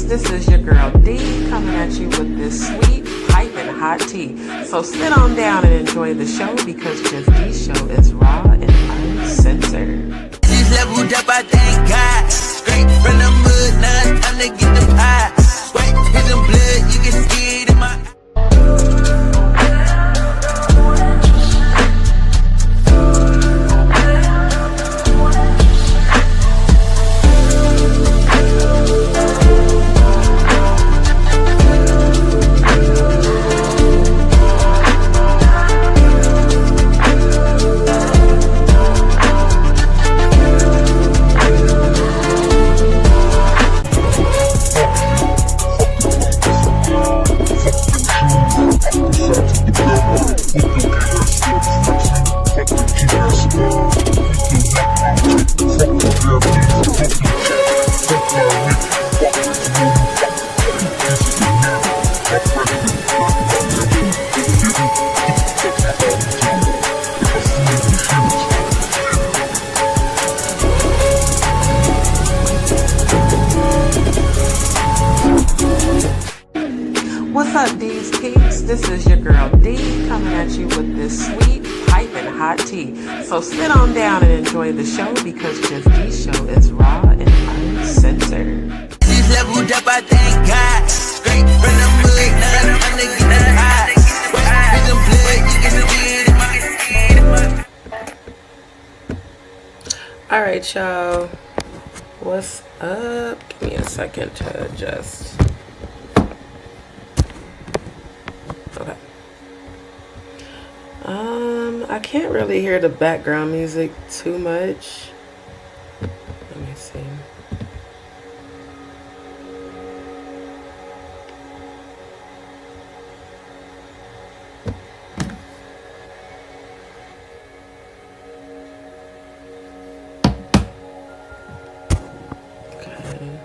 DzPeepz, this is your girl D coming at you with this sweet, piping hot tea. So sit on down and enjoy the show because Just D's show is raw and uncensored. She's leveled up, I thank God. Straight from the mud, now it's time to get the pie. Wait, here's some blood, you can see it in my What's up, DzPeepz? This is your girl D coming at you with this sweet, piping hot tea. So sit on down and enjoy the show because Just D's show is raw and uncensored. she's leveled up, I thank God. Straight from the mud, now it's time to get the pie. Wait, here's some blood, you can see it in my Alright, y'all. What's up? Give me a second to adjust. Okay. I can't really hear the background music too much. Let me see. Okay.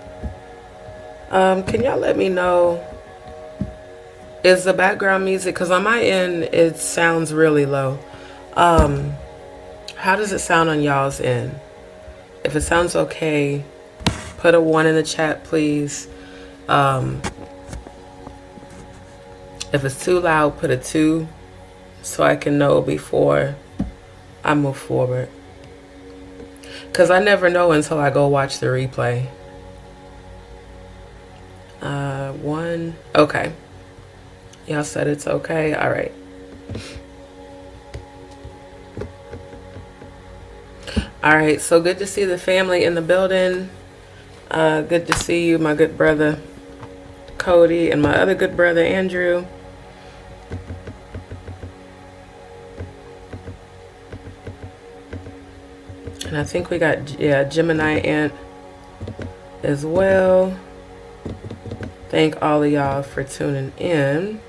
Can y'all let me know? Is the background music, because on my end it sounds really low. How does it sound on y'all's end? If it sounds okay, put a 1 in the chat, please. If it's too loud, put a 2 so I can know before I move forward. Because I never know until I go watch the replay. 1. Okay. Y'all said it's okay. All right. All right. So good to see the family in the building. Good to see you, my good brother Cody, and my other good brother Andrew. And I think we got, yeah, Gemini Ant as well. Thank all of y'all for tuning in.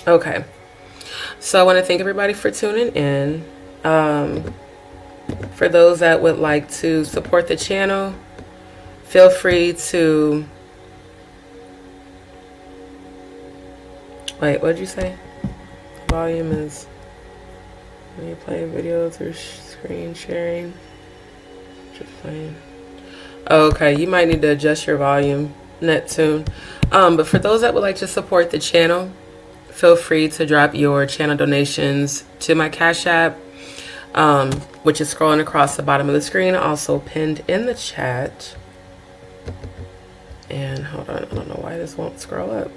Okay, so I want to thank everybody for tuning in. For those that would like to support the channel, feel free to... Wait, what did you say? Volume is when you play video through screen sharing. Just playing. Oh, okay, you might need to adjust your volume, Nettune. But for those that would like to support the channel, feel free to drop your channel donations to my Cash App, which is scrolling across the bottom of the screen, also pinned in the chat. And hold on, I don't know why this won't scroll up.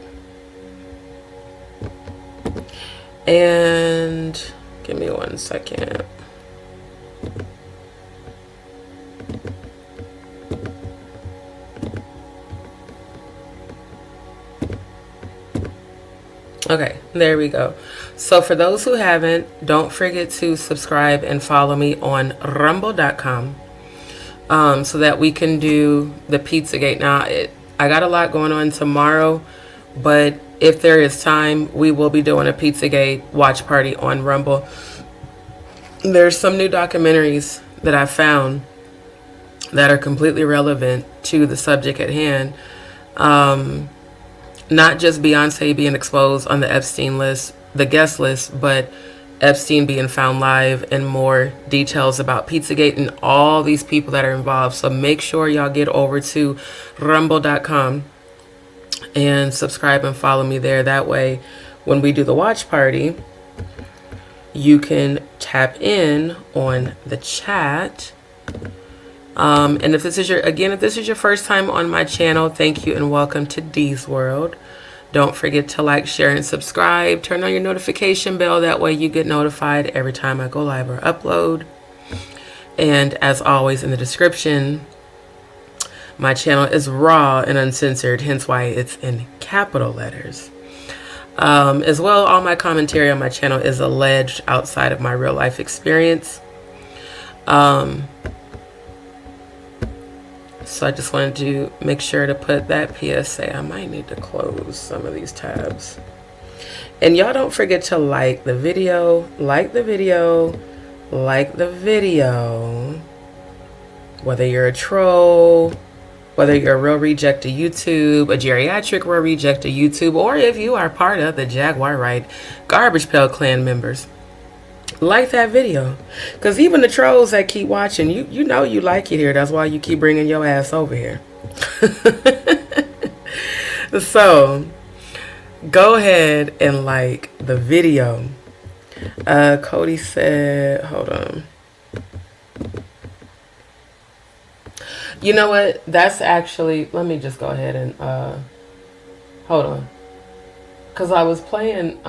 And give me 1 second. Okay, there we go. So for those who haven't, don't forget to subscribe and follow me on rumble.com so that we can do the Pizzagate. Now, I got a lot going on tomorrow, but if there is time, we will be doing a Pizzagate watch party on Rumble. There's some new documentaries that I found that are completely relevant to the subject at hand. Not just Beyoncé being exposed on the Epstein list, the guest list, but Epstein being found live, and more details about Pizzagate and all these people that are involved. So make sure y'all get over to rumble.com and subscribe and follow me there. That way, when we do the watch party, you can tap in on the chat. And if this is your first time on my channel, thank you and welcome to D's World. Don't forget to like, share, and subscribe. Turn on your notification bell. That way you get notified every time I go live or upload. And as always, in the description, my channel is raw and uncensored, hence why it's in capital letters. As well, all my commentary on my channel is alleged outside of my real life experience. So I just wanted to make sure to put that PSA. I might need to close some of these tabs. And y'all don't forget to like the video, whether you're a troll, whether you're a real reject of YouTube, a geriatric real reject of YouTube, or if you are part of the Jaguar Right Garbage Pail Clan members. Like that video, because even the trolls that keep watching, you know you like it here. That's why you keep bringing your ass over here. So go ahead and like the video. Cody said, hold on. You know what? That's actually, let me just go ahead and hold on, because I was playing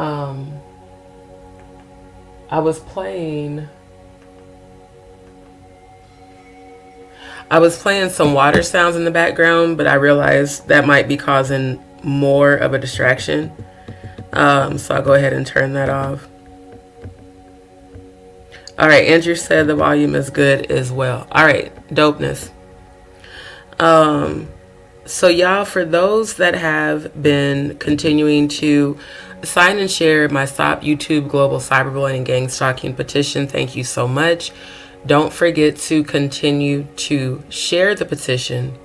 some water sounds in the background, but I realized that might be causing more of a distraction. So I'll go ahead and turn that off. All right, Andrew said the volume is good as well. All right, dopeness. So y'all, for those that have been continuing to sign and share my Stop YouTube Global Cyberbullying and Gang Stalking petition, thank you so much. Don't forget to continue to share the petition,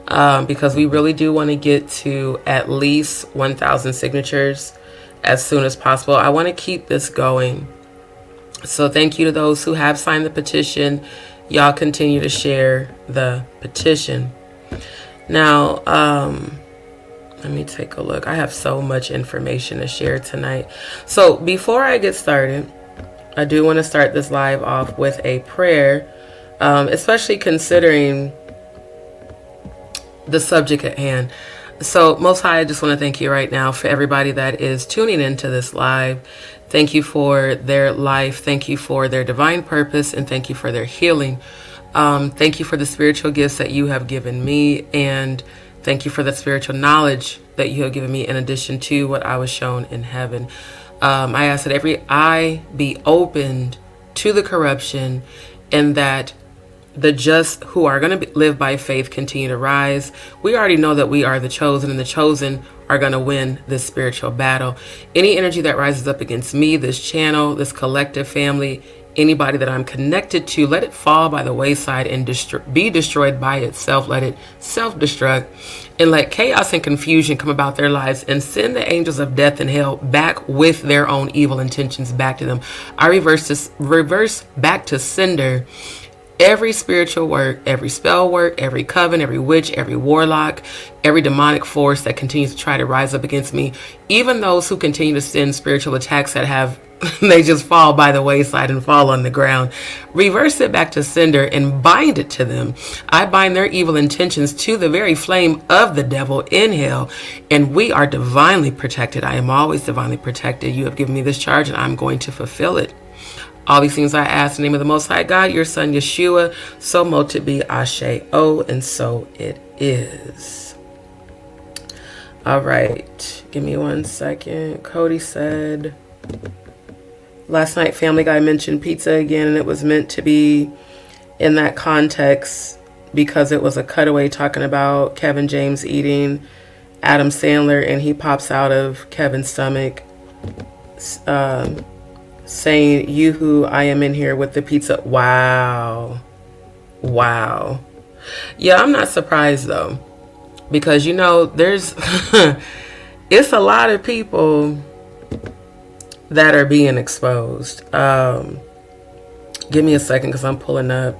because we really do want to get to at least 1,000 signatures as soon as possible. I want to keep this going. So thank you to those who have signed the petition. Y'all continue to share the petition. Now, let me take a look. I have so much information to share tonight. So before I get started, I do want to start this live off with a prayer, especially considering the subject at hand. So Most High, I just want to thank you right now for everybody that is tuning into this live. Thank you for their life. Thank you for their divine purpose, and thank you for their healing. Thank you for the spiritual gifts that you have given me, and thank you for the spiritual knowledge that you have given me in addition to what I was shown in heaven. I ask that every eye be opened to the corruption, and that the just who are going to live by faith continue to rise. We already know that we are the chosen, and the chosen are going to win this spiritual battle. Any energy that rises up against me, this channel, this collective family, anybody that I'm connected to, let it fall by the wayside and be destroyed by itself. Let it self-destruct, and let chaos and confusion come about their lives, and send the angels of death and hell back with their own evil intentions back to them. I reverse back to sender every spiritual work, every spell work, every coven, every witch, every warlock, every demonic force that continues to try to rise up against me, even those who continue to send spiritual attacks that have they just fall by the wayside and fall on the ground. Reverse it back to sender and bind it to them. I bind their evil intentions to the very flame of the devil in hell, and we are divinely protected. I am always divinely protected. You have given me this charge, and I'm going to fulfill it. All these things I ask in the name of the Most High God, your Son Yeshua. So mote it be, Ashe. Oh, and so it is. All right, give me 1 second. Cody said, last night Family Guy mentioned pizza again, and it was meant to be in that context because it was a cutaway talking about Kevin James eating Adam Sandler, and he pops out of Kevin's stomach saying, "Yoo-hoo, I am in here with the pizza." Wow. Yeah, I'm not surprised though, because there's it's a lot of people that are being exposed. Give me a second because I'm pulling up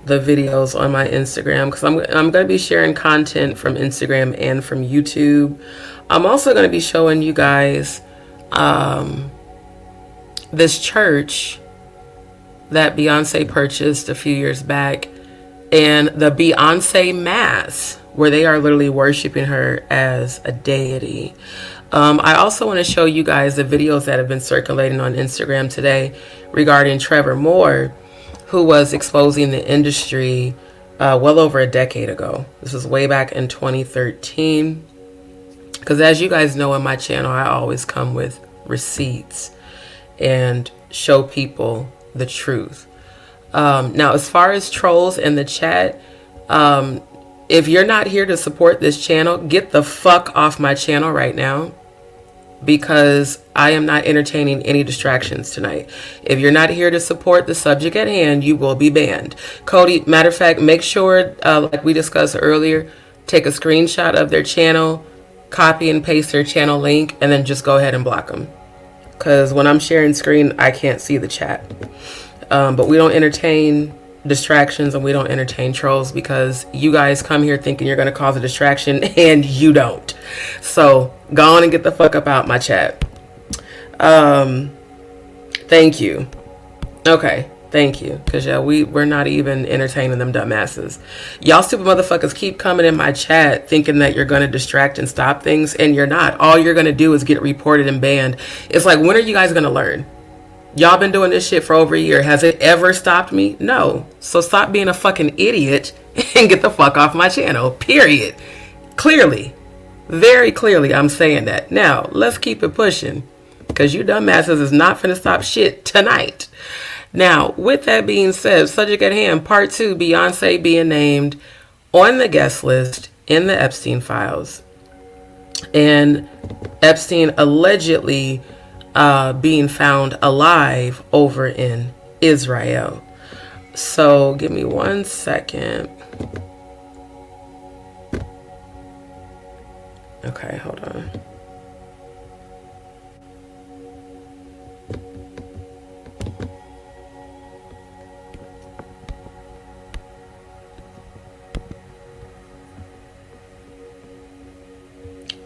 the videos on my Instagram, because I'm going to be sharing content from Instagram and from YouTube. I'm also going to be showing you guys this church that Beyonce purchased a few years back, and the Beyonce Mass, where they are literally worshiping her as a deity. I also want to show you guys the videos that have been circulating on Instagram today regarding Trevor Moore, who was exposing the industry well over a decade ago. This was way back in 2013. Because as you guys know, on my channel, I always come with receipts and show people the truth. Now, as far as trolls in the chat, if you're not here to support this channel, get the fuck off my channel right now, because I am not entertaining any distractions tonight. If you're not here to support the subject at hand, you will be banned. Cody, matter of fact, make sure, like we discussed earlier, take a screenshot of their channel, copy and paste their channel link, and then just go ahead and block them. Because when I'm sharing screen, I can't see the chat. But we don't entertain distractions, and we don't entertain trolls, because you guys come here thinking you're going to cause a distraction and you don't. So go on and get the fuck up out my chat. Thank you. Okay, thank you. Because yeah, we're not even entertaining them dumbasses. Y'all stupid motherfuckers keep coming in my chat thinking that you're going to distract and stop things, and you're not. All you're going to do is get reported and banned. It's like, when are you guys going to learn? Y'all been doing this shit for over a year. Has it ever stopped me? No. So stop being a fucking idiot and get the fuck off my channel. Period. Clearly. Very clearly, I'm saying that. Now, let's keep it pushing, because you dumbasses is not finna stop shit tonight. Now, with that being said, subject at hand, part 2, Beyonce being named on the guest list in the Epstein files. And Epstein allegedly being found alive over in Israel. So give me 1 second. Okay, hold on.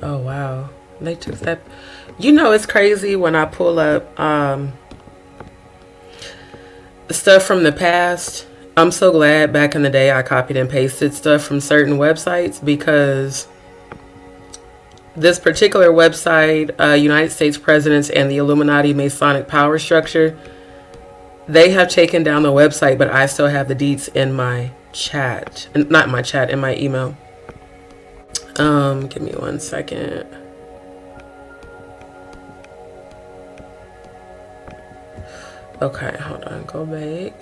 Oh wow, they took that. You know, it's crazy when I pull up stuff from the past. I'm so glad back in the day I copied and pasted stuff from certain websites, because this particular website, United States Presidents and the Illuminati Masonic Power Structure, they have taken down the website, but I still have the deets in my chat. Not in my chat, in my email. Give me 1 second. Okay, hold on, go back.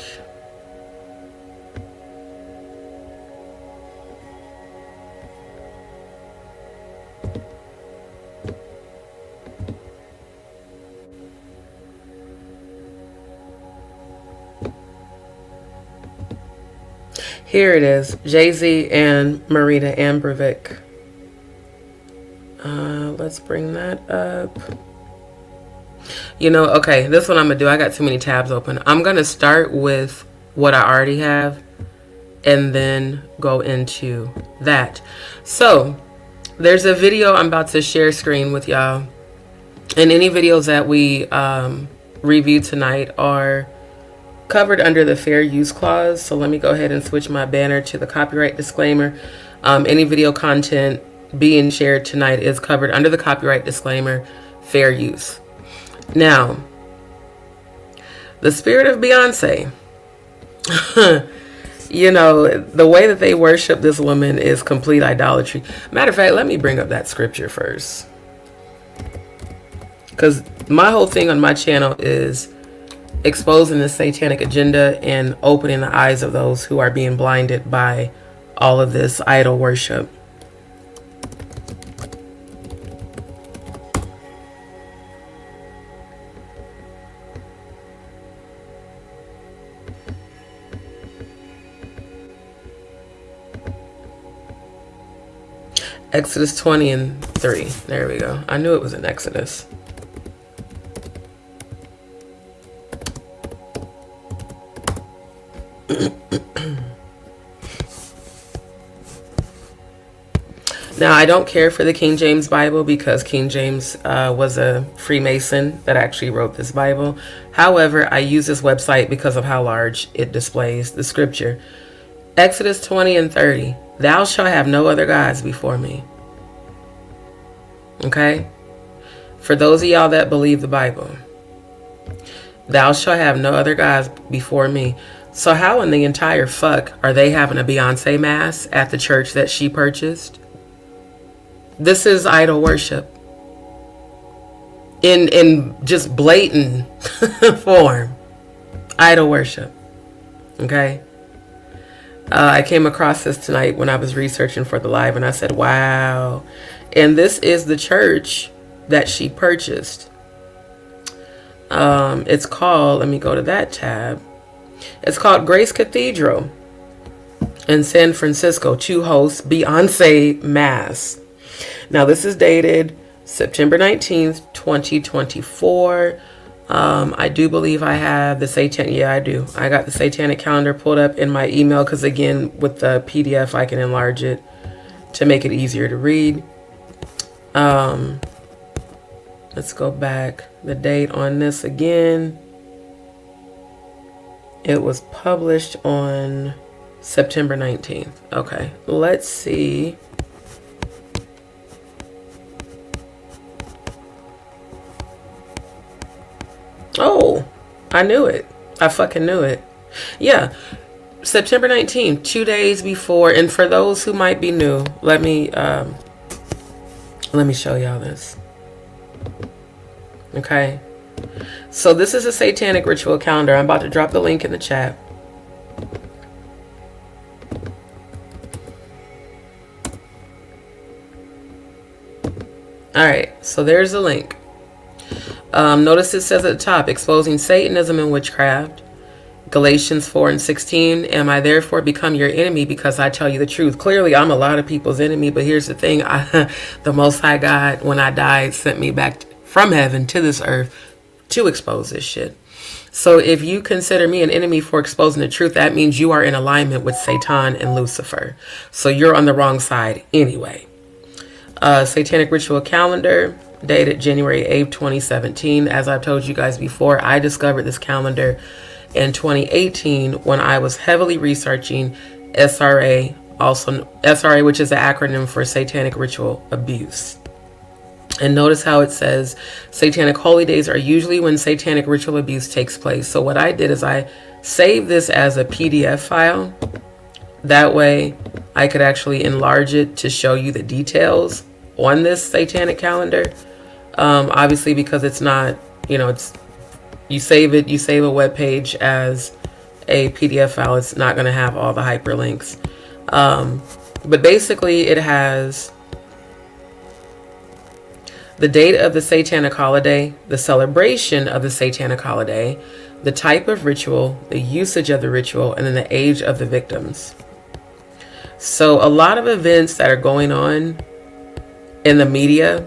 Here it is, Jay-Z and Marita Ambrovic. Let's bring that up. You know, okay, this one I'm gonna do. I got too many tabs open. I'm gonna start with what I already have and then go into that. So there's a video I'm about to share screen with y'all, and any videos that we review tonight are covered under the fair use clause. So let me go ahead and switch my banner to the copyright disclaimer. Any video content being shared tonight is covered under the copyright disclaimer, fair use. Now, the spirit of Beyonce, you know, the way that they worship this woman is complete idolatry. Matter of fact, let me bring up that scripture first, because my whole thing on my channel is exposing the satanic agenda and opening the eyes of those who are being blinded by all of this idol worship. Exodus 20:3. There we go. I knew it was in Exodus. Now, I don't care for the King James Bible because King James was a Freemason that actually wrote this Bible. However, I use this website because of how large it displays the scripture. Exodus 20 and 30. Thou shalt have no other gods before me. Okay? For those of y'all that believe the Bible. Thou shalt have no other gods before me. So how in the entire fuck are they having a Beyoncé mass at the church that she purchased? This is idol worship in just blatant form. Idol worship. Okay. I came across this tonight when I was researching for the live, and I said, wow. And this is the church that she purchased. It's called, let me go to that tab. It's called Grace Cathedral in San Francisco to host Beyoncé Mass. Now, this is dated September 19th, 2024. I do believe I have the satanic. Yeah, I do. I got the satanic calendar pulled up in my email because, again, with the PDF, I can enlarge it to make it easier to read. Let's go back. The date on this again. It was published on September 19th. Okay, let's see. Oh, I knew it. I fucking knew it. Yeah. September 19th, 2 days before. And for those who might be new, let me show y'all this. Okay. So this is a satanic ritual calendar. I'm about to drop the link in the chat. All right. So there's the link. Notice it says at the top, exposing Satanism and witchcraft. Galatians 4 and 16. Am I therefore become your enemy because I tell you the truth? Clearly, I'm a lot of people's enemy, but here's the thing. The Most High God, when I died, sent me back from heaven to this earth to expose this shit. So if you consider me an enemy for exposing the truth, that means you are in alignment with Satan and Lucifer. So you're on the wrong side anyway. Satanic ritual calendar. Dated January 8th, 2017. As I've told you guys before, I discovered this calendar in 2018 when I was heavily researching SRA, which is the acronym for Satanic Ritual Abuse. And notice how it says satanic holy days are usually when satanic ritual abuse takes place. So what I did is I saved this as a PDF file. That way I could actually enlarge it to show you the details on this satanic calendar. Obviously, because it's not, it's, you save a web page as a PDF file. It's not going to have all the hyperlinks. But basically it has the date of the satanic holiday, the celebration of the satanic holiday, the type of ritual, the usage of the ritual, and then the age of the victims. So a lot of events that are going on in the media,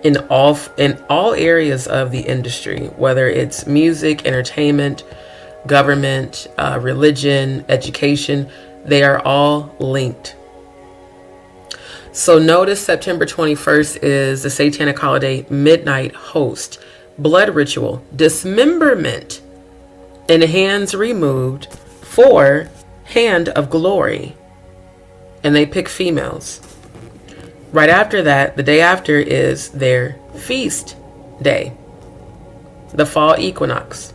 in all areas of the industry, whether it's music, entertainment, government, religion, education, they are all linked. So notice September 21st is the satanic holiday midnight host, blood ritual, dismemberment, and hands removed for hand of glory. And they pick females. Right after that, the day after is their feast day, the fall equinox,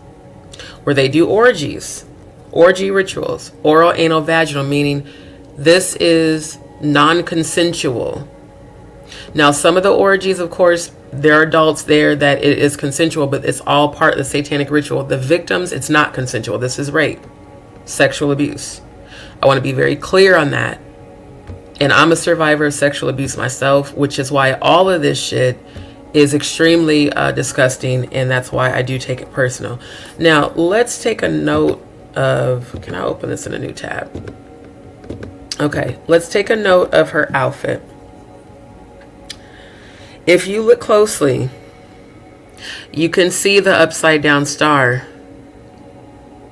where they do orgy rituals, oral, anal, vaginal, meaning this is non-consensual. Now, some of the orgies, of course, there are adults there that it is consensual, but it's all part of the satanic ritual. The victims, it's not consensual. This is rape, sexual abuse. I want to be very clear on that. And I'm a survivor of sexual abuse myself, which is why all of this shit is extremely disgusting. And that's why I do take it personal. Now, let's take a note of, can I open this in a new tab? Okay, let's take a note of her outfit. If you look closely, you can see the upside down star.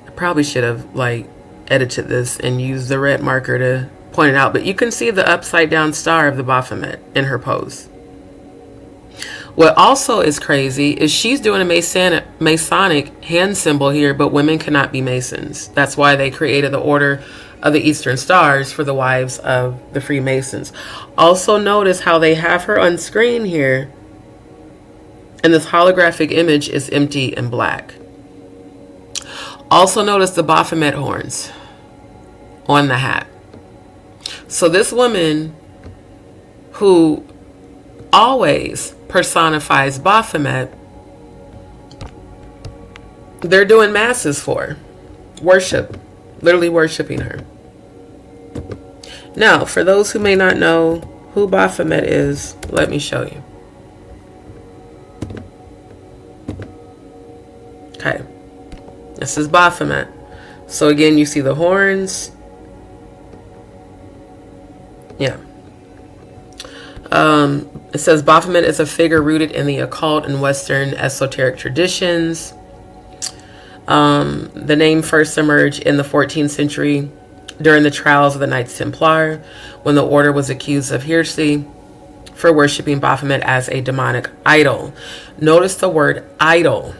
I probably should have edited this and used the red marker to point it out, but you can see the upside down star of the Baphomet in her pose. What also is crazy is she's doing a Masonic hand symbol here, but women cannot be Masons. That's why they created the Order of the Eastern Stars for the wives of the Freemasons. Also notice how they have her on screen here, and this holographic image is empty and black. Also notice the Baphomet horns on the hat. So this woman who always personifies Baphomet, they're doing masses for worship, literally worshiping her. Now, for those who may not know who Baphomet is, let me show you. Okay, this is Baphomet. So again, you see the horns. Yeah. It says Baphomet is a figure rooted in the occult and Western esoteric traditions. The name first emerged in the 14th century during the trials of the Knights Templar, when the order was accused of heresy for worshiping Baphomet as a demonic idol. Notice the word idol.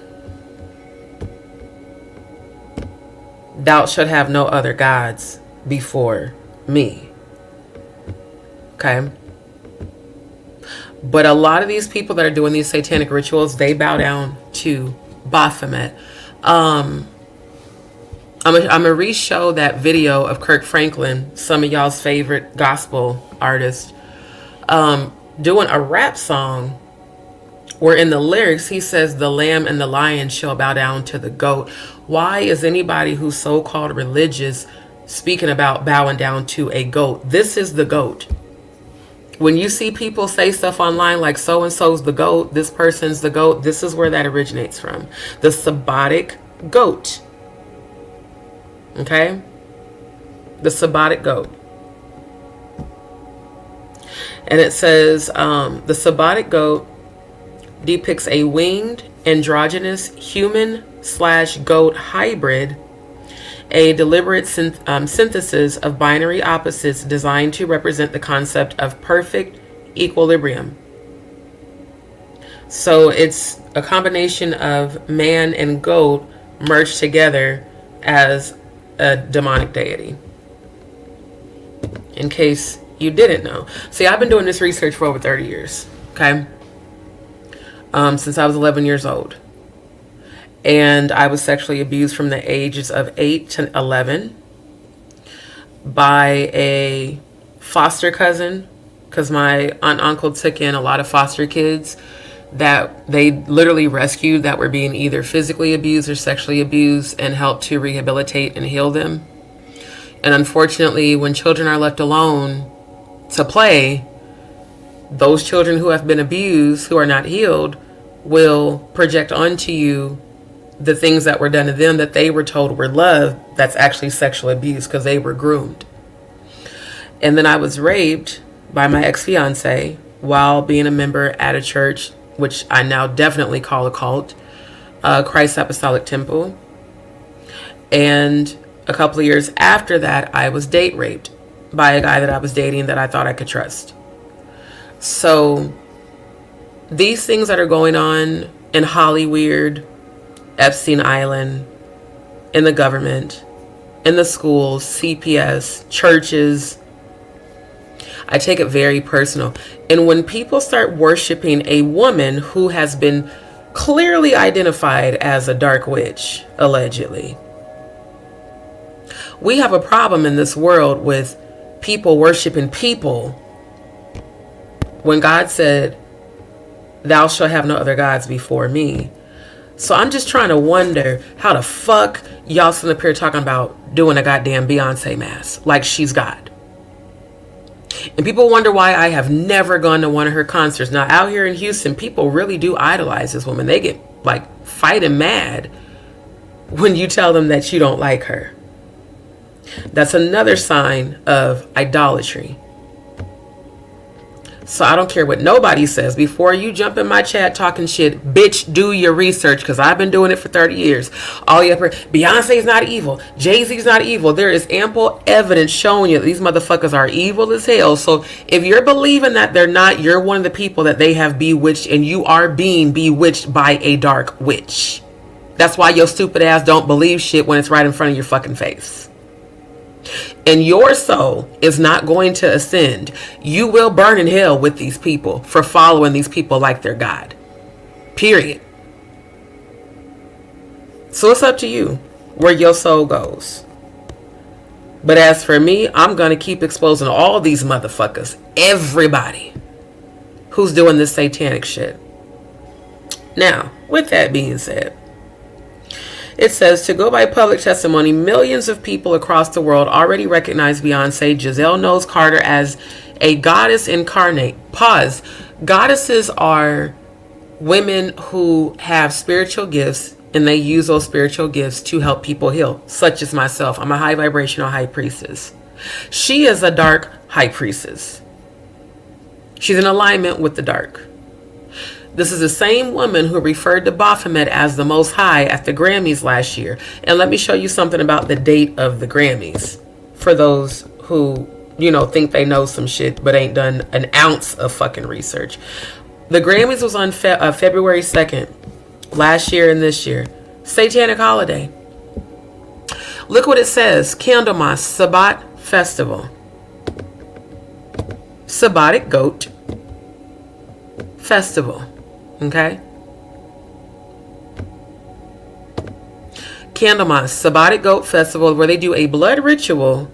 Thou shalt have no other gods before me. Okay. But a lot of these people that are doing these satanic rituals, they bow down to Baphomet. I'm gonna re-show that video of Kirk Franklin, some of y'all's favorite gospel artist, doing a rap song where in the lyrics he says the lamb and the lion shall bow down to the goat. Why is anybody who's so-called religious speaking about bowing down to a goat? This is the goat. When you see people say stuff online like so-and-so's the goat, this person's the goat, this is where that originates from. The Sabbatic goat. Okay? The Sabbatic goat. And it says, the Sabbatic goat depicts a winged, androgynous human/goat hybrid, a deliberate synthesis of binary opposites designed to represent the concept of perfect equilibrium. So it's a combination of man and goat merged together as a demonic deity. In case you didn't know. See, I've been doing this research for over 30 years, okay? Since I was 11 years old. And I was sexually abused from the ages of 8 to 11 by a foster cousin, because my aunt and uncle took in a lot of foster kids that they literally rescued that were being either physically abused or sexually abused, and helped to rehabilitate and heal them. And unfortunately, when children are left alone to play, those children who have been abused, who are not healed, will project onto you the things that were done to them that they were told were love, that's actually sexual abuse because they were groomed. And then I was raped by my ex-fiance while being a member at a church, which I now definitely call a cult, Christ Apostolic Temple. And a couple of years after that, I was date raped by a guy that I was dating that I thought I could trust. So these things that are going on in Hollywood, Epstein Island, in the government, in the schools, CPS, churches, I take it very personal. And when people start worshiping a woman who has been clearly identified as a dark witch, allegedly, we have a problem in this world with people worshiping people when God said, thou shalt have no other gods before me. So I'm just trying to wonder how the fuck y'all sitting up here talking about doing a goddamn Beyoncé mass like she's God. And people wonder why I have never gone to one of her concerts. Now out here in Houston, people really do idolize this woman. They get like fighting mad when you tell them that you don't like her. That's another sign of idolatry. So I don't care what nobody says. Before you jump in my chat talking shit, bitch, do your research, because I've been doing it for 30 years. All you ever, Beyonce's not evil. Jay-Z's not evil. There is ample evidence showing you that these motherfuckers are evil as hell. So if you're believing that they're not, you're one of the people that they have bewitched, and you are being bewitched by a dark witch. That's why your stupid ass don't believe shit when it's right in front of your fucking face. And your soul is not going to ascend. You will burn in hell with these people for following these people like they're God. Period. So it's up to you where your soul goes. But as for me, I'm going to keep exposing all these motherfuckers. Everybody who's doing this satanic shit. Now, with that being said, it says, to go by public testimony, millions of people across the world already recognize Beyonce Giselle Knowles Carter as a goddess incarnate. Pause. Goddesses are women who have spiritual gifts, and they use those spiritual gifts to help people heal, such as myself. I'm a high vibrational high priestess. She is a dark high priestess. She's in alignment with the dark. This is the same woman who referred to Baphomet as the Most High at the Grammys last year. And let me show you something about the date of the Grammys. For those who, think they know some shit but ain't done an ounce of fucking research. The Grammys was on February 2nd, last year and this year. Satanic holiday. Look what it says. Candlemas Sabbat Festival. Sabbatic Goat Festival. Okay. Candlemas Sabbatic Goat Festival, where they do a blood ritual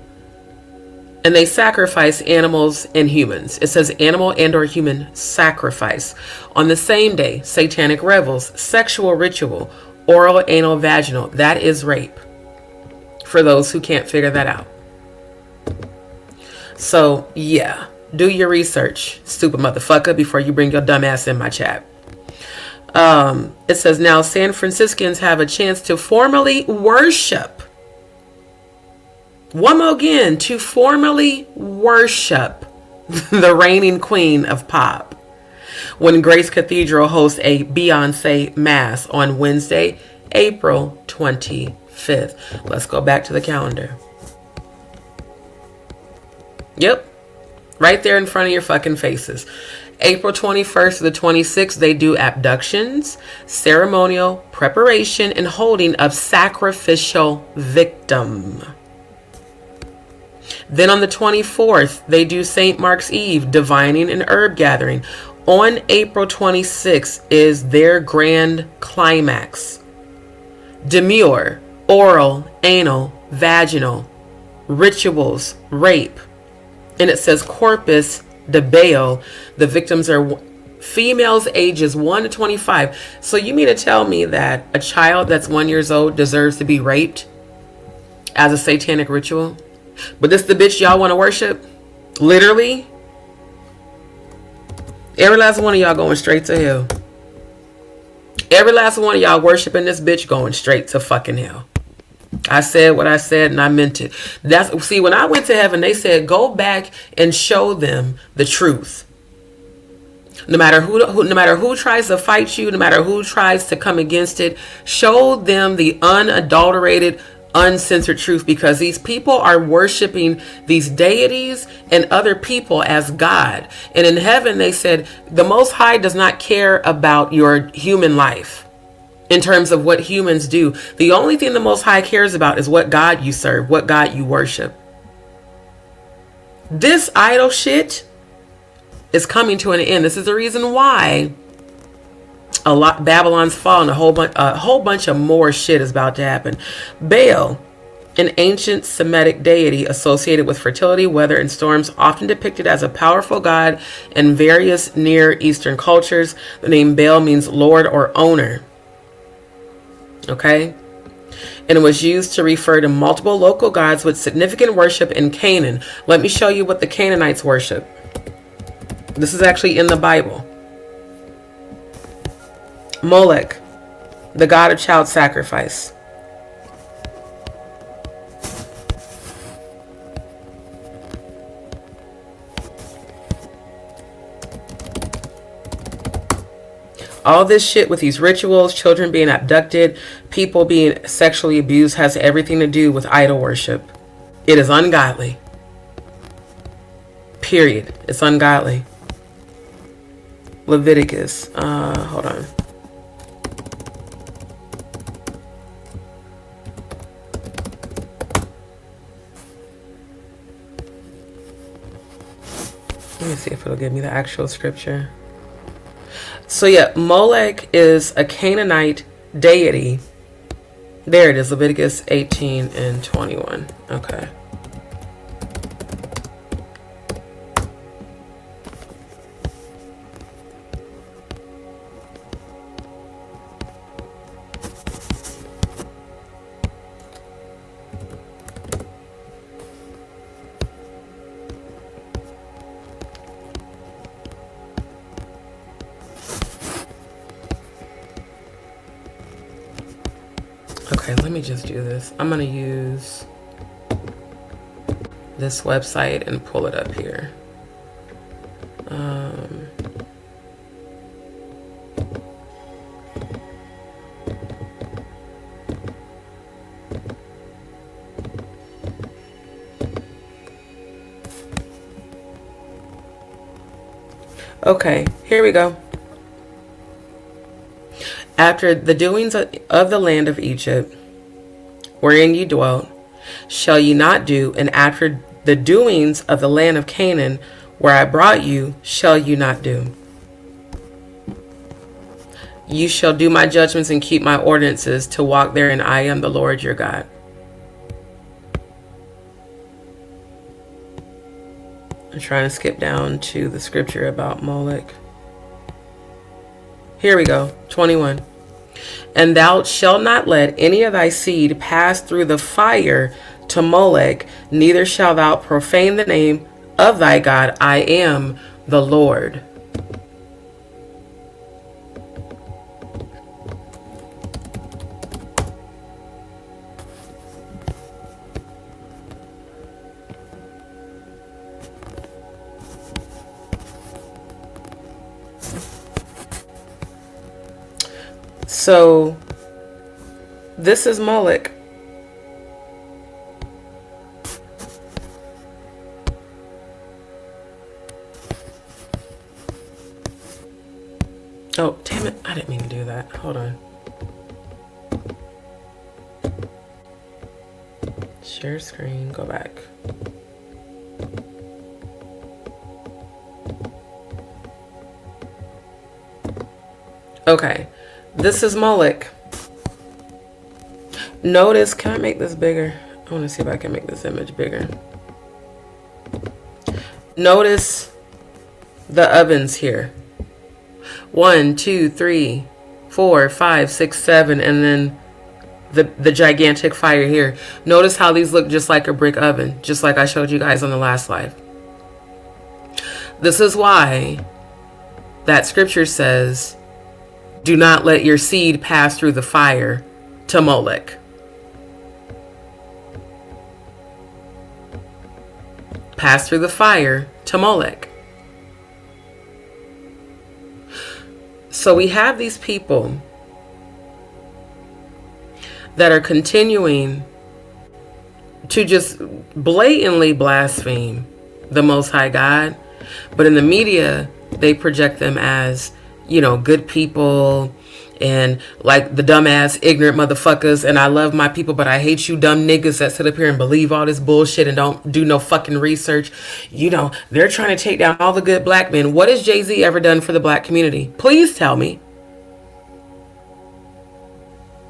and they sacrifice animals and humans. It says animal and or human sacrifice. On the same day, satanic revels, sexual ritual, oral, anal, vaginal. That is rape. For those who can't figure that out. So, yeah. Do your research, stupid motherfucker, before you bring your dumb ass in my chat. It says, now San Franciscans have a chance to formally worship. One more again, to formally worship the reigning queen of pop, when Grace Cathedral hosts a Beyoncé Mass on Wednesday, April 25th. Let's go back to the calendar. Yep. Right there in front of your fucking faces. April 21st to the 26th, they do abductions, ceremonial preparation, and holding of sacrificial victim. Then on the 24th, they do St. Mark's Eve, divining and herb gathering. On April 26th is their grand climax. Demure, oral, anal, vaginal, rituals, rape. And it says corpus de Baal. The victims are females ages 1 to 25. So you mean to tell me that a child that's 1 year old deserves to be raped as a satanic ritual? But this the bitch y'all want to worship? Literally? Every last one of y'all going straight to hell. Every last one of y'all worshiping this bitch going straight to fucking hell. I said what I said and I meant it. See, when I went to heaven, they said, go back and show them the truth. No matter who tries to fight you, no matter who tries to come against it, show them the unadulterated, uncensored truth, because these people are worshiping these deities and other people as God. And in heaven, they said, the Most High does not care about your human life. In terms of what humans do, the only thing the Most High cares about is what God you serve, what God you worship. This idol shit is coming to an end. This is the reason why Babylon's fallen. A whole bunch of more shit is about to happen. Baal, an ancient Semitic deity associated with fertility, weather, and storms, often depicted as a powerful god in various Near Eastern cultures. The name Baal means Lord or owner. Okay, and it was used to refer to multiple local gods with significant worship in Canaan. Let me show you what the Canaanites worship. This is actually in the Bible. Molech, the god of child sacrifice. All this shit with these rituals, children being abducted, people being sexually abused, has everything to do with idol worship. It is ungodly. Period. It's ungodly. Leviticus. Hold on. Let me see if it'll give me the actual scripture. So yeah, Molech is a Canaanite deity. There it is, Leviticus 18 and 21. Okay. Okay, let me just do this. I'm gonna use this website and pull it up here. Okay, here we go. After the doings of the land of Egypt, wherein ye dwelt, shall ye not do, and after the doings of the land of Canaan, where I brought you, shall you not do. You shall do my judgments and keep my ordinances to walk therein. I am the Lord your God. I'm trying to skip down to the scripture about Molech. Here we go, 21. And thou shalt not let any of thy seed pass through the fire to Molech, neither shalt thou profane the name of thy God. I am the Lord. So this is Molech. Oh, damn it. I didn't mean to do that. Hold on. Share screen. Go back. Okay. This is Molech. Notice, can I make this bigger? I want to see if I can make this image bigger. Notice the ovens here. 1, 2, 3, 4, 5, 6, 7, and then the gigantic fire here. Notice how these look just like a brick oven, just like I showed you guys on the last live. This is why that scripture says, do not let your seed pass through the fire to Molech. Pass through the fire to Molech. So we have these people that are continuing to just blatantly blaspheme the Most High God, but in the media, they project them as, you know, good people and like the dumbass ignorant motherfuckers, and I love my people but I hate you dumb niggas that sit up here and believe all this bullshit and don't do no fucking research. You know, they're trying to take down all the good black men. What has Jay-Z ever done for the black community? Please tell me.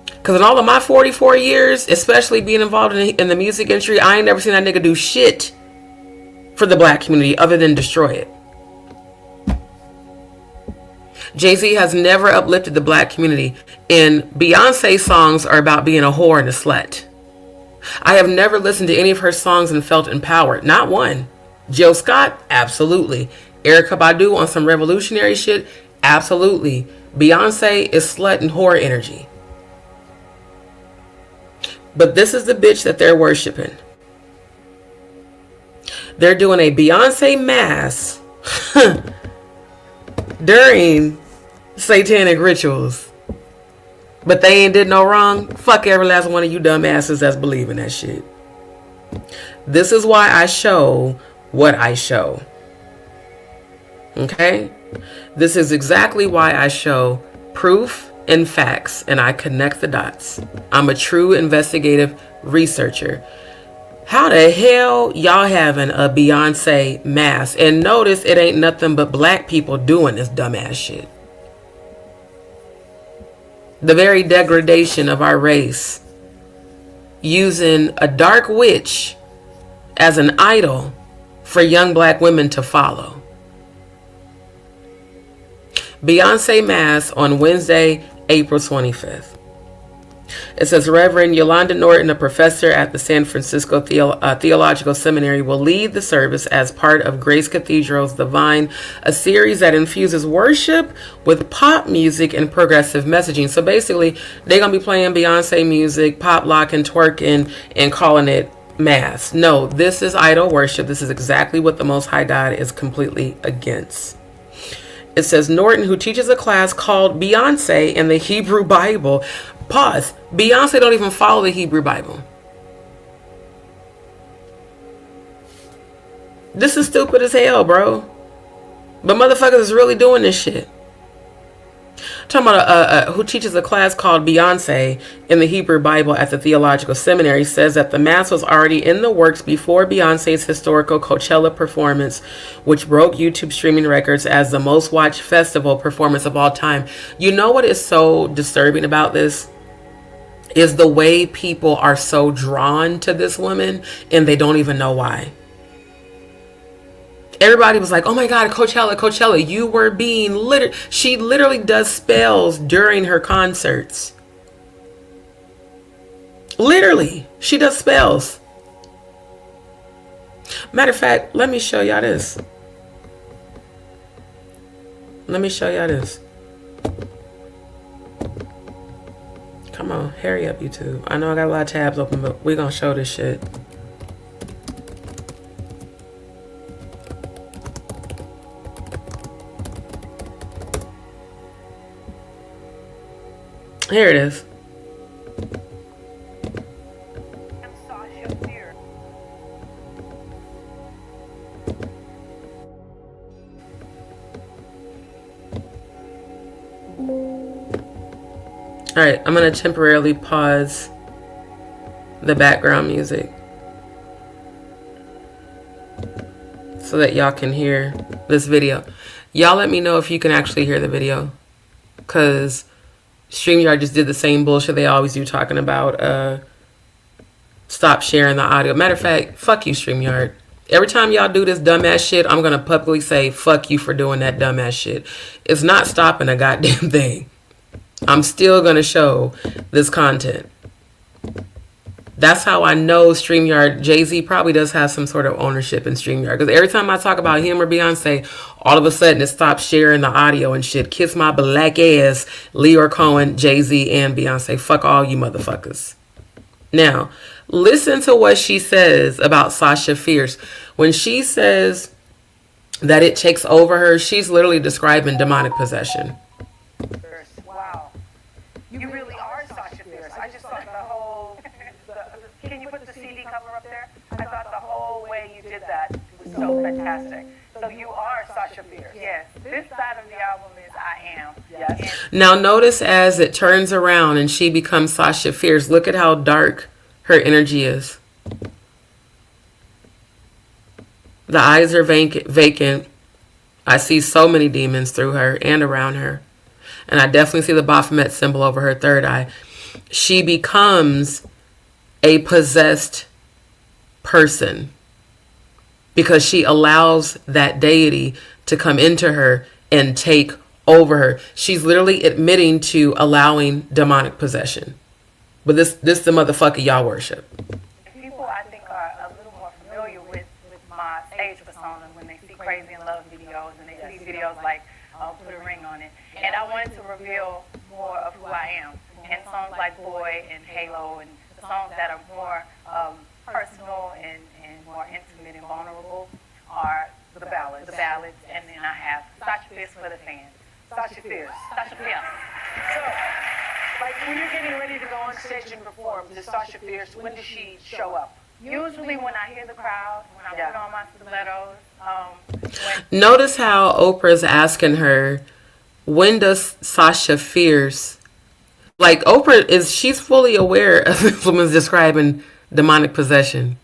Because in all of my 44 years, especially being involved in the music industry, I ain't never seen that nigga do shit for the black community other than destroy it. Jay-Z has never uplifted the black community, and Beyonce's songs are about being a whore and a slut. I have never listened to any of her songs and felt empowered. Not one. Jill Scott? Absolutely. Erykah Badu on some revolutionary shit? Absolutely. Beyonce is slut and whore energy. But this is the bitch that they're worshiping. They're doing a Beyonce mass during satanic rituals. But they ain't did no wrong. Fuck every last one of you dumbasses that's believing that shit. This is why I show what I show. Okay? This is exactly why I show proof and facts, and I connect the dots. I'm a true investigative researcher. How the hell y'all having a Beyoncé mask? And notice it ain't nothing but black people doing this dumbass shit. The very degradation of our race, using a dark witch as an idol for young black women to follow. Beyoncé mass on Wednesday, April 25th. It says Reverend Yolanda Norton, a professor at the San Francisco Theological Seminary, will lead the service as part of Grace Cathedral's The Vine, a series that infuses worship with pop music and progressive messaging. So basically, they're going to be playing Beyoncé music, pop, lock, and twerking, and calling it mass. No, this is idol worship. This is exactly what the Most High God is completely against. It says Norton, who teaches a class called Beyoncé in the Hebrew Bible. Pause. Beyoncé don't even follow the Hebrew Bible. This is stupid as hell, bro. But motherfuckers is really doing this shit. Talking about who teaches a class called Beyoncé in the Hebrew Bible at the Theological Seminary, says that the mass was already in the works before Beyoncé's historical Coachella performance, which broke YouTube streaming records as the most watched festival performance of all time. You know what is so disturbing about this? Is the way people are so drawn to this woman and they don't even know why. Everybody was like, oh my God, Coachella, you were being literally. She literally does spells during her concerts. Literally, she does spells. Matter of fact, let me show y'all this. Come on, hurry up, YouTube. I know I got a lot of tabs open, but we're gonna show this shit. Here it is. All right, I'm going to temporarily pause the background music so that y'all can hear this video. Y'all let me know if you can actually hear the video, because StreamYard just did the same bullshit they always do, talking about stop sharing the audio. Matter of fact, fuck you, StreamYard. Every time y'all do this dumbass shit, I'm going to publicly say fuck you for doing that dumbass shit. It's not stopping a goddamn thing. I'm still going to show this content. That's how I know StreamYard, Jay-Z probably does have some sort of ownership in StreamYard. Because every time I talk about him or Beyonce, all of a sudden it stops sharing the audio and shit. Kiss my black ass, Leo Cohen, Jay-Z, and Beyonce. Fuck all you motherfuckers. Now, listen to what she says about Sasha Fierce. When she says that it takes over her, she's literally describing demonic possession. Wow. You really are Sasha Fierce. I just thought the whole... Can you put the CD cover up there? I thought the whole way you did that was so fantastic. So you are Sasha Fierce. Yes. This side of the album is I Am. Yes. Now notice as it turns around and she becomes Sasha Fierce, look at how dark her energy is. The eyes are vacant. I see so many demons through her and around her. And I definitely see the Baphomet symbol over her third eye. She becomes a possessed person because she allows that deity to come into her and take over her. She's literally admitting to allowing demonic possession. But this the motherfucker y'all worship. People, I think, are a little more familiar with my stage persona when they see Crazy in Love videos and they see videos like Put a Ring on It. And I wanted to reveal more of who I am. And songs like Boy and Halo and the songs that are more personal and more intimate and vulnerable are the ballads. And then I have Sasha Fierce for the fans. Sasha Fierce. Sasha Fierce. So, like when you're getting ready to go on stage and perform, does Sasha Fierce, when does she show up? Usually when I hear the crowd, when I put on my stilettos. Notice how Oprah's asking her, when does Sasha Fierce, like Oprah she's fully aware of this woman's describing demonic possession.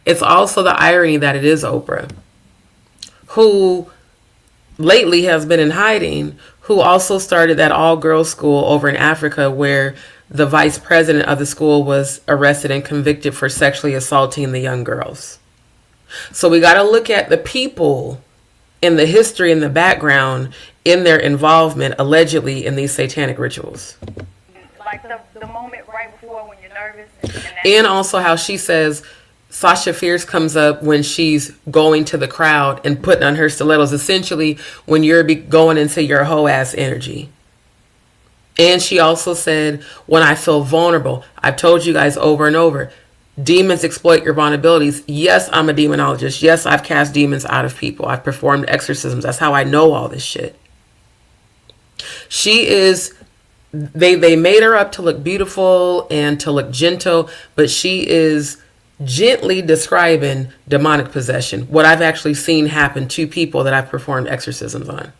It's also the irony that it is Oprah, who lately has been in hiding, who also started that all-girls school over in Africa where the vice president of the school was arrested and convicted for sexually assaulting the young girls. So we got to look at the people in the history and the background in their involvement allegedly in these satanic rituals. Like the moment right before when you're nervous. And also how she says Sasha Fierce comes up when she's going to the crowd and putting on her stilettos, essentially when you're going into your hoe ass energy. And she also said, when I feel vulnerable, I've told you guys over and over, demons exploit your vulnerabilities. Yes, I'm a demonologist. Yes, I've cast demons out of people. I've performed exorcisms. That's how I know all this shit. She is, they made her up to look beautiful and to look gentle, but she is gently describing demonic possession. What I've actually seen happen to people that I've performed exorcisms on.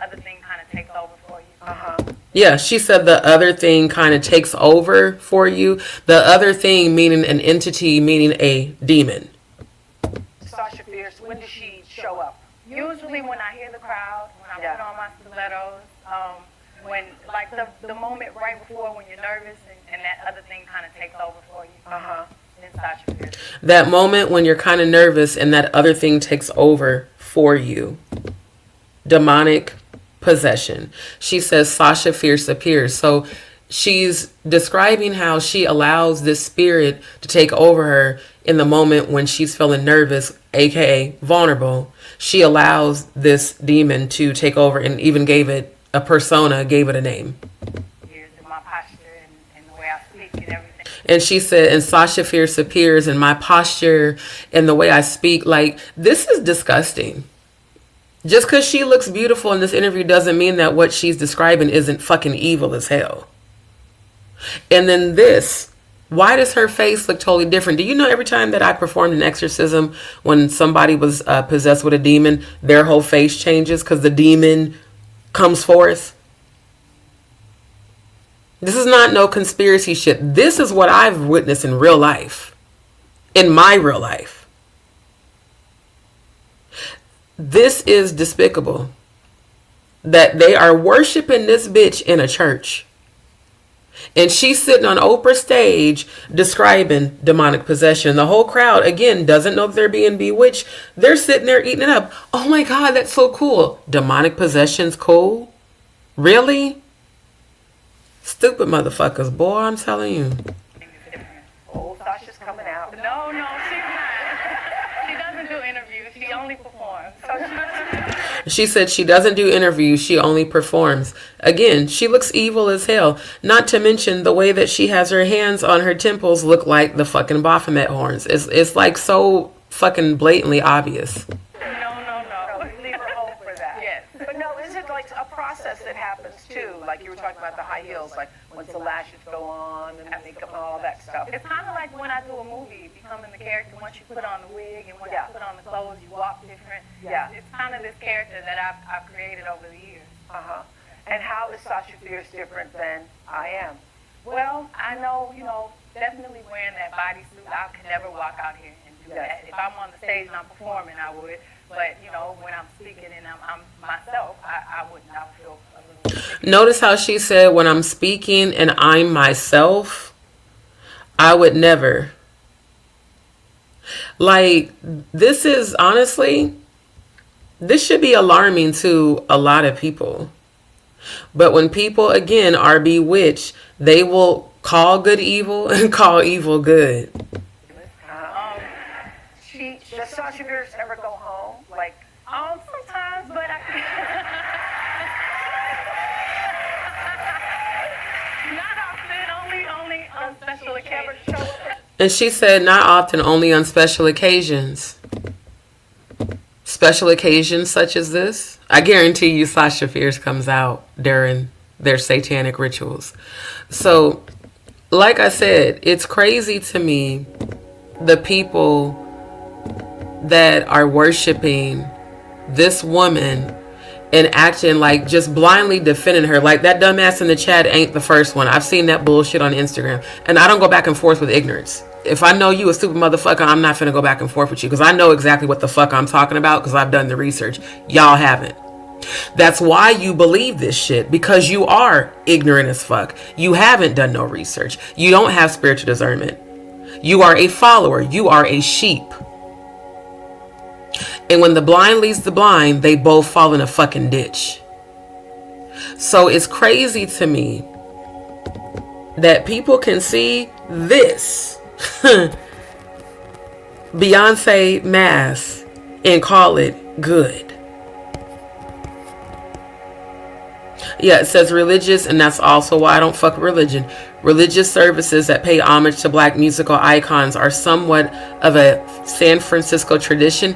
Other thing kind of takes over for you. Yeah, she said the other thing kind of takes over for you. The other thing meaning an entity, meaning a demon. Sasha Fierce, when does she show up? Usually when I hear the crowd, when I put on my stilettos, when like the moment right before when you're nervous and that other thing kind of takes over for you. Then Sasha Fierce. That moment when you're kind of nervous and that other thing takes over for you. Demonic possession. She says Sasha Fierce appears. So she's describing how she allows this spirit to take over her in the moment when she's feeling nervous, aka vulnerable. She allows this demon to take over and even gave it a persona, gave it a name. My posture and the way I speak and everything. And she said, and Sasha Fierce appears in my posture and the way I speak. Like, this is disgusting. Just because she looks beautiful in this interview doesn't mean that what she's describing isn't fucking evil as hell. And then this, why does her face look totally different? Do you know every time that I performed an exorcism, when somebody was possessed with a demon, their whole face changes because the demon comes forth? This is not no conspiracy shit. This is what I've witnessed in real life. In my real life. This is despicable. That they are worshiping this bitch in a church. And she's sitting on Oprah's stage describing demonic possession. The whole crowd, again, doesn't know that they're being bewitched. They're sitting there eating it up. Oh my God, that's so cool. Demonic possession's cool? Really? Stupid motherfuckers, boy, I'm telling you. Oh, Sasha's coming out. No, she's not. She doesn't do interviews. She only performs. She said she doesn't do interviews. She only performs. Again, she looks evil as hell. Not to mention the way that she has her hands on her temples look like the fucking Baphomet horns. It's like so fucking blatantly obvious. No. Leave her home for that. Yes. But no, is it like a process that happens too? Like you were talking about the high heels, like once the lashes go on and the makeup and all that stuff. It's kind of like when I do a movie, becoming the character. Once you put on the wig and once you put on the clothes, you walk different. Yeah. It's kind of this character that I've created over the years. And how is Sasha Fierce different than I am? Well, I know, definitely wearing that bodysuit, I could never walk out here and do that. If I'm on the stage and I'm performing, I would. But, when I'm speaking and I'm myself, I wouldn't. I would feel a little... Notice how she said, when I'm speaking and I'm myself, I would never. Like, this is, honestly, this should be alarming to a lot of people. But when people, again, are bewitched, they will call good evil and call evil good. Does Sasha Fierce ever go home? Like, sometimes, but not often. Only on special occasions. And she said, not often, only on special occasions. Special occasions such as this? I guarantee you Sasha Fierce comes out during their satanic rituals. So, like I said, it's crazy to me the people that are worshiping this woman and acting like just blindly defending her. Like that dumbass in the chat ain't the first one. I've seen that bullshit on Instagram. And I don't go back and forth with ignorance. If I know you a stupid motherfucker, I'm not finna go back and forth with you because I know exactly what the fuck I'm talking about because I've done the research. Y'all haven't. That's why you believe this shit, because you are ignorant as fuck. You haven't done no research. You don't have spiritual discernment. You are a follower. You are a sheep. And when the blind leads the blind, they both fall in a fucking ditch. So it's crazy to me that people can see this Beyoncé mass and call it good. Yeah, it says religious, and that's also why I don't fuck with religion. Religious services that pay homage to black musical icons are somewhat of a San Francisco tradition.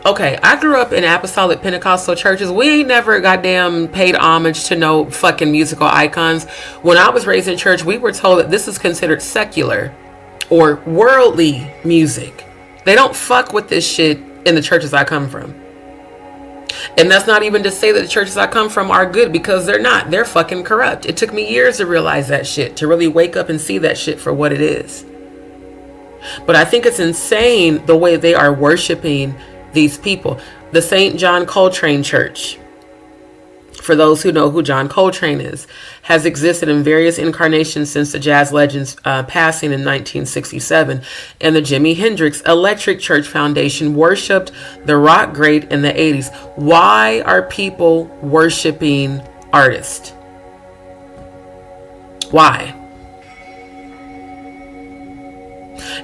Okay, I grew up in apostolic Pentecostal churches. We ain't never goddamn paid homage to no fucking musical icons. When I was raised in church, we were told that this is considered secular or worldly music. They don't fuck with this shit in the churches I come from. And that's not even to say that the churches I come from are good, because they're not. They're fucking corrupt. It took me years to realize that shit, to really wake up and see that shit for what it is. But I think it's insane the way they are worshiping these people. The St. John Coltrane Church, for those who know who John Coltrane is, has existed in various incarnations since the jazz legend's passing in 1967. And the Jimi Hendrix Electric Church Foundation worshipped the rock great in the 80s. Why are people worshiping artists? Why?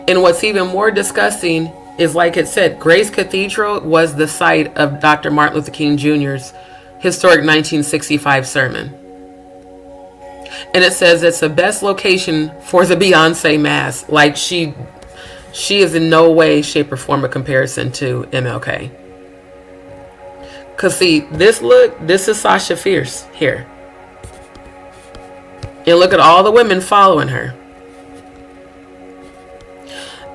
And what's even more disgusting is, like it said, Grace Cathedral was the site of Dr. Martin Luther King Jr.'s historic 1965 sermon. And it says it's the best location for the Beyoncé mass. Like she is in no way, shape, or form a comparison to MLK. Cause see, this is Sasha Fierce here. And look at all the women following her.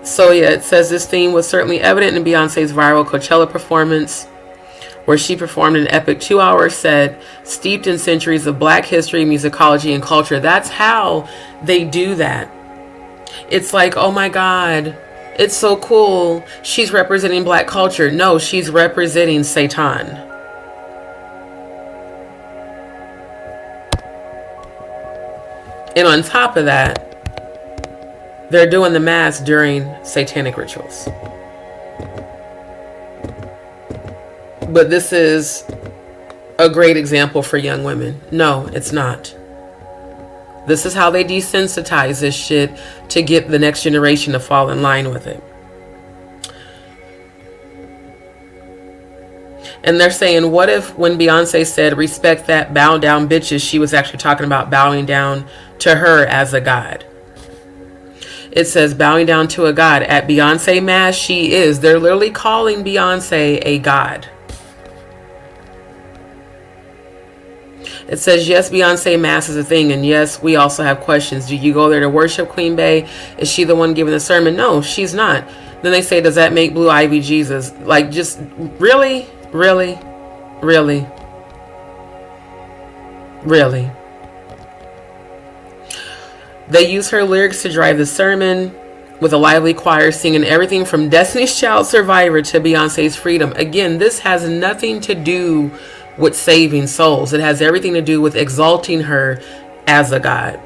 So yeah, it says this theme was certainly evident in Beyonce's viral Coachella performance, where she performed an epic 2-hour set steeped in centuries of black history, musicology, and culture. That's how they do that. It's like, oh my God, it's so cool. She's representing black culture. No, she's representing Satan. And on top of that, they're doing the mass during satanic rituals. But this is a great example for young women. No, it's not. This is how they desensitize this shit to get the next generation to fall in line with it. And they're saying, what if when Beyonce said, respect that, bow down bitches, she was actually talking about bowing down to her as a god? It says bowing down to a god. At Beyonce mass, she is. They're literally calling Beyonce a god. It says, yes, Beyonce mass is a thing. And yes, we also have questions. Do you go there to worship Queen Bey? Is she the one giving the sermon? No, she's not. Then they say, does that make Blue Ivy Jesus? Like, just really, really, really, really. They use her lyrics to drive the sermon, with a lively choir singing everything from Destiny's Child Survivor to Beyonce's Freedom. Again, this has nothing to do with saving souls. It has everything to do with exalting her as a god,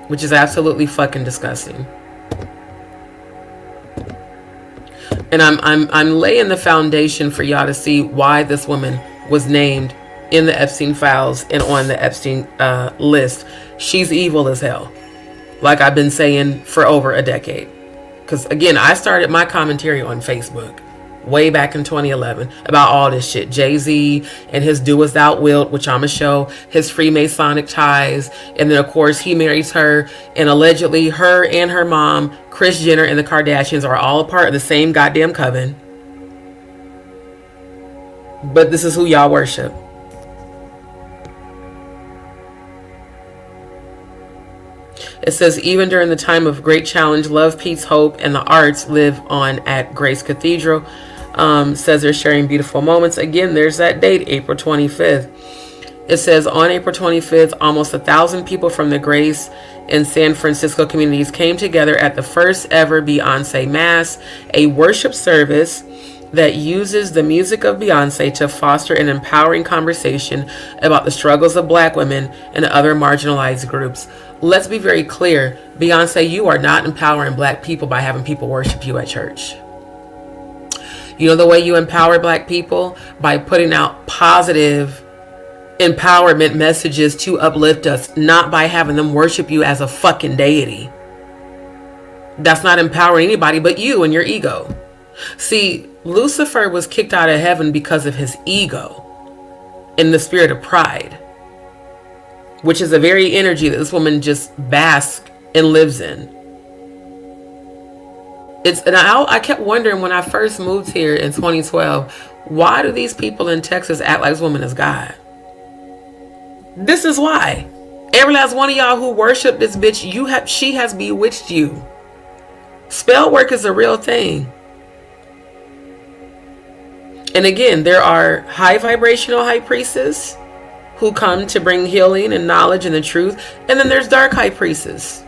which is absolutely fucking disgusting. And I'm laying the foundation for y'all to see why this woman was named in the Epstein files and on the Epstein list. She's evil as hell, like I've been saying for over a decade. Because again, I started my commentary on Facebook way back in 2011 about all this shit. Jay-Z and his Do As Thou Wilt, which I'ma show, his Freemasonic ties, and then of course he marries her, and allegedly her and her mom, Kris Jenner, and the Kardashians are all a part of the same goddamn coven. but this is who y'all worship. It says, even during the time of great challenge, love, peace, hope, and the arts live on at Grace Cathedral. Says they're sharing beautiful moments. Again, there's that date, April 25th. It says, on April 25th, almost 1,000 people from the Grace and San Francisco communities came together at the first ever Beyoncé Mass, a worship service that uses the music of Beyoncé to foster an empowering conversation about the struggles of Black women and other marginalized groups. Let's be very clear. Beyoncé, you are not empowering Black people by having people worship you at church. You know the way you empower Black people? By putting out positive empowerment messages to uplift us, not by having them worship you as a fucking deity. That's not empowering anybody but you and your ego. See, Lucifer was kicked out of heaven because of his ego and the spirit of pride, which is a very energy that this woman just basks and lives in. I kept wondering when I first moved here in 2012, why do these people in Texas act like this woman is God? This is why. Every last one of y'all who worship this bitch, she has bewitched you. Spell work is a real thing. And again, there are high vibrational high priestesses who come to bring healing and knowledge and the truth. And then there's dark high priestesses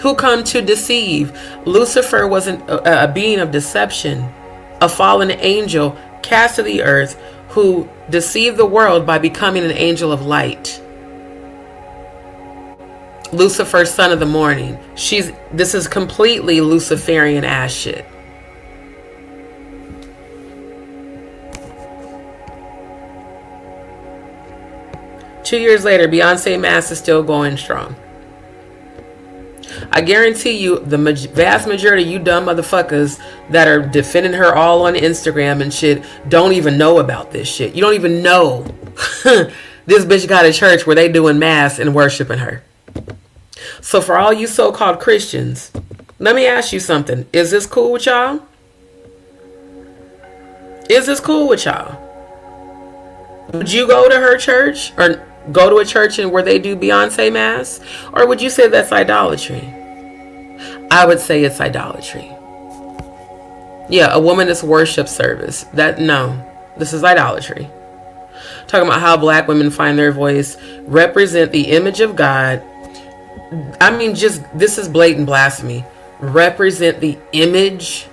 who come to deceive. Lucifer was a being of deception, a fallen angel cast to the earth who deceived the world by becoming an angel of light. Lucifer, son of the morning. This is completely Luciferian ass shit. Two years later, Beyoncé Mass is still going strong. I guarantee you, the vast majority of you dumb motherfuckers that are defending her all on Instagram and shit don't even know about this shit. You don't even know this bitch got a church where they doing mass and worshiping her. So for all you so-called Christians, let me ask you something. Is this cool with y'all? Is this cool with y'all? Would you go to her church or go to a church where they do Beyoncé Mass? Or would you say that's idolatry? I would say it's idolatry. Yeah, a womanist worship service. This is idolatry. Talking about how Black women find their voice, represent the image of God. I mean, this is blatant blasphemy. Represent the image.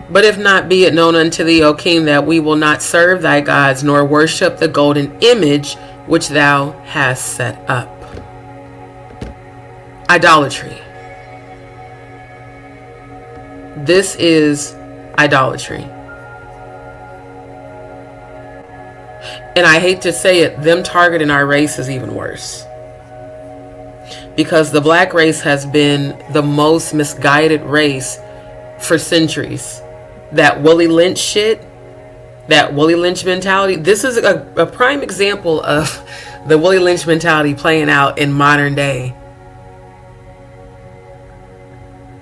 But if not, be it known unto thee, O king, that we will not serve thy gods, nor worship the golden image which thou hast set up. Idolatry. This is idolatry. And I hate to say it, them targeting our race is even worse. Because the Black race has been the most misguided race for centuries. That Willie Lynch shit, that Willie Lynch mentality. This is a prime example of the Willie Lynch mentality playing out in modern day.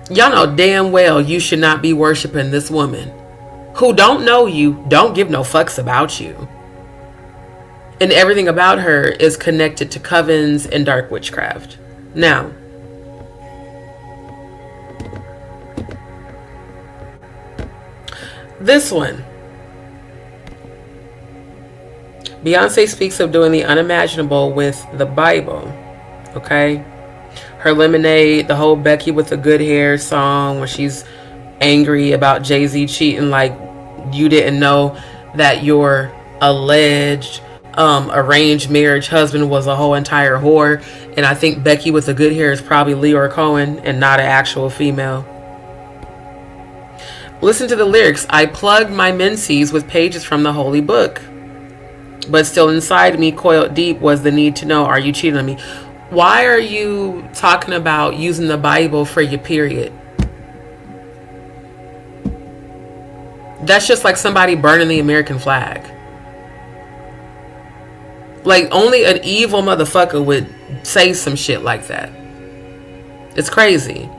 Y'all know damn well you should not be worshiping this woman who don't know you, don't give no fucks about you. And everything about her is connected to covens and dark witchcraft. Now, this one. Beyoncé speaks of doing the unimaginable with the Bible. Okay? Her Lemonade, the whole Becky with the Good Hair song where she's angry about Jay-Z cheating, like you didn't know that your alleged arranged marriage husband was a whole entire whore. And I think Becky with the Good Hair is probably Leora Cohen and not an actual female. Listen to the lyrics. I plugged my menses with pages from the holy book. But still inside me, coiled deep, was the need to know, are you cheating on me? Why are you talking about using the Bible for your period? That's just like somebody burning the American flag. Like, only an evil motherfucker would say some shit like that. It's crazy.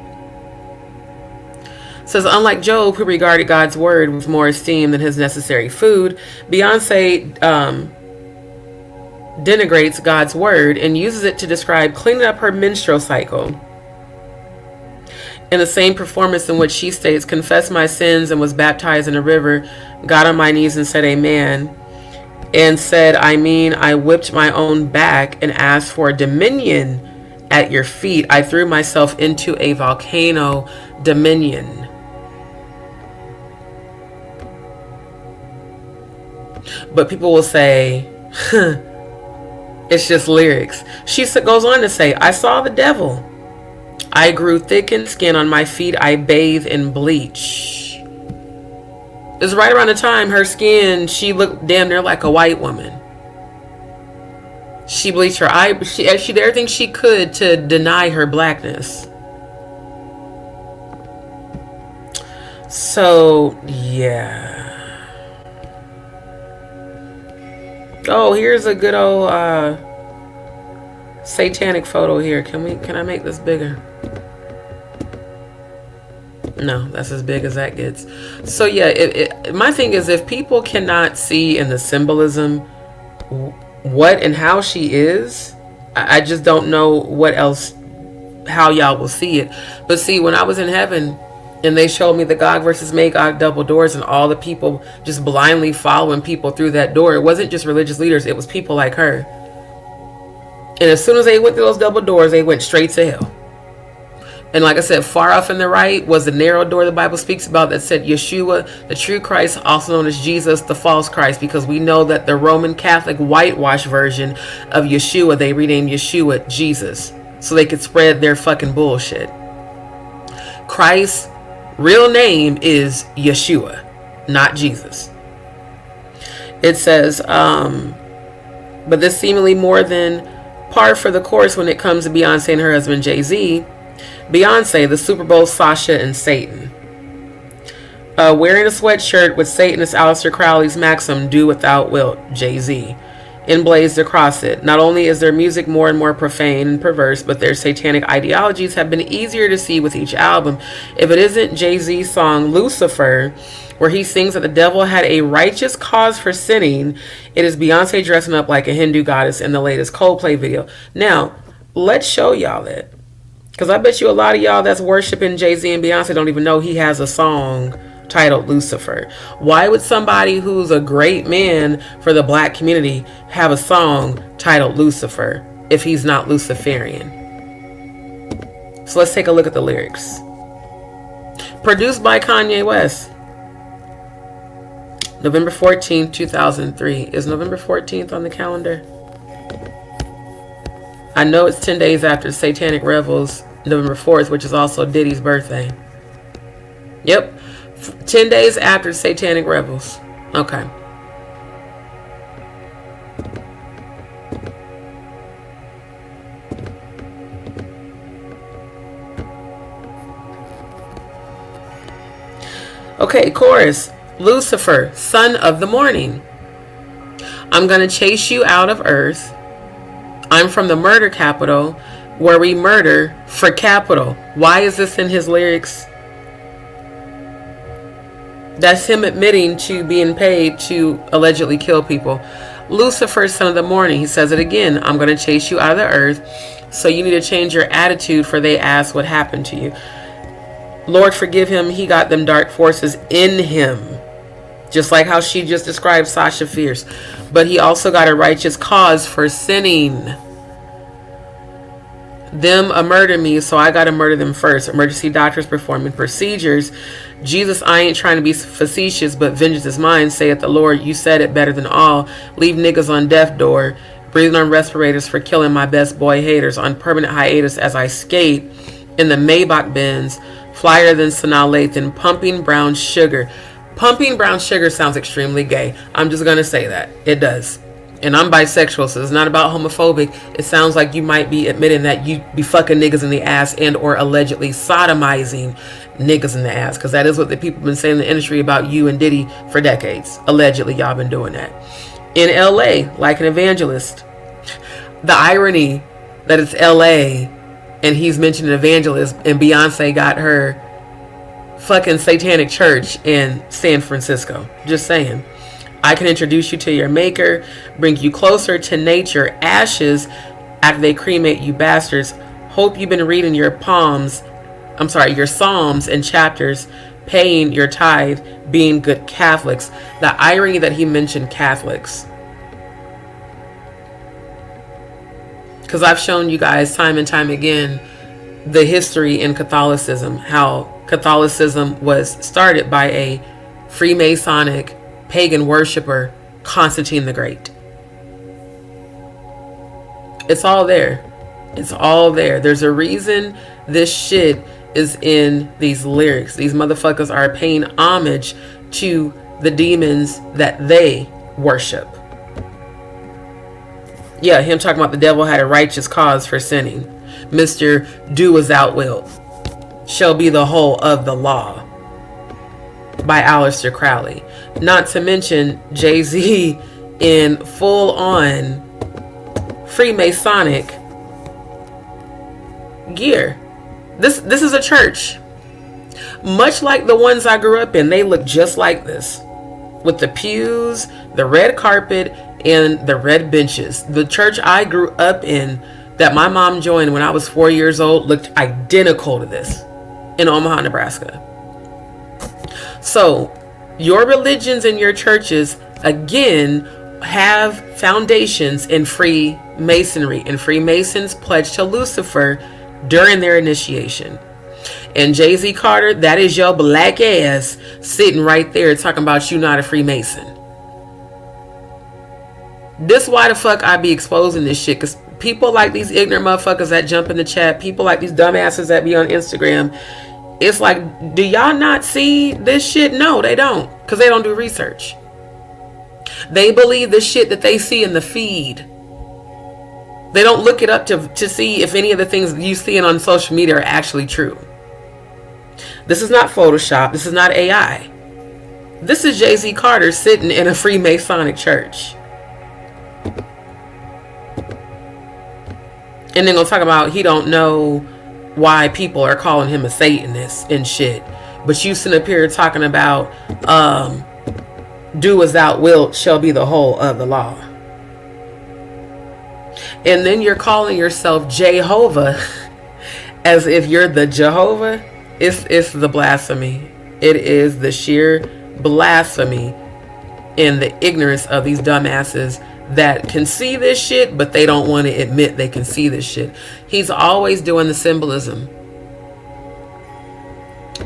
It says, unlike Job, who regarded God's word with more esteem than his necessary food, Beyonce denigrates God's word and uses it to describe cleaning up her menstrual cycle. In the same performance in which she states, confessed my sins and was baptized in a river, got on my knees and said amen, and said, I whipped my own back and asked for dominion at your feet. I threw myself into a volcano dominion. But people will say, it's just lyrics. She goes on to say, I saw the devil. I grew thick in skin on my feet. I bathe in bleach. It's right around the time her skin, she looked damn near like a white woman. She bleached her eye. She did everything she could to deny her blackness. So, yeah. Oh, here's a good old satanic photo here. Can I make this bigger? No, that's as big as that gets. So yeah, my thing is, if people cannot see in the symbolism what and how she is, I just don't know what else, how y'all will see it. But see, when I was in heaven and they showed me the Gog versus Magog double doors and all the people just blindly following people through that door, it wasn't just religious leaders, it was people like her. And as soon as they went through those double doors, they went straight to hell. And like I said, far off in the right was the narrow door the Bible speaks about that said Yeshua, the true Christ, also known as Jesus, the false Christ, because we know that the Roman Catholic whitewash version of Yeshua, they renamed Yeshua Jesus so they could spread their fucking bullshit. Christ's real name is Yeshua, not Jesus. It says, but this seemingly more than par for the course when it comes to Beyonce and her husband Jay-Z. Beyonce, the Super Bowl Sasha, and Satan. Wearing a sweatshirt with Satanist Aleister Crowley's maxim, do without wilt, Jay-Z, emblazed across it. Not only is their music more and more profane and perverse, but their satanic ideologies have been easier to see with each album. If it isn't Jay-Z's song Lucifer, where he sings that the devil had a righteous cause for sinning, it is Beyonce dressing up like a Hindu goddess in the latest Coldplay video. Now, let's show y'all that. Because I bet you a lot of y'all that's worshiping Jay-Z and Beyonce don't even know he has a song titled Lucifer. Why would somebody who's a great man for the black community have a song titled Lucifer if he's not Luciferian? So let's take a look at the lyrics. Produced by Kanye West. November 14th, 2003. Is November 14th on the calendar? I know it's 10 days after Satanic Revels, November 4th, which is also Diddy's birthday. Yep. 10 days after Satanic Revels. Okay. Okay, chorus. Lucifer, son of the morning. I'm gonna chase you out of earth. I'm from the murder capital where we murder for capital. Why is this in his lyrics? That's him admitting to being paid to allegedly kill people. Lucifer, son of the morning. He says it again. I'm going to chase you out of the earth. So you need to change your attitude, for they ask what happened to you. Lord, forgive him. He got them dark forces in him. Just like how she just described Sasha Fierce. But he also got a righteous cause for sinning. Them a murder me, so I gotta murder them first. Emergency doctors performing procedures. Jesus, I ain't trying to be facetious, but vengeance is mine, saith the Lord. You said it better than all. Leave niggas on death door. Breathing on respirators for killing my best boy haters. On permanent hiatus as I skate in the Maybach Benz. Flyer than Sanaa Lathan. Pumping brown sugar. Pumping brown sugar sounds extremely gay. I'm just gonna say that. It does. And I'm bisexual, so it's not about homophobic. It sounds like you might be admitting that you be fucking niggas in the ass and or allegedly sodomizing niggas in the ass. Because that is what the people been saying in the industry about you and Diddy for decades. Allegedly, y'all been doing that. In LA, like an evangelist. The irony that it's LA and he's mentioned an evangelist and Beyonce got her fucking satanic church in San Francisco. Just saying. I can introduce you to your maker, bring you closer to nature, ashes after they cremate you bastards. Hope you've been reading your Psalms and chapters, paying your tithe, being good Catholics. The irony that he mentioned Catholics. Because I've shown you guys time and time again the history in Catholicism, how Catholicism was started by a Freemasonic pagan worshiper, Constantine the Great. It's all there. It's all there. There's a reason this shit is in these lyrics. These motherfuckers are paying homage to the demons that they worship. Yeah, him talking about the devil had a righteous cause for sinning. Mr. Do as thou wilt shall be the whole of the law, by Aleister Crowley. Not to mention Jay-Z in full-on Freemasonic gear. This is a church. Much like the ones I grew up in, they look just like this. With the pews, the red carpet, and the red benches. The church I grew up in that my mom joined when I was 4 years old looked identical to this in Omaha, Nebraska. So, your religions and your churches, again, have foundations in Freemasonry. And Freemasons pledge to Lucifer during their initiation. And Jay-Z Carter, that is your black ass sitting right there talking about you not a Freemason. This why the fuck I be exposing this shit. Because people like these ignorant motherfuckers that jump in the chat, people like these dumbasses that be on Instagram, it's like, do y'all not see this shit? No, they don't. Because they don't do research. They believe the shit that they see in the feed. They don't look it up to see if any of the things you see on social media are actually true. This is not Photoshop. This is not AI. This is Jay-Z Carter sitting in a Freemasonic church. And then gonna talk about he don't know why people are calling him a Satanist and shit. But you sit up here talking about do as thou wilt shall be the whole of the law. And then you're calling yourself Jehovah as if you're the Jehovah. It's the blasphemy. It is the sheer blasphemy and the ignorance of these dumbasses that can see this shit, but they don't want to admit they can see this shit. He's always doing the symbolism.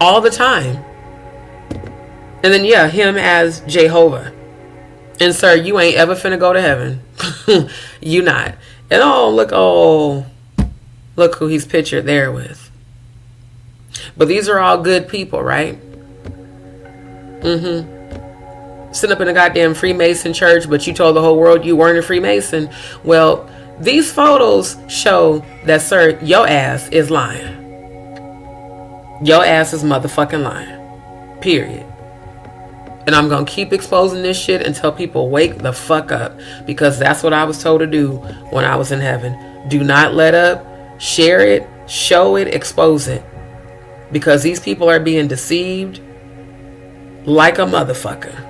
All the time. And then, yeah, him as Jehovah. And sir, you ain't ever finna go to heaven. You not. And look who he's pictured there with. But these are all good people, right? Sitting up in a goddamn Freemason church, but you told the whole world you weren't a Freemason. Well, these photos show that, sir, your ass is lying. Your ass is motherfucking lying. Period. And I'm going to keep exposing this shit until people wake the fuck up. Because that's what I was told to do when I was in heaven. Do not let up. Share it. Show it. Expose it. Because these people are being deceived like a motherfucker.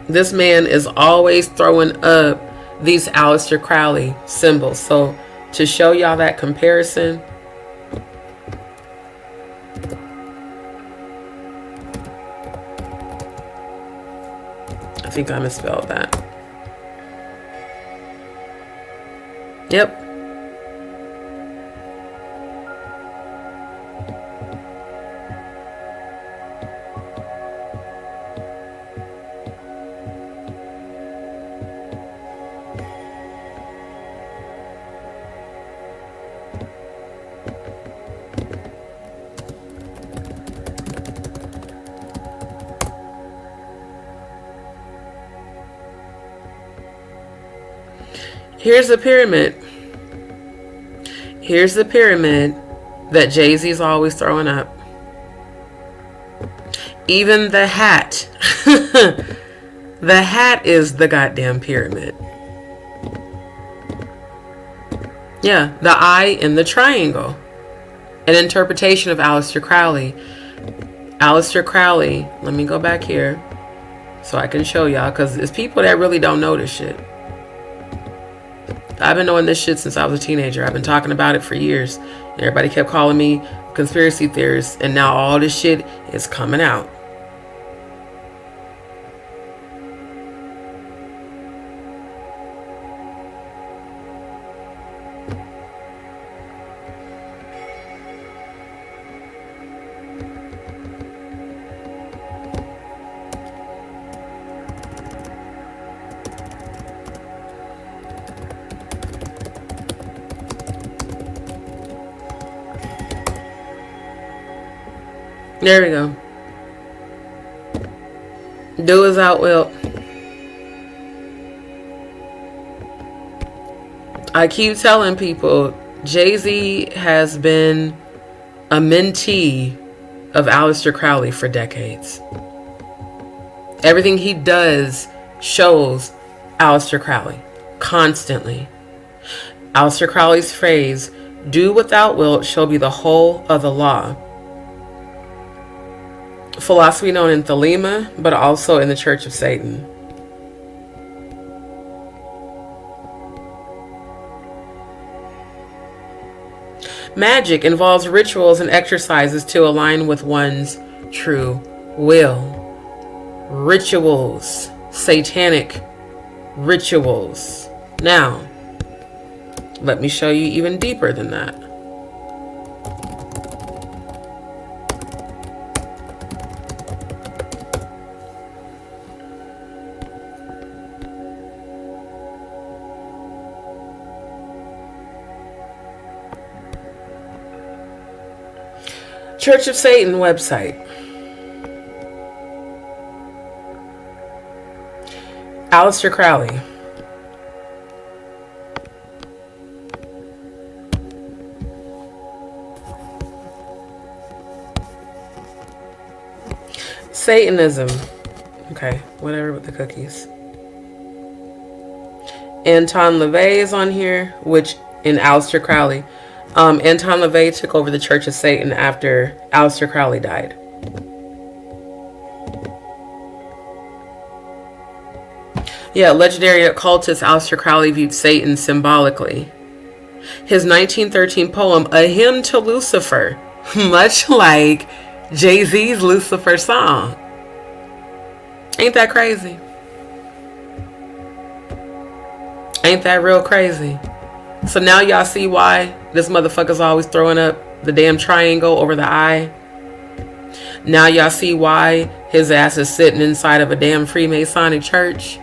This man is always throwing up these Aleister Crowley symbols. So to show y'all that comparison, I think I misspelled that. Yep. Here's the pyramid. Here's the pyramid that Jay-Z's always throwing up. Even the hat. The hat is the goddamn pyramid. Yeah, the eye in the triangle. An interpretation of Aleister Crowley. Aleister Crowley, let me go back here so I can show y'all, because it's people that really don't know this shit. I've been knowing this shit since I was a teenager. I've been talking about it for years. Everybody kept calling me conspiracy theorist, and now all this shit is coming out. There we go. Do as thou wilt. I keep telling people, Jay-Z has been a mentee of Aleister Crowley for decades. Everything he does shows Aleister Crowley constantly. Aleister Crowley's phrase, "Do what thou wilt," shall be the whole of the law. Philosophy known in Thelema, but also in the Church of Satan. Magic involves rituals and exercises to align with one's true will. Rituals, satanic rituals. Now, let me show you even deeper than that. Church of Satan website. Aleister Crowley. Satanism. Okay, whatever with the cookies. Anton LaVey is on here, which in Aleister Crowley. Anton LaVey took over the Church of Satan after Aleister Crowley died. Yeah, legendary occultist Aleister Crowley viewed Satan symbolically. His 1913 poem, A Hymn to Lucifer, much like Jay-Z's Lucifer song. Ain't that crazy? Ain't that real crazy? So now y'all see why this motherfucker's always throwing up the damn triangle over the eye. Now y'all see why his ass is sitting inside of a damn Freemasonic church.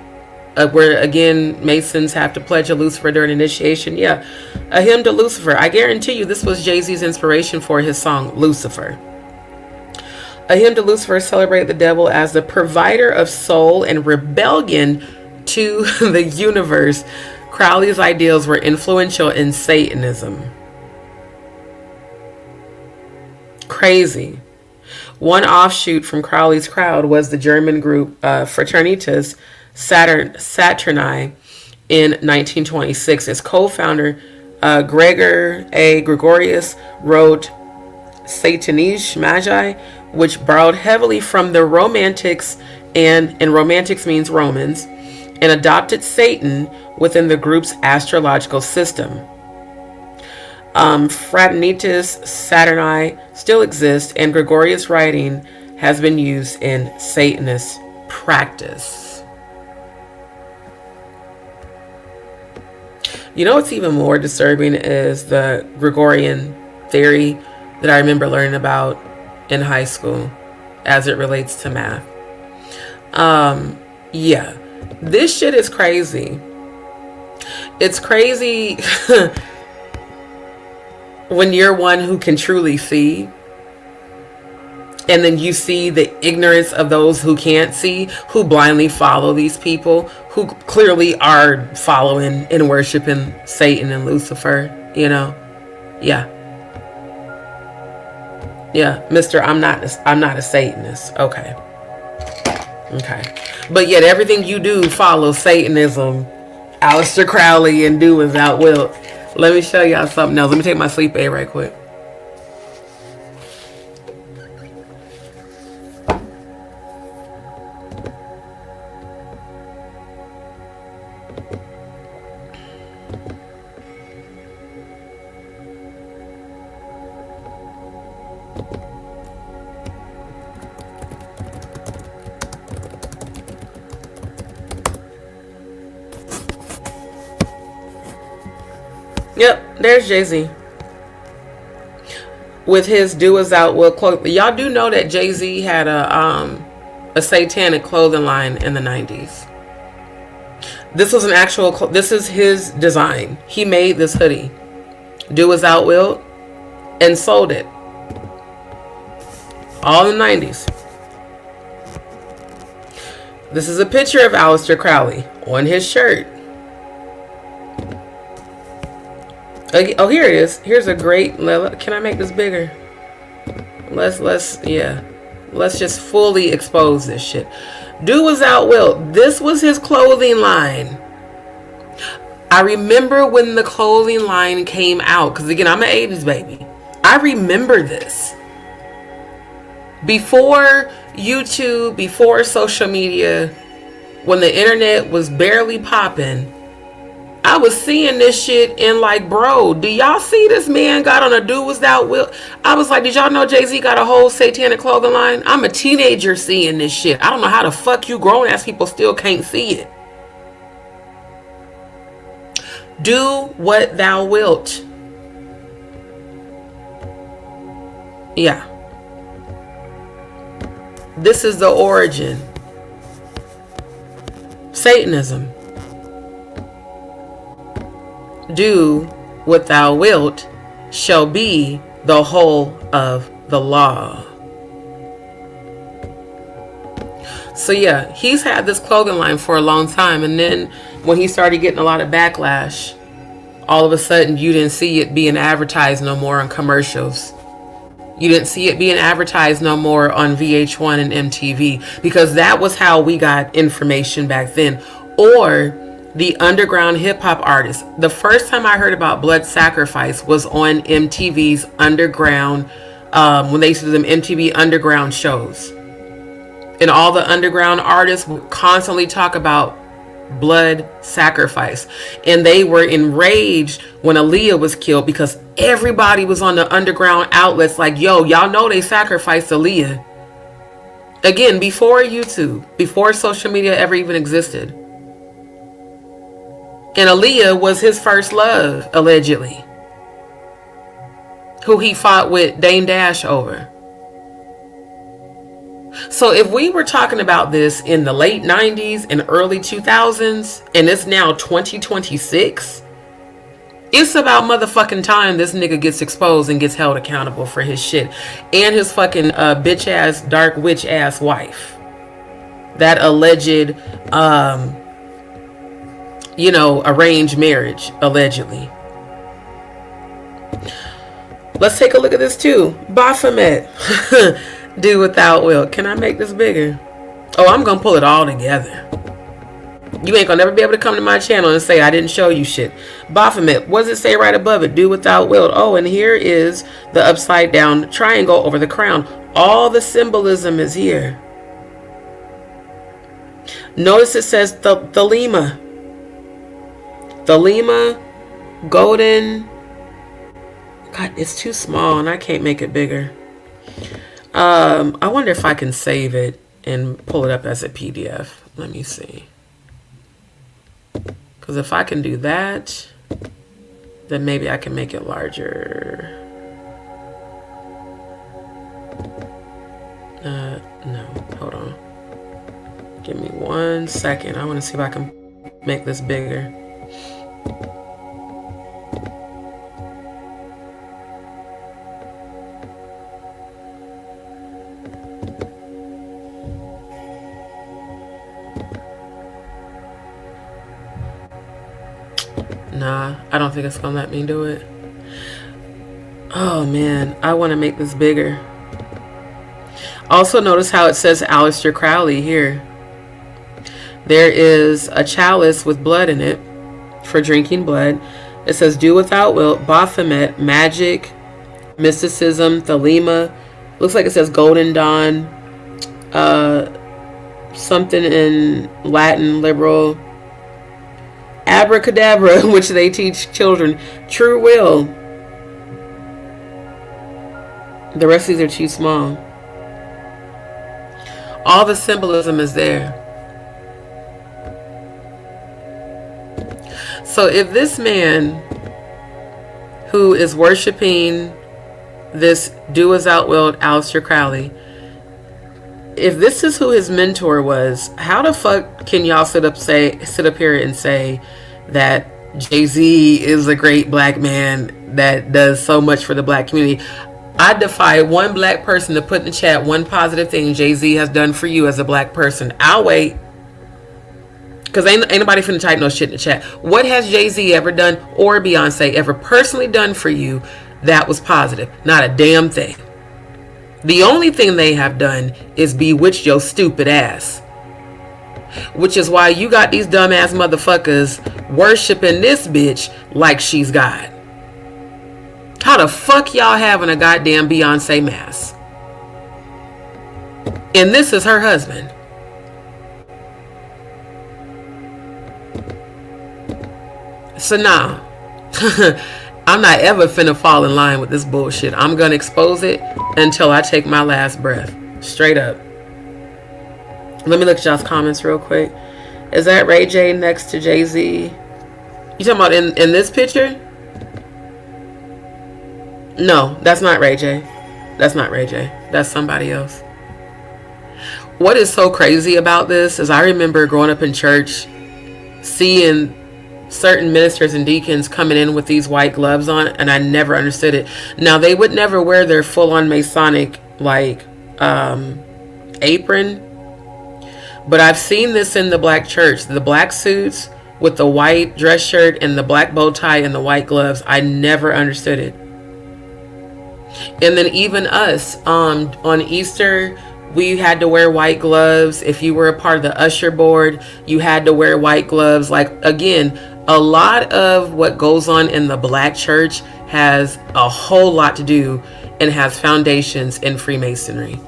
Where, again, Masons have to pledge a Lucifer during initiation. Yeah, A Hymn to Lucifer. I guarantee you this was Jay-Z's inspiration for his song, Lucifer. A Hymn to Lucifer celebrated the devil as the provider of soul and rebellion to the universe. Crowley's ideals were influential in Satanism. Crazy. One offshoot from Crowley's crowd was the German group Fraternitas Saturni in 1926. Its co-founder, Gregor A. Gregorius, wrote Satanische Magi, which borrowed heavily from the Romantics, and Romantics means Romans, and adopted Satan within the group's astrological system. Fraternitas Saturni still exists, and Gregorius' writing has been used in Satanist practice. You know what's even more disturbing is the Gregorian theory that I remember learning about in high school as it relates to math. Yeah, this shit is crazy. It's crazy when you're one who can truly see. And then you see the ignorance of those who can't see, who blindly follow these people, who clearly are following and worshiping Satan and Lucifer, you know? Yeah. Yeah, Mr. I'm not a Satanist. Okay. But yet everything you do follows Satanism, Aleister Crowley, and do as thou wilt. Let me show y'all something else. Let me take my sleep aid right quick. Yep, there's Jay-Z with his "Do As Thou Wilt" clothing. Y'all do know that Jay-Z had a satanic clothing line in the 90s. This was an actual. This is his design. He made this hoodie, "Do As Thou Wilt," and sold it. All in the 90s. This is a picture of Aleister Crowley on his shirt. Oh, here it is. Here's a great. Can I make this bigger? Let's just fully expose this shit. "Do As Thou Wilt." This was his clothing line. I remember when the clothing line came out, because again, I'm an 80s baby. I remember this. Before YouTube, before social media, when the internet was barely popping, I was seeing this shit and like, bro, do y'all see this man got on a "Do As Thou Wilt"? I was like, did y'all know Jay-Z got a whole satanic clothing line? I'm a teenager seeing this shit. I don't know how the fuck you grown ass people still can't see it. Do what thou wilt. Yeah. This is the origin. Satanism. Do what thou wilt shall be the whole of the law. So yeah, he's had this clothing line for a long time, and then when he started getting a lot of backlash, all of a sudden you didn't see it being advertised no more on commercials. You didn't see it being advertised no more on VH1 and MTV, because that was how we got information back then. Or the underground hip-hop artists. The first time I heard about blood sacrifice was on MTV's underground, when they used to do them MTV underground shows. And all the underground artists would constantly talk about blood sacrifice. And they were enraged when Aaliyah was killed, because everybody was on the underground outlets like, yo, y'all know they sacrificed Aaliyah. Again, before YouTube, before social media ever even existed. And Aaliyah was his first love, allegedly, who he fought with Dame Dash over. So if we were talking about this in the late 90s and early 2000s, and it's now 2026, it's about motherfucking time this nigga gets exposed and gets held accountable for his shit. And his fucking bitch ass, dark witch ass wife. That alleged, arranged marriage, allegedly. Let's take a look at this too. Baphomet. Do what thou wilt. Can I make this bigger? Oh, I'm gonna pull it all together. You ain't gonna never be able to come to my channel and say I didn't show you shit. Baphomet. What does it say right above it? Do what thou wilt. Oh, and here is the upside down triangle over the crown. All the symbolism is here. Notice it says Thelema. Thelema, golden. God, it's too small and I can't make it bigger. I wonder if I can save it and pull it up as a PDF. Let me see. Because if I can do that, then maybe I can make it larger. No, hold on. Give me 1 second. I want to see if I can make this bigger. Nah, I don't think it's gonna let me do it. Oh man, I want to make this bigger. Also notice how it says Aleister Crowley here. There is a chalice with blood in it for drinking blood. It says do without will, Baphomet, magic, mysticism, thelema. Looks like it says golden dawn, something in Latin, liberal, abracadabra, which they teach children, true will. The rest of these are too small. All the symbolism is there. So if this man who is worshiping this do as outwilled Aleister Crowley, if this is who his mentor was, how the fuck can y'all sit up here and say that Jay-Z is a great black man that does so much for the black community? I defy one black person to put in the chat one positive thing Jay-Z has done for you as a black person. I'll wait. Because ain't nobody finna type no shit in the chat. What has Jay-Z ever done or Beyonce ever personally done for you that was positive? Not a damn thing. The only thing they have done is bewitch your stupid ass. Which is why you got these dumbass motherfuckers worshiping this bitch like she's God. How the fuck y'all having a goddamn Beyonce mass? And this is her husband. So now, I'm not ever finna fall in line with this bullshit. I'm gonna expose it until I take my last breath. Straight up. Let me look at y'all's comments real quick. Is that Ray J next to Jay-Z? You talking about in this picture? No, that's not Ray J. That's not Ray J. That's somebody else. What is so crazy about this is I remember growing up in church, seeing certain ministers and deacons coming in with these white gloves on, and I never understood it. Now, they would never wear their full-on Masonic like apron, but I've seen this in the black church, the black suits with the white dress shirt and the black bow tie and the white gloves. I never understood it. And then even us on Easter, we had to wear white gloves. If you were a part of the usher board, you had to wear white gloves. Like, again, a lot of what goes on in the black church has a whole lot to do and has foundations in Freemasonry.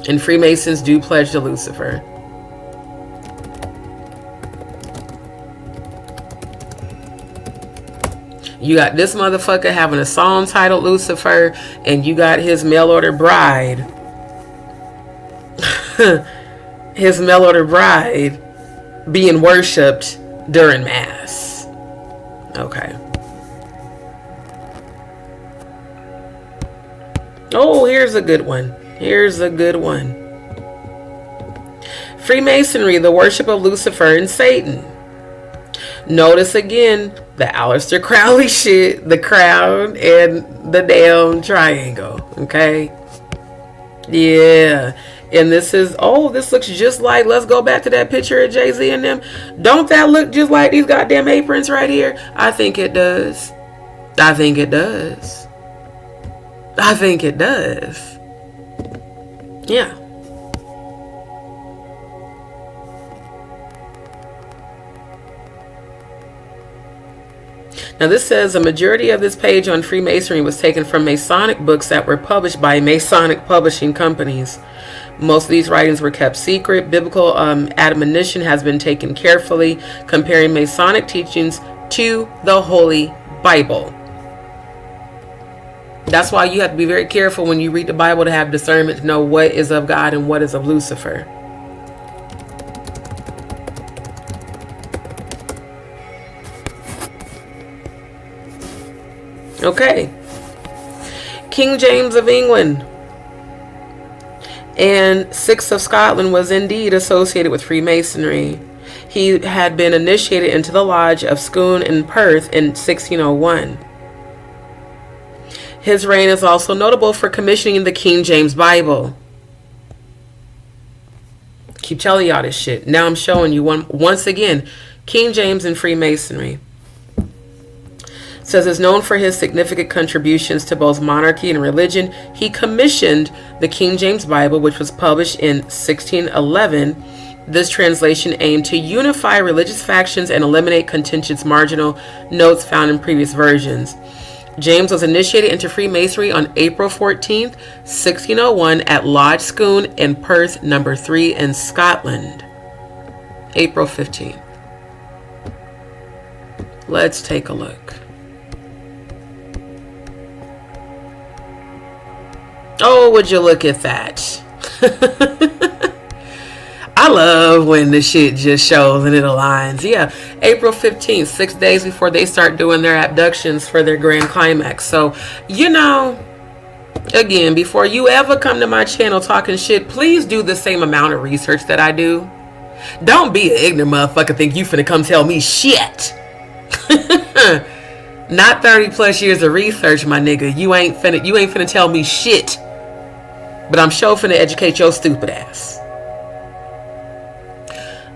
And Freemasons do pledge to Lucifer. You got this motherfucker having a song titled Lucifer, and you got his mail order bride. His mail order bride being worshipped during Mass. Okay. Oh, here's a good one. Here's a good one. Freemasonry, the worship of Lucifer and Satan. Notice again the Aleister Crowley shit, the crown and the damn triangle. Okay. Yeah. And this is, oh, this looks just like, let's go back to that picture of Jay-Z and them. Don't that look just like these goddamn aprons right here? I think it does. I think it does. I think it does. Yeah. Now this says a majority of this page on Freemasonry was taken from Masonic books that were published by Masonic publishing companies. Most of these writings were kept secret. Biblical admonition has been taken carefully, comparing Masonic teachings to the Holy Bible. That's why you have to be very careful when you read the Bible to have discernment to know what is of God and what is of Lucifer. Okay. King James of England and Six of Scotland was indeed associated with Freemasonry. He had been initiated into the Lodge of Scone in Perth in 1601. His reign is also notable for commissioning the King James Bible. Keep telling y'all this shit. Now I'm showing you once again. King James and Freemasonry. Says is known for his significant contributions to both monarchy and religion. He commissioned the King James Bible, which was published in 1611. This translation aimed to unify religious factions and eliminate contentious marginal notes found in previous versions. James was initiated into Freemasonry on April 14th, 1601 at Lodge School in Perth, No. 3 in Scotland. April 15th. Let's take a look. Oh, would you look at that? I love when the shit just shows and it aligns. Yeah, April 15th, 6 days before they start doing their abductions for their grand climax. So, you know, again, before you ever come to my channel talking shit, please do the same amount of research that I do. Don't be an ignorant motherfucker think you finna come tell me shit. Not 30 plus years of research, my nigga. You ain't finna tell me shit. But I'm sure finna educate your stupid ass.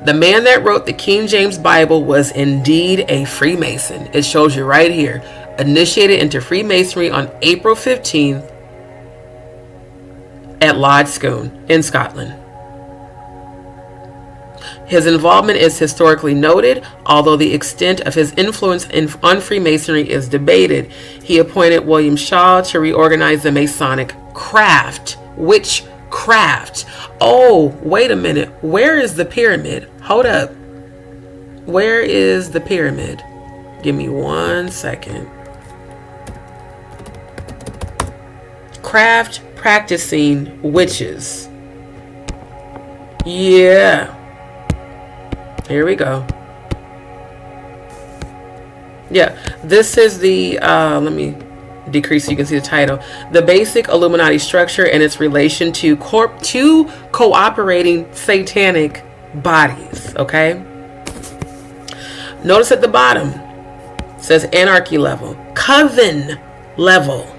The man that wrote the King James Bible was indeed a Freemason. It shows you right here. Initiated into Freemasonry on April 15th at Lodge School in Scotland. His involvement is historically noted, although the extent of his influence on Freemasonry is debated. He appointed William Shaw to reorganize the Masonic craft. Which craft? Oh, wait a minute. Where is the pyramid? Hold up. Where is the pyramid? Give me 1 second. Craft practicing witches. Yeah. Here we go. Yeah, this is the, let me decrease so you can see the title. The basic Illuminati structure and its relation to cooperating satanic bodies, okay? Notice at the bottom, it says anarchy level, coven level.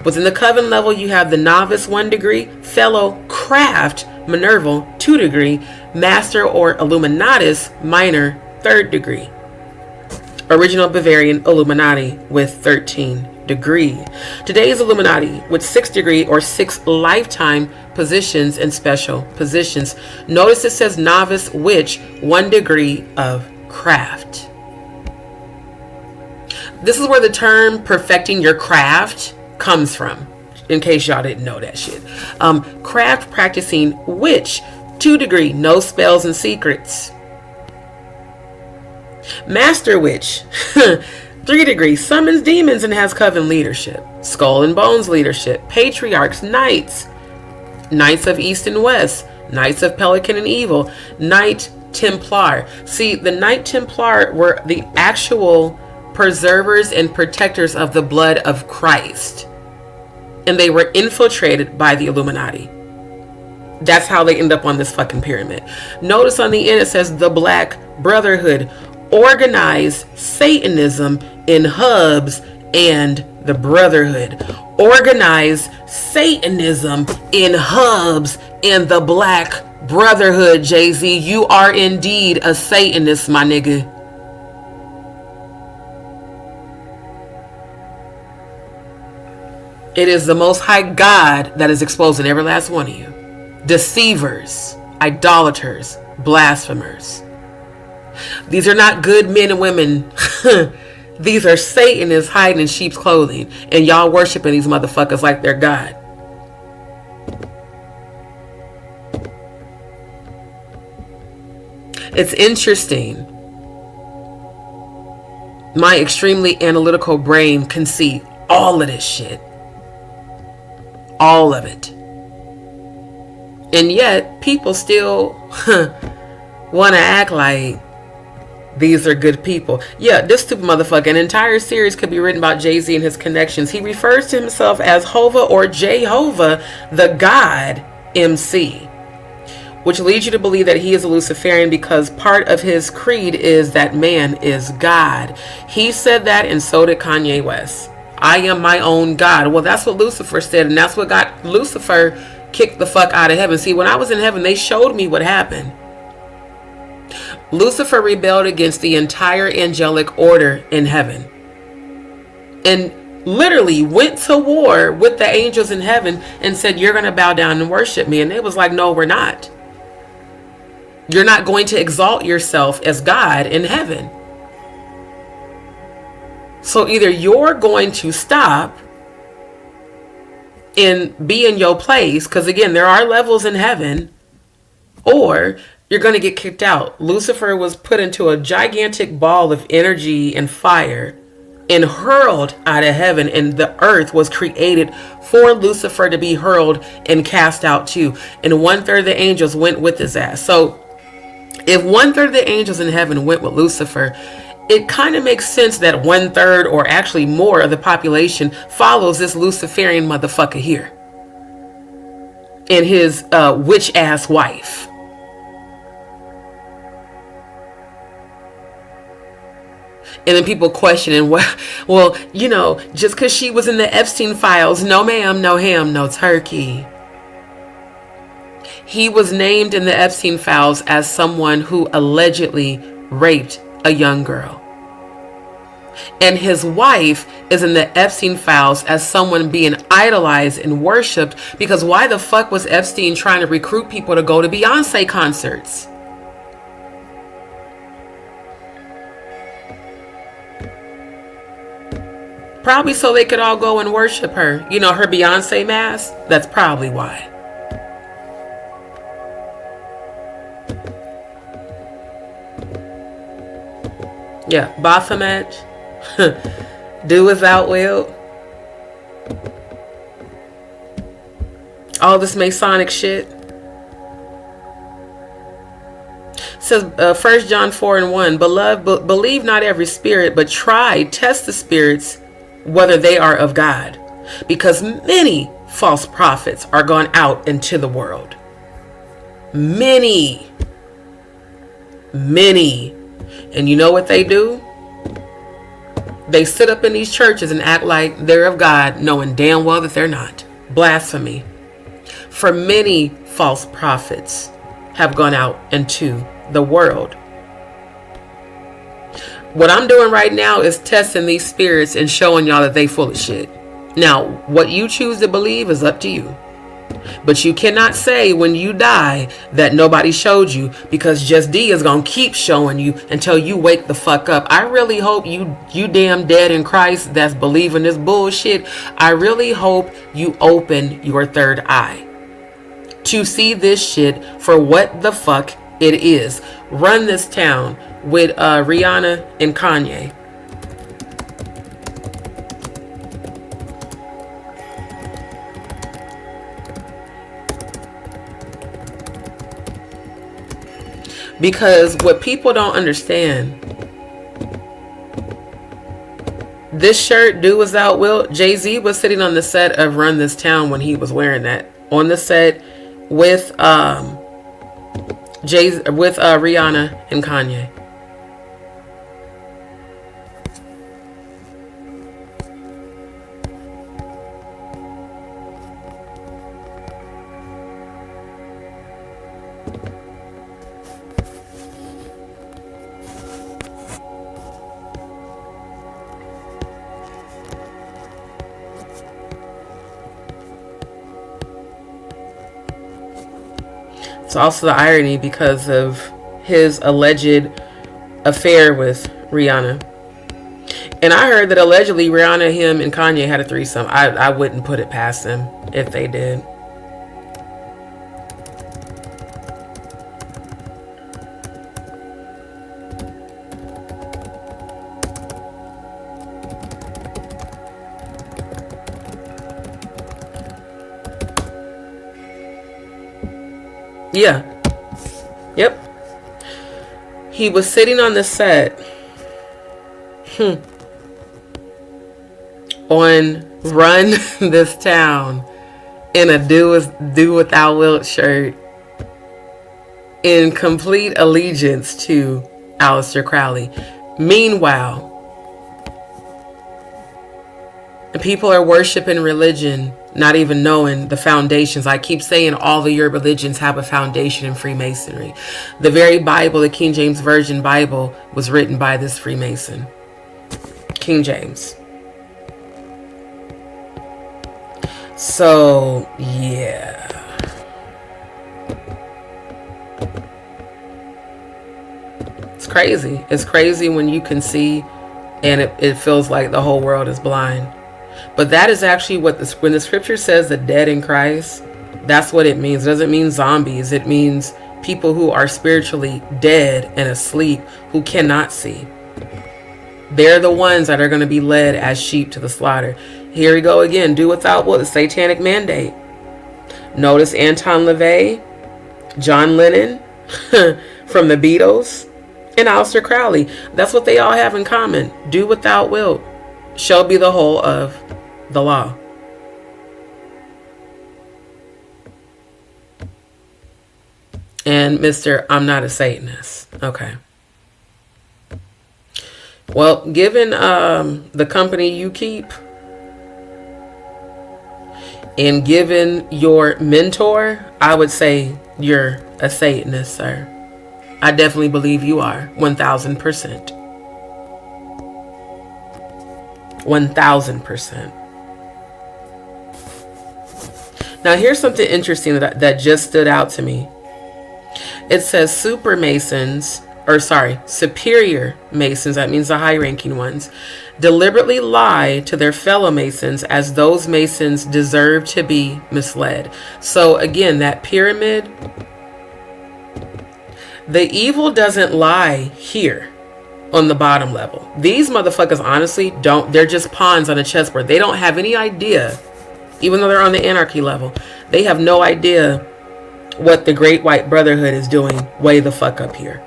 Within the coven level, you have the novice 1 degree, fellow craft, Minerval 2 degree, master or Illuminatus minor 3rd degree. Original Bavarian Illuminati with 13 degree. Today's Illuminati with 6 degree or 6 lifetime positions and special positions. Notice it says novice witch 1 degree of craft. This is where the term perfecting your craft comes from, in case y'all didn't know that shit. Craft practicing witch 2 degree, no spells and secrets. Master witch 3 degree, summons demons and has coven leadership. Skull and bones leadership. Patriarchs, knights, knights of east and west, knights of pelican and evil, knight templar. See, the knight templar were the actual preservers and protectors of the blood of Christ, and they were infiltrated by the Illuminati. That's how they end up on this fucking pyramid. Notice on the end it says the Black Brotherhood, organized Satanism in hubs, and the Brotherhood. Organized Satanism in hubs and the Black Brotherhood, Jay-Z. You are indeed a Satanist, my nigga. It is the Most High God that is exposing every last one of you. Deceivers, idolaters, blasphemers. These are not good men and women. These are Satanists hiding in sheep's clothing. And y'all worshiping these motherfuckers like they're God. It's interesting. My extremely analytical brain can see all of this shit. All of it. And yet, people still want to act like these are good people. Yeah, this stupid motherfucker. An entire series could be written about Jay-Z and his connections. He refers to himself as Hova or Jehovah, the God MC, which leads you to believe that he is a Luciferian because part of his creed is that man is God. He said that, and so did Kanye West. I am my own God. Well, that's what Lucifer said, and that's what got Lucifer kicked the fuck out of heaven. See, when I was in heaven, they showed me what happened. Lucifer rebelled against the entire angelic order in heaven and literally went to war with the angels in heaven and said, you're going to bow down and worship me. And it was like, no, we're not. You're not going to exalt yourself as God in heaven. So either you're going to stop and be in your place, because again, there are levels in heaven, or you're going to get kicked out. Lucifer was put into a gigantic ball of energy and fire and hurled out of heaven, and the earth was created for Lucifer to be hurled and cast out too. And 1/3 of the angels went with his ass. So if 1/3 of the angels in heaven went with Lucifer, it kind of makes sense that 1/3 or actually more of the population follows this Luciferian motherfucker here and his witch ass wife. And then people questioning, well, you know, just because she was in the Epstein files, no ma'am, no ham, no turkey. He was named in the Epstein files as someone who allegedly raped a young girl. And his wife is in the Epstein files as someone being idolized and worshipped, because why the fuck was Epstein trying to recruit people to go to Beyoncé concerts? Probably so they could all go and worship her. You know, her Beyoncé mass. That's probably why. Yeah, Baphomet. Do as thou wilt. All this Masonic shit. Says 1 John 4:1, Beloved, believe not every spirit, but test the spirits whether they are of God, because many false prophets are gone out into the world. Many. And you know what they do? They sit up in these churches and act like they're of God, knowing damn well that they're not. Blasphemy. For many false prophets have gone out into the world. What I'm doing right now is testing these spirits and showing y'all that they full of shit. Now, what you choose to believe is up to you. But you cannot say when you die that nobody showed you, because Just D is going to keep showing you until you wake the fuck up. I really hope you damn dead in Christ that's believing this bullshit. I really hope you open your third eye to see this shit for what the fuck it is. Run This Town with Rihanna and Kanye. Because what people don't understand, this shirt, Do As Thou Wilt, Jay-Z was sitting on the set of Run This Town when he was wearing that. On the set with Rihanna and Kanye. It's also the irony because of his alleged affair with Rihanna. And I heard that allegedly Rihanna, him, and Kanye had a threesome. I wouldn't put it past them if they did. Yeah. Yep. He was sitting on the set on Run This Town in a Do What Thou Wilt shirt in complete allegiance to Aleister Crowley. Meanwhile, people are worshiping religion not even knowing the foundations. I keep saying all of your religions have a foundation in Freemasonry. The very Bible, the King James Version Bible, was written by this Freemason, King James. So, yeah. It's crazy. It's crazy when you can see and it feels like the whole world is blind. But that is actually what when the scripture says the dead in Christ, that's what it means. It doesn't mean zombies. It means people who are spiritually dead and asleep, who cannot see. They're the ones that are going to be led as sheep to the slaughter. Here we go again. Do without what? The satanic mandate. Notice Anton LaVey, John Lennon from the Beatles, and Aleister Crowley. That's what they all have in common. Do without will shall be the whole of the law. And Mr. I'm not a Satanist. Okay. Well, given the company you keep and given your mentor, I would say you're a Satanist, sir. I definitely believe you are. 1,000%. 1,000%. Now, here's something interesting that just stood out to me. It says superior Masons, that means the high-ranking ones, deliberately lie to their fellow Masons as those Masons deserve to be misled. So again, that pyramid, the evil doesn't lie here on the bottom level. These motherfuckers honestly they're just pawns on a chessboard. They don't have any idea, even though they're on the anarchy level, they have no idea what the Great White Brotherhood is doing way the fuck up here.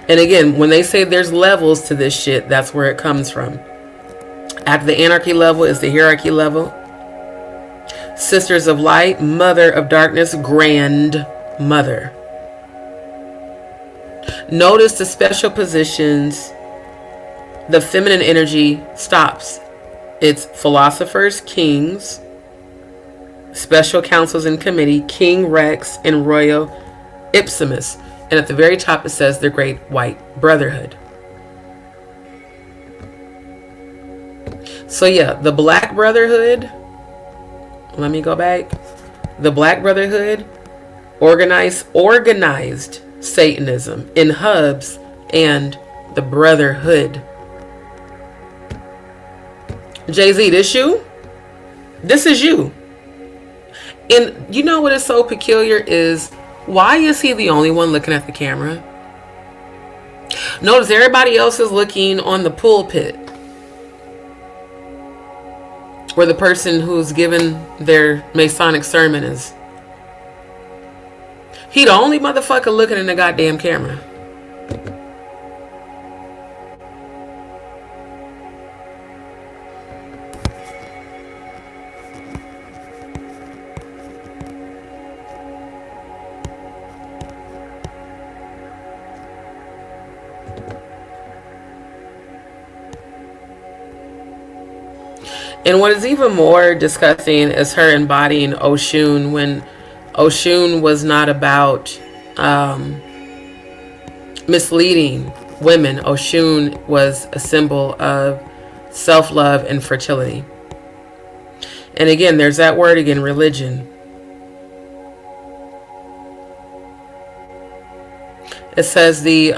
And again, when they say there's levels to this shit, that's where it comes from. At the anarchy level is the hierarchy level. Sisters of Light, Mother of Darkness, Grandmother. Notice the special positions. The feminine energy stops. It's philosophers, kings, special councils and committee, King Rex, and Royal Ipsimus. And at the very top it says the Great White Brotherhood. So yeah, the Black Brotherhood, let me go back. The Black Brotherhood organized Satanism in hubs and the Brotherhood. Jay-Z, this you? This is you. And you know what is so peculiar is, why is he the only one looking at the camera? Notice everybody else is looking on the pulpit, where the person who's given their Masonic sermon is. He the only motherfucker looking in the goddamn camera. And what is even more disgusting is her embodying Oshun, when Oshun was not about misleading women. Oshun was a symbol of self-love and fertility. And again, there's that word again, religion. It says the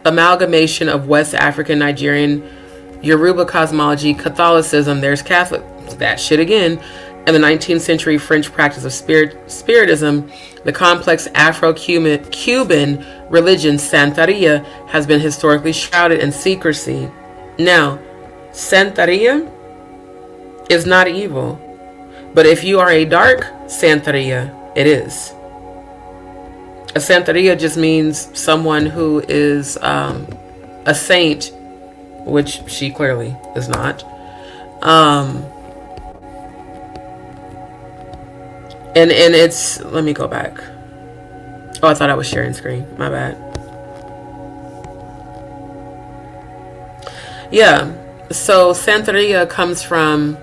amalgamation of West African, Nigerian, Yoruba cosmology, Catholicism, there's Catholic, that shit again, and the 19th century French practice of spiritism, the complex Afro-Cuban religion Santeria has been historically shrouded in secrecy. Now, Santeria is not evil, but if you are a dark Santeria, it is. A Santeria just means someone who is a saint, which she clearly is not. And it's, let me go back. Oh, I thought I was sharing screen. My bad. Yeah. So Santeria comes from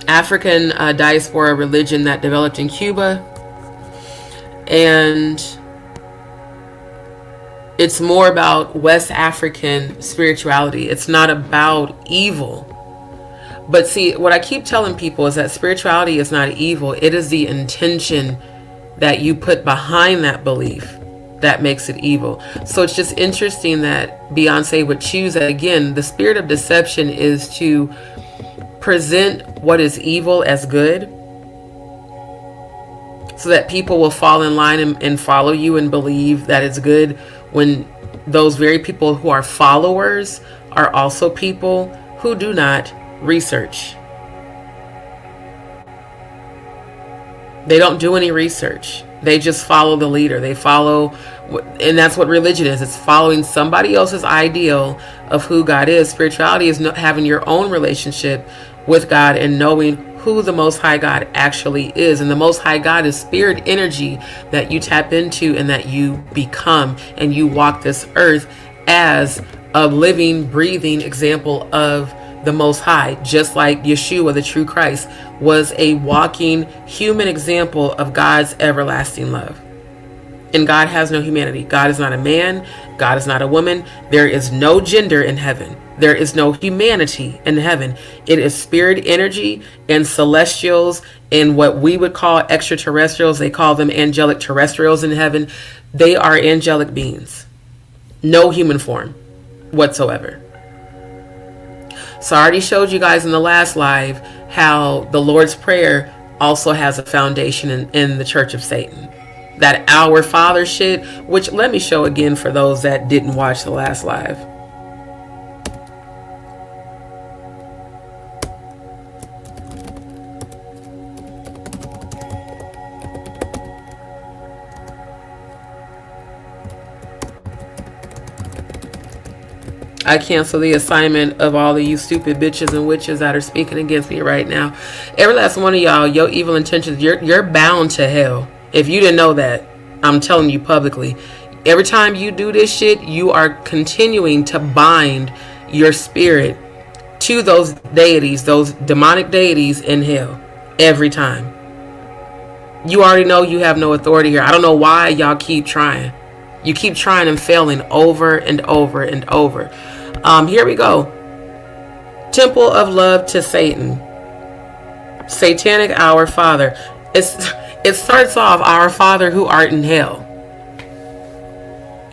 African diaspora religion that developed in Cuba, and it's more about West African spirituality. It's not about evil. But see, what I keep telling people is that spirituality is not evil. It is the intention that you put behind that belief that makes it evil. So it's just interesting that Beyoncé would choose that. Again, the spirit of deception is to present what is evil as good, so that people will fall in line and follow you and believe that it's good, when those very people who are followers are also people who do not research. They don't do any research. They just follow the leader. They follow, and that's what religion is. It's following somebody else's ideal of who God is. Spirituality is having your own relationship with God and knowing who the Most High God actually is. And the Most High God is spirit energy that you tap into and that you become. And you walk this earth as a living, breathing example of the Most High, just like Yeshua, the true Christ, was a walking human example of God's everlasting love. And God has no humanity. God is not a man. God is not a woman. There is no gender in heaven. There is no humanity in heaven. It is spirit energy and celestials and what we would call extraterrestrials. They call them angelic terrestrials in heaven. They are angelic beings. No human form whatsoever. So I already showed you guys in the last live how the Lord's Prayer also has a foundation in the Church of Satan. That Our Father shit, which let me show again for those that didn't watch the last live. I cancel the assignment of all of you stupid bitches and witches that are speaking against me right now. Every last one of y'all, your evil intentions, you're bound to hell. If you didn't know that, I'm telling you publicly. Every time you do this shit, you are continuing to bind your spirit to those deities, those demonic deities in hell. Every time. You already know you have no authority here. I don't know why y'all keep trying. You keep trying and failing over and over and over. Here we go. Temple of love to Satan. Satanic Our Father. It starts off, Our Father who art in hell.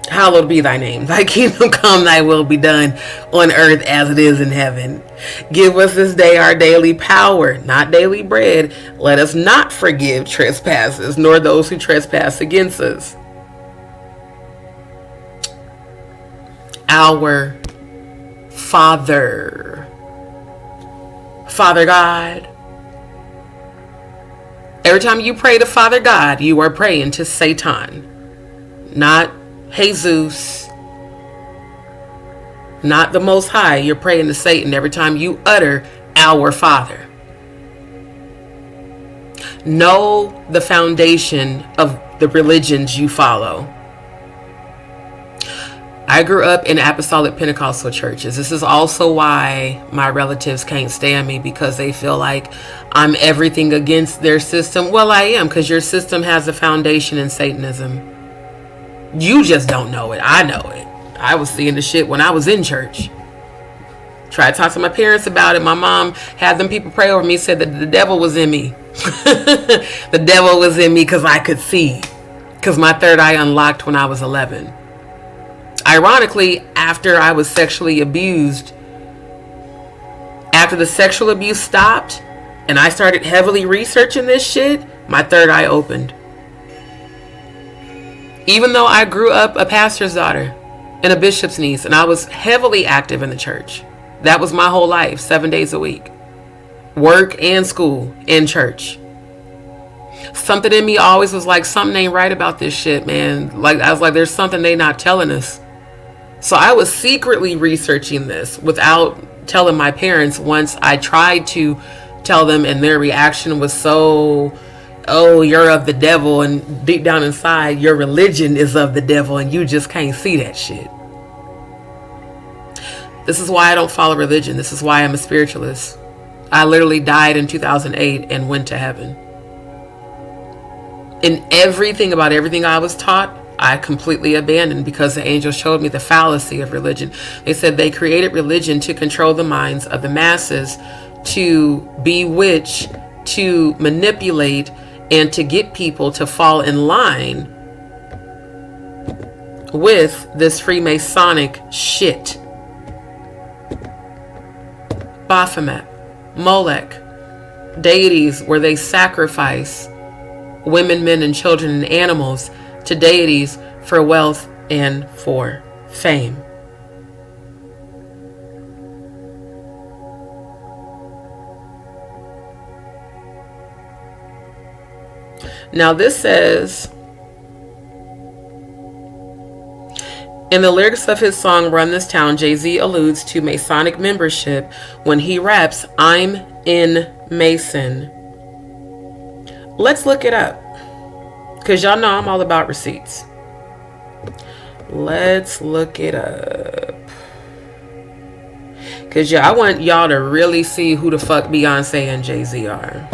Hallowed be thy name. Thy kingdom come, thy will be done on earth as it is in heaven. Give us this day our daily power, not daily bread. Let us not forgive trespasses, nor those who trespass against us. Our Father. Father God. Every time you pray to Father God, you are praying to Satan, not Jesus, not the Most High. You're praying to Satan every time you utter Our Father. Know the foundation of the religions you follow. I grew up in apostolic Pentecostal churches. This is also why my relatives can't stand me, because they feel like I'm everything against their system. Well, I am, because your system has a foundation in Satanism. You just don't know it. I know it. I was seeing the shit when I was in church. Tried to talk to my parents about it. My mom had them people pray over me, said that the devil was in me. The devil was in me because I could see. Because my third eye unlocked when I was 11. Ironically, after I was sexually abused, after the sexual abuse stopped and I started heavily researching this shit, my third eye opened. Even though I grew up a pastor's daughter and a bishop's niece, and I was heavily active in the church. That was my whole life, 7 days a week. Work and school and church. Something in me always was like, something ain't right about this shit, man. Like, I was like, there's something they not telling us. So I was secretly researching this without telling my parents. Once I tried to tell them, and their reaction was so, oh, you're of the devil, and deep down inside, your religion is of the devil, and you just can't see that shit. This is why I don't follow religion. This is why I'm a spiritualist. I literally died in 2008 and went to heaven. And everything about everything I was taught, I completely abandoned because the angels showed me the fallacy of religion. They said they created religion to control the minds of the masses, to bewitch, to manipulate, and to get people to fall in line with this Freemasonic shit. Baphomet, Molech, deities where they sacrifice women, men, and children and animals to deities for wealth and for fame. Now this says, in the lyrics of his song Run This Town, Jay-Z alludes to Masonic membership when he raps, I'm in Mason. Let's look it up, because y'all know I'm all about receipts. Let's look it up. Because I want y'all to really see who the fuck Beyonce and Jay-Z are.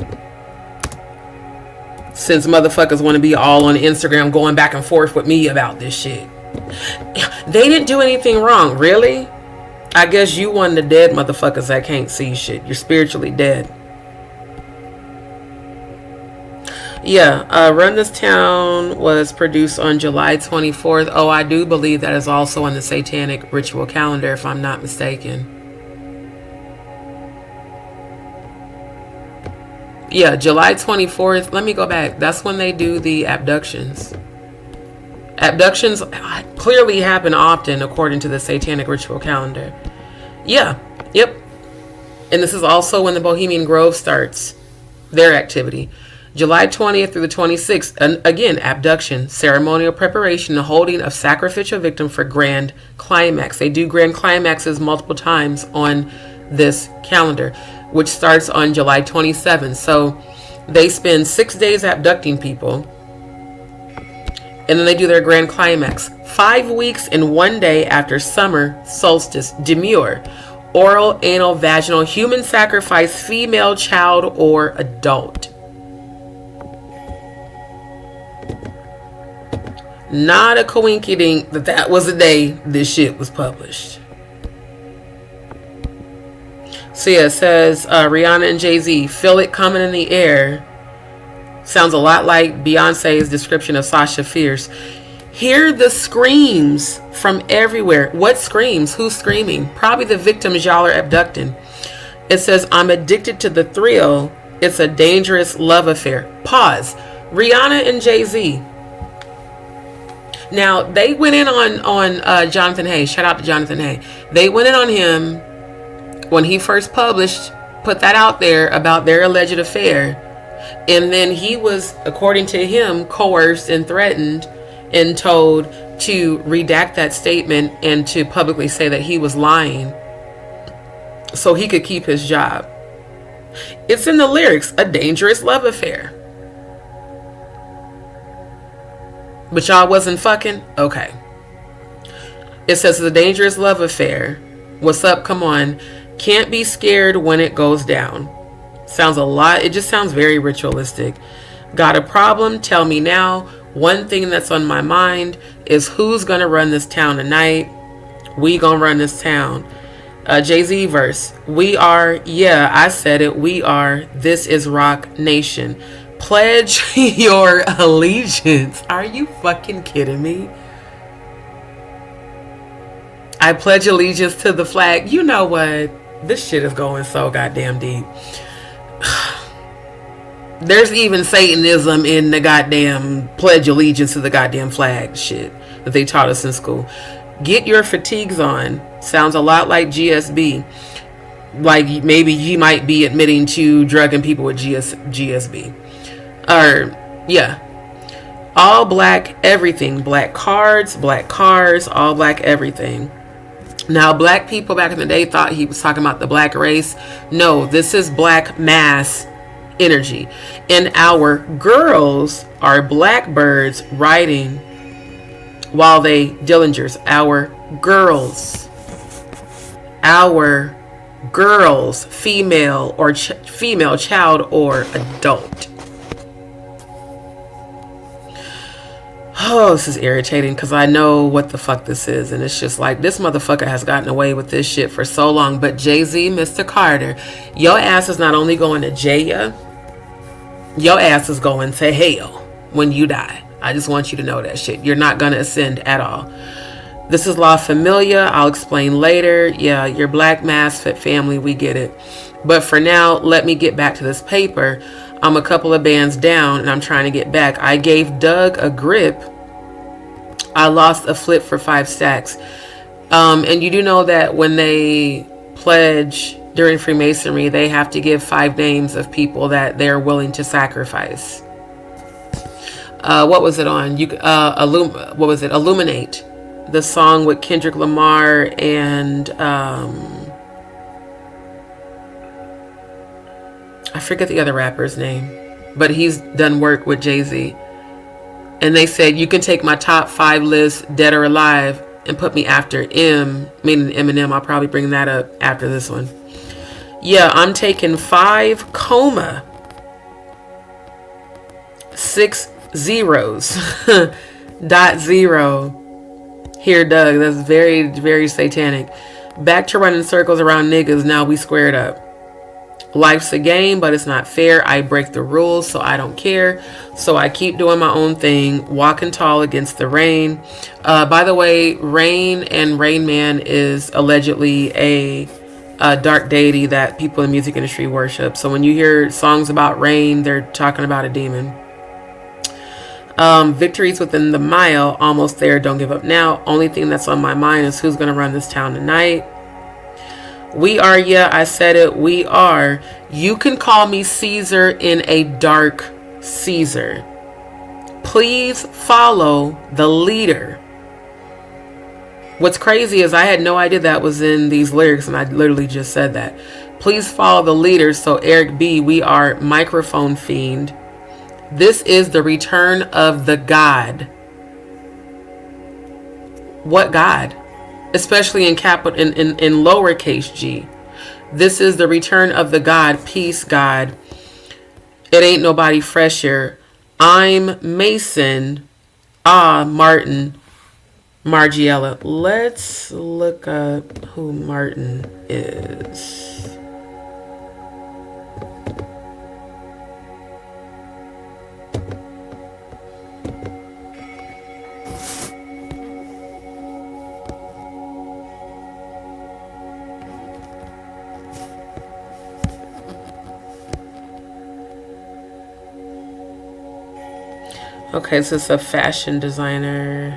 Since motherfuckers want to be all on Instagram going back and forth with me about this shit. They didn't do anything wrong. Really? I guess you one of the dead motherfuckers that can't see shit. You're spiritually dead. Yeah, Run This Town was produced on July 24th. Oh, I do believe that is also on the Satanic Ritual calendar, if I'm not mistaken. Yeah, July 24th. Let me go back. That's when they do the abductions. Abductions clearly happen often according to the Satanic Ritual calendar. Yeah, yep. And this is also when the Bohemian Grove starts their activity. July 20th through the 26th, and again, abduction, ceremonial preparation, the holding of sacrificial victim for grand climax. They do grand climaxes multiple times on this calendar, which starts on July 27th. So they spend 6 days abducting people, and then they do their grand climax. 5 weeks and 1 day after summer solstice, demure, oral, anal, vaginal, human sacrifice, female, child, or adult. Not a coincidence that was the day this shit was published. So yeah, it says Rihanna and Jay-Z, feel it coming in the air. Sounds a lot like Beyonce's description of Sasha Fierce. Hear the screams from everywhere. What screams? Who's screaming? Probably the victims y'all are abducting. It says, I'm addicted to the thrill. It's a dangerous love affair. Pause. Rihanna and Jay-Z. Now, they went in on Jonathan Hay. Shout out to Jonathan Hay. They went in on him when he first put that out there about their alleged affair. And then he was, according to him, coerced and threatened and told to redact that statement and to publicly say that he was lying so he could keep his job. It's in the lyrics, a dangerous love affair. But y'all wasn't fucking? Okay. It says it's a dangerous love affair. What's up? Come on. Can't be scared when it goes down. Sounds a lot. It just sounds very ritualistic. Got a problem? Tell me now. One thing that's on my mind is who's gonna run this town tonight. We gonna run this town. Jay-Z verse. We are, yeah, I said it. We are. This is Rock Nation. Pledge your allegiance. Are you fucking kidding me? I pledge allegiance to the flag. You know what? This shit is going so goddamn deep. There's even Satanism in the goddamn pledge allegiance to the goddamn flag shit that they taught us in school. Get your fatigues on. Sounds a lot like GSB. Like maybe you might be admitting to drugging people with GSB. Yeah. All black everything. Black cards, black cars, all black everything. Now, black people back in the day thought he was talking about the black race. No, this is black mass energy. And our girls are blackbirds riding while they Dillingers. Our girls. our girls, female or female child or adult. Oh, this is irritating because I know what the fuck this is. And it's just like, this motherfucker has gotten away with this shit for so long. But Jay-Z, Mr. Carter, your ass is not only going to jail, your ass is going to hell when you die. I just want you to know that shit. You're not going to ascend at all. This is La Familia. I'll explain later. Yeah, your Black Mass Fit family, we get it. But for now, let me get back to this paper. I'm a couple of bands down and I'm trying to get back. I gave Doug a grip. I lost a flip for 5 stacks. And you do know that when they pledge during Freemasonry, they have to give 5 names of people that they're willing to sacrifice. What was it on? What was it? Illuminate. The song with Kendrick Lamar and I forget the other rapper's name, but he's done work with Jay-Z. And they said, you can take my top 5 list, dead or alive, and put me after M, meaning Eminem. I'll probably bring that up after this one. Yeah, I'm taking 5, 6 zeros, .0. Here, Doug, that's very, very satanic. Back to running circles around niggas, now we squared up. Life's a game, but it's not fair. I break the rules, so I don't care. So I keep doing my own thing, walking tall against the rain. By the way, Rain and Rain Man is allegedly a dark deity that people in the music industry worship. So when you hear songs about rain, they're talking about a demon. Victories within the mile, almost there, don't give up now. Only thing that's on my mind is who's going to run this town tonight. We are, yeah, I said it, we are. You can call me Caesar in a dark Caesar. Please follow the leader. What's crazy is I had no idea that was in these lyrics, and I literally just said that. Please follow the leader. So Eric B, we are microphone fiend. This is the return of the God. What God? Especially in capital in lowercase g. This is the return of the God, peace God. It ain't nobody fresher. I'm Mason. Martin. Margiela. Let's look up who Martin is. Okay, so it's a fashion designer.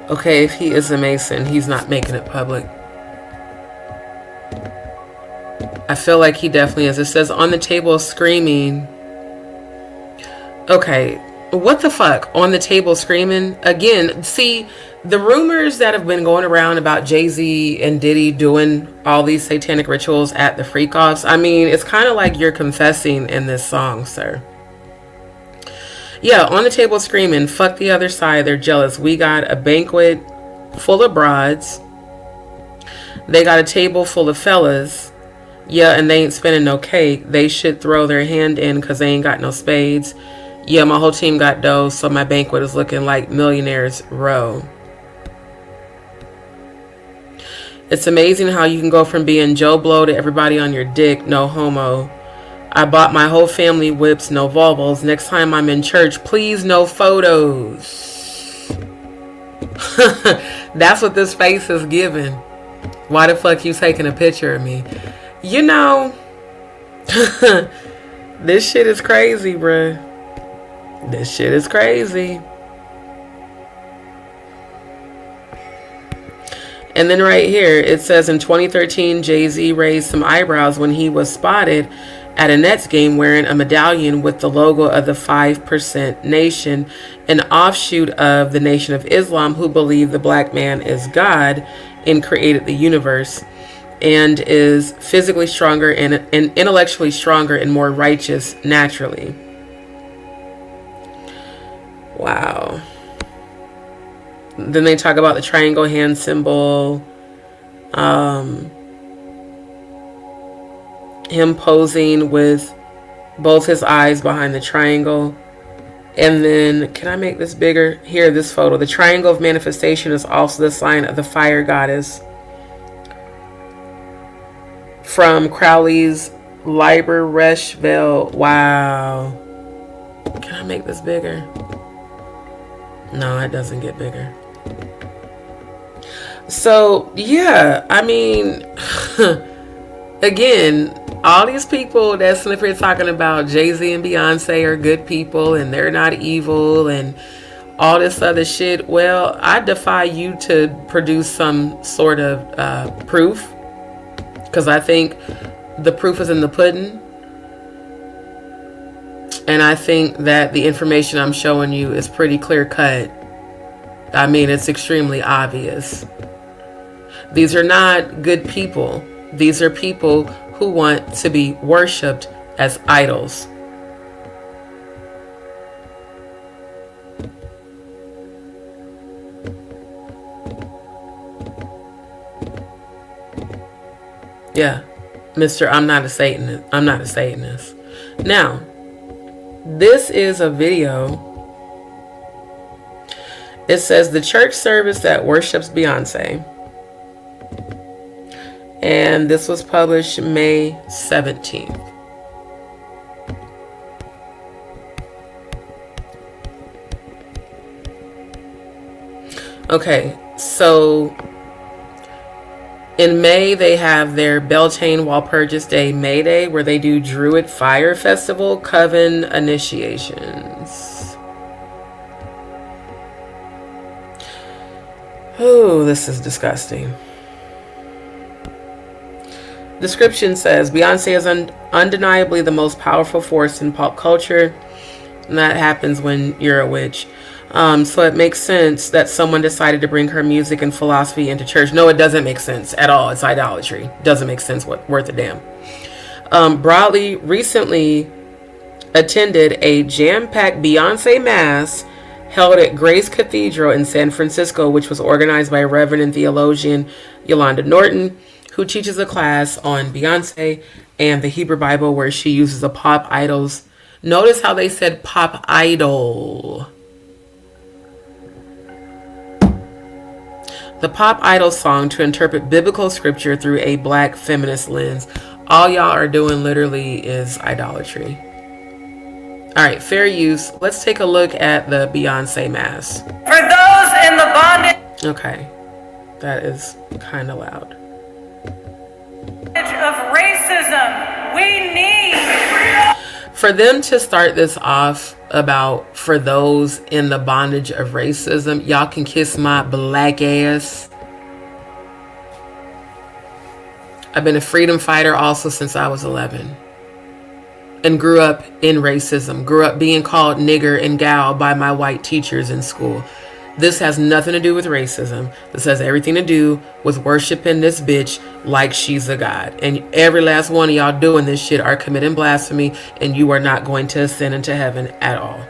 Okay, if he is a Mason, he's not making it public. I feel like he definitely is. It says on the table screaming. Okay, what the fuck? On the table screaming? Again, see, the rumors that have been going around about Jay-Z and Diddy doing all these satanic rituals at the freak-offs, I mean, it's kind of like you're confessing in this song, sir. Yeah, on the table screaming, fuck the other side, they're jealous. We got a banquet full of broads. They got a table full of fellas. Yeah, and they ain't spending no cake. They should throw their hand in because they ain't got no spades. Yeah, my whole team got dough, so my banquet is looking like Millionaires Row. It's amazing how you can go from being Joe Blow to everybody on your dick, no homo. I bought my whole family whips, no Volvos. Next time I'm in church, please no photos. That's what this face is giving. Why the fuck you taking a picture of me? You know, this shit is crazy, bruh. This shit is crazy. And then right here, it says in 2013, Jay-Z raised some eyebrows when he was spotted at a Nets game wearing a medallion with the logo of the 5% Nation, an offshoot of the Nation of Islam, who believe the black man is God and created the universe, and is physically stronger and intellectually stronger and more righteous naturally. Wow. Then they talk about the triangle hand symbol, him posing with both his eyes behind the triangle. And then, can I make this bigger? Here, this photo. The triangle of manifestation is also the sign of the fire goddess. From Crowley's Liber Reshvel. Wow. Can I make this bigger? No, it doesn't get bigger. So, yeah, I mean, again, all these people that's up here talking about Jay-Z and Beyonce are good people and they're not evil and all this other shit. Well, I defy you to produce some sort of proof, because I think the proof is in the pudding. And I think that the information I'm showing you is pretty clear cut. I mean, it's extremely obvious. These are not good people. These are people who want to be worshipped as idols. Yeah, Mr. I'm not a Satanist. I'm not a Satanist. Now, this is a video. It says the church service that worships Beyonce. And this was published May 17th. Okay, so in May, they have their Beltane Walpurgis Day May Day, where they do Druid Fire Festival Coven initiations. Oh, this is disgusting. Description says, Beyonce is undeniably the most powerful force in pop culture. And that happens when you're a witch. So it makes sense that someone decided to bring her music and philosophy into church. No, it doesn't make sense at all. It's idolatry. Doesn't make sense. Worth a damn. Broadly recently attended a jam-packed Beyonce Mass held at Grace Cathedral in San Francisco, which was organized by Reverend and theologian Yolanda Norton, who teaches a class on Beyonce and the Hebrew Bible, where she uses a pop idol's. Notice how they said pop idol. The pop idol song to interpret biblical scripture through a black feminist lens. All y'all are doing literally is idolatry. All right, fair use. Let's take a look at the Beyonce Mass. For those in the bondage Okay, that is kind of loud. of racism, we need. For them to start this off about for those in the bondage of racism, y'all can kiss my black ass. I've been a freedom fighter also since I was 11. And grew up in racism. Grew up being called nigger and gal by my white teachers in school. This has nothing to do with racism. This has everything to do with worshiping this bitch like she's a god. And every last one of y'all doing this shit are committing blasphemy, and you are not going to ascend into heaven at all.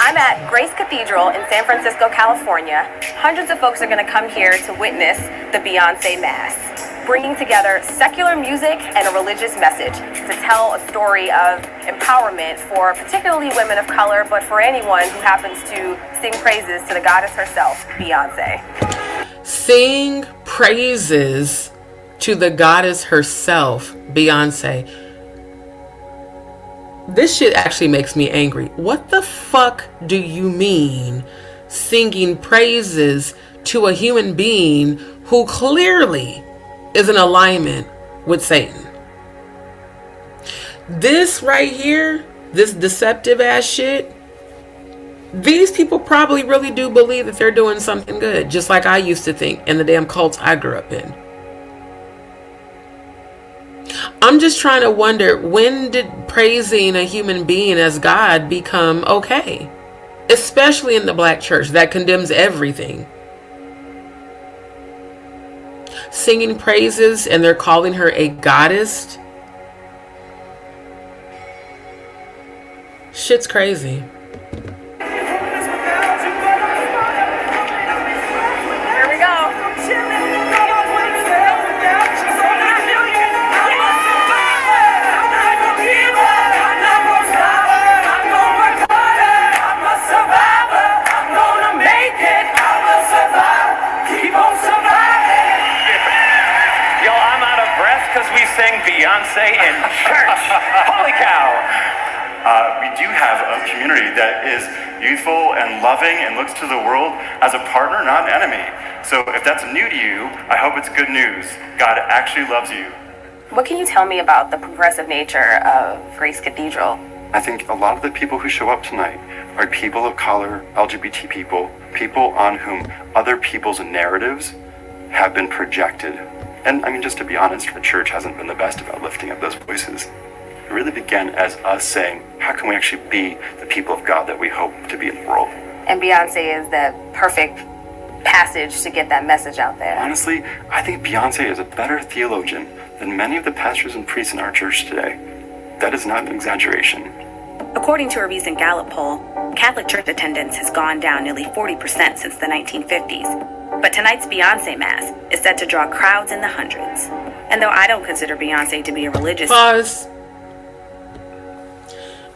I'm at Grace Cathedral in San Francisco, California. Hundreds of folks are going to come here to witness the Beyonce Mass, bringing together secular music and a religious message to tell a story of empowerment for particularly women of color, but for anyone who happens to sing praises to the goddess herself, Beyonce. Sing praises to the goddess herself, Beyonce. This shit actually makes me angry. What the fuck do you mean singing praises to a human being who clearly is in alignment with Satan? This right here this deceptive ass shit, these people probably really do believe that they're doing something good, just like I used to think in the damn cults I grew up in. I'm just trying to wonder, when did praising a human being as God become okay? Especially in the black church that condemns everything. Singing praises and they're calling her a goddess. Shit's crazy. Here we go. Because we sang Beyoncé in church. Holy cow. We do have a community that is youthful and loving and looks to the world as a partner, not an enemy. So if that's new to you, I hope it's good news. God actually loves you. What can you tell me about the progressive nature of Grace Cathedral? I think a lot of the people who show up tonight are people of color, LGBT people, people on whom other people's narratives have been projected. And I mean, just to be honest, the church hasn't been the best about lifting up those voices. It really began as us saying, how can we actually be the people of God that we hope to be in the world? And Beyoncé is the perfect passage to get that message out there. Honestly, I think Beyoncé is a better theologian than many of the pastors and priests in our church today. That is not an exaggeration. According to a recent Gallup poll, Catholic church attendance has gone down nearly 40% since the 1950s. But tonight's Beyoncé Mass is set to draw crowds in the hundreds. And though I don't consider Beyoncé to be a religious... Pause.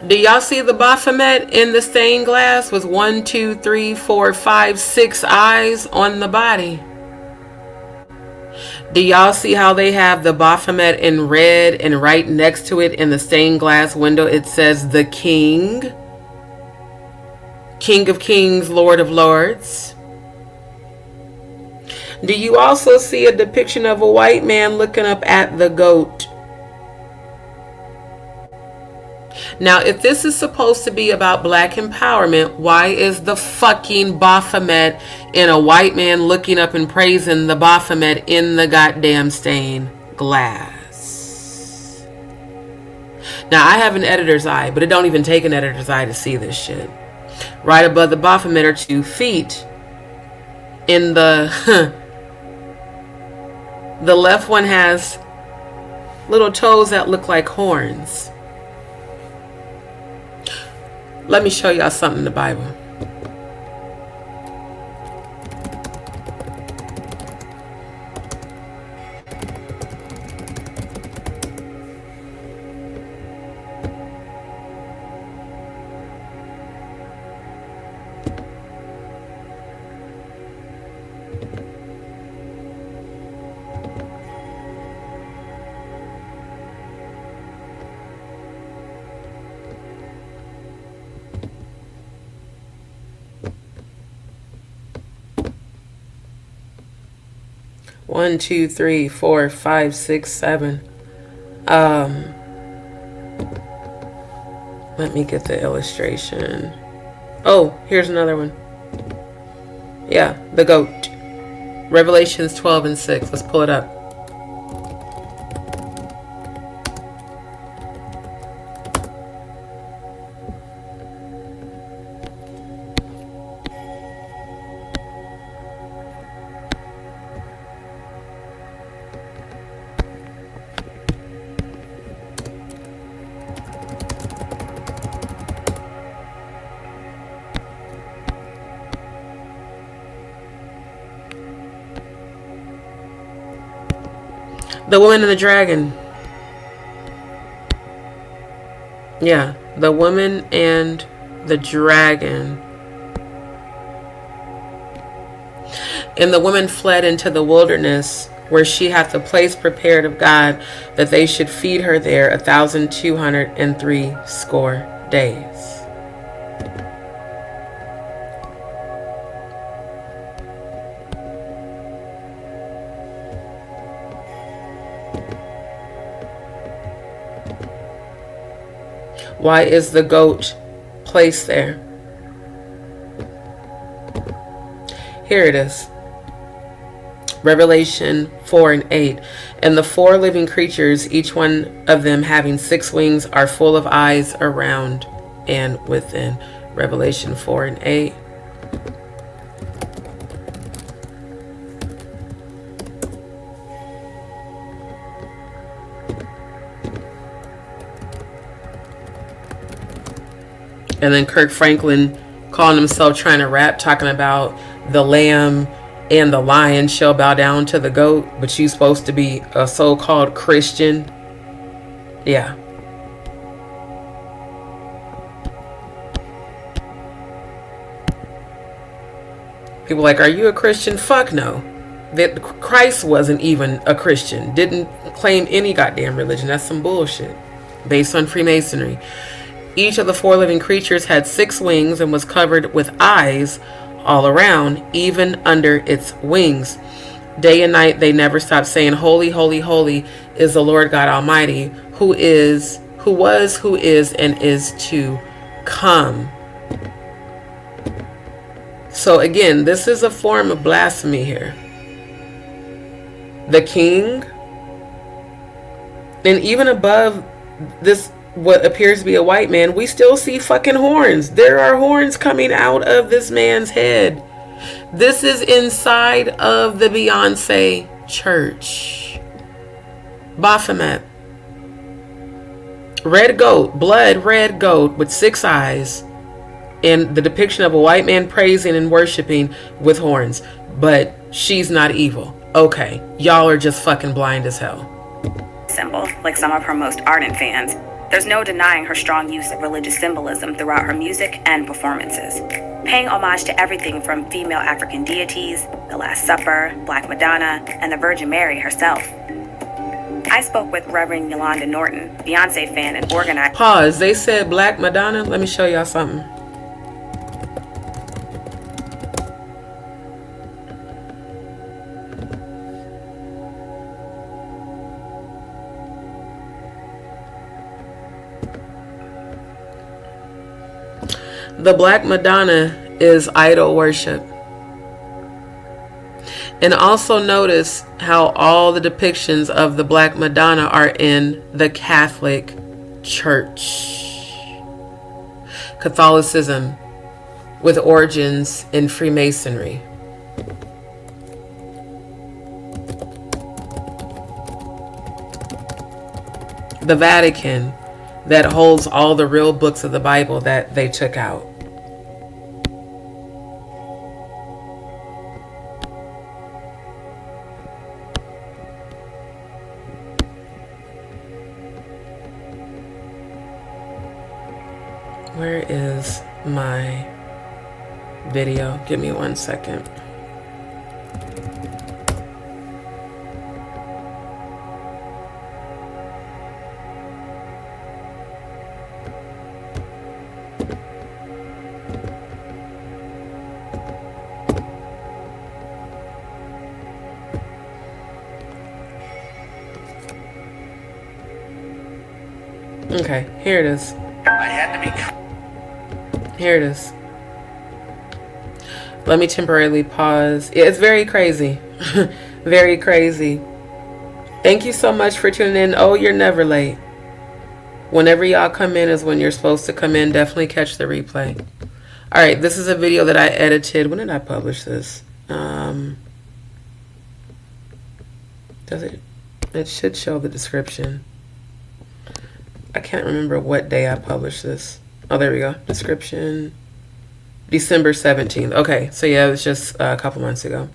Do y'all see the Baphomet in the stained glass with 1, 2, 3, 4, 5, 6 eyes on the body? Do y'all see how they have the Baphomet in red, and right next to it in the stained glass window it says the King? King of Kings, Lord of Lords. Do you also see a depiction of a white man looking up at the goat? Now, if this is supposed to be about black empowerment, why is the fucking Baphomet in a white man looking up and praising the Baphomet in the goddamn stained glass? Now, I have an editor's eye, but it don't even take an editor's eye to see this shit. Right above the Baphomet are 2 feet. In the... the left one has little toes that look like horns. Let me show y'all something in the Bible. One, two, three, four, five, 6, 7. Let me get the illustration. Oh, here's another one. Yeah, the goat. Revelations 12 and 6. Let's pull it up. The woman and the dragon. Yeah, the woman and the dragon. And the woman fled into the wilderness, where she hath a place prepared of God, that they should feed her there 1,203 days. Why is the goat placed there? Here it is. Revelation 4 and 8. And the 4 living creatures, each one of them having 6 wings, are full of eyes around and within. Revelation 4 and 8. And then Kirk Franklin calling himself trying to rap, talking about the lamb and the lion shall bow down to the goat, but she's supposed to be a so-called Christian. Yeah. People like, are you a Christian? Fuck no. That Christ wasn't even a Christian. Didn't claim any goddamn religion. That's some bullshit. Based on Freemasonry. Each of the 4 living creatures had 6 wings and was covered with eyes all around, even under its wings. Day and night they never stopped saying, holy, holy, holy is the Lord God Almighty, who was, who is, and is to come. So again, this is a form of blasphemy here. The king, and even above this, what appears to be a white man, we still see fucking horns. There are horns coming out of this man's head. This is inside of the Beyoncé church. Baphomet. Red goat, blood red goat with 6 eyes. And the depiction of a white man praising and worshiping with horns. But she's not evil. Okay, y'all are just fucking blind as hell. Symbol, like some of her most ardent fans. There's no denying her strong use of religious symbolism throughout her music and performances, paying homage to everything from female African deities, the Last Supper, Black Madonna, and the Virgin Mary herself. I spoke with Reverend Yolanda Norton, Beyoncé fan and organizer. Pause. They said Black Madonna. Let me show y'all something. The Black Madonna is idol worship. And also notice how all the depictions of the Black Madonna are in the Catholic Church. Catholicism with origins in Freemasonry. The Vatican that holds all the real books of the Bible that they took out. Where is my video? Give me 1 second. Okay, here it is. I had to be. Here it is. Let me temporarily pause. It's very crazy. Very crazy. Thank you so much for tuning in. Oh, you're never late. Whenever y'all come in is when you're supposed to come in. Definitely catch the replay. All right, this is a video that I edited. When did I publish this? Does it? It should show the description. I can't remember what day I published this. Oh, there we go. Description. December 17th. Okay, so yeah, it was just a couple months ago.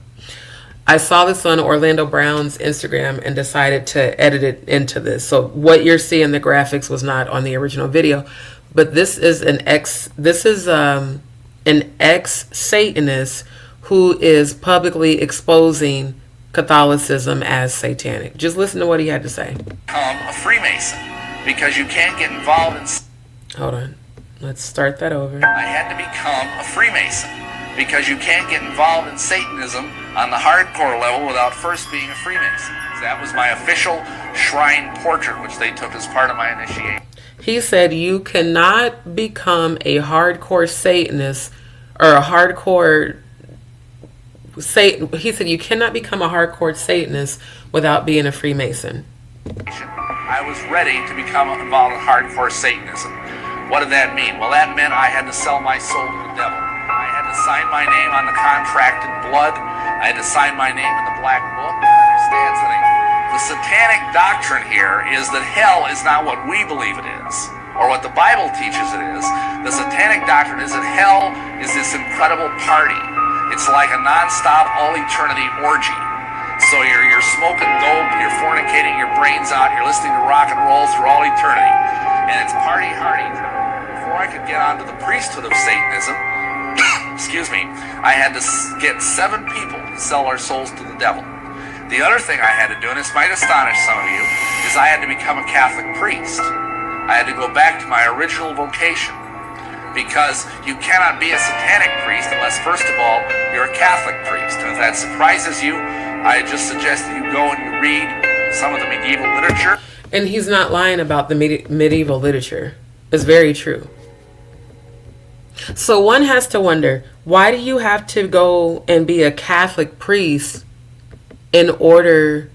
I saw this on Orlando Brown's Instagram and decided to edit it into this. So what you're seeing, the graphics was not on the original video, but this is an ex-Satanist who is publicly exposing Catholicism as satanic. Just listen to what he had to say. A Freemason because you can't get involved in. Hold on. Let's start that over. I had to become a Freemason because you can't get involved in Satanism on the hardcore level without first being a Freemason. That was my official shrine portrait, which they took as part of my initiation. He said you cannot become a hardcore Satanist or a hardcore Satan. He said you cannot become a hardcore Satanist without being a Freemason. I was ready to become involved in hardcore Satanism. What did that mean? Well, that meant I had to sell my soul to the devil. I had to sign my name on the contracted blood. I had to sign my name in the black book. Understand something? The satanic doctrine here is that hell is not what we believe it is, or what the Bible teaches it is. The satanic doctrine is that hell is this incredible party. It's like a non-stop, all-eternity orgy. So you're smoking dope, you're fornicating your brains out, you're listening to rock and roll through all eternity. And it's party hardy. Before I could get onto the priesthood of Satanism, excuse me, I had to get 7 people to sell our souls to the devil. The other thing I had to do, and this might astonish some of you, is I had to become a Catholic priest. I had to go back to my original vocation, because you cannot be a satanic priest unless, first of all, you're a Catholic priest. And if that surprises you, I just suggest that you go and you read some of the medieval literature. And he's not lying about the medieval literature. It's very true. So one has to wonder, why do you have to go and be a Catholic priest in order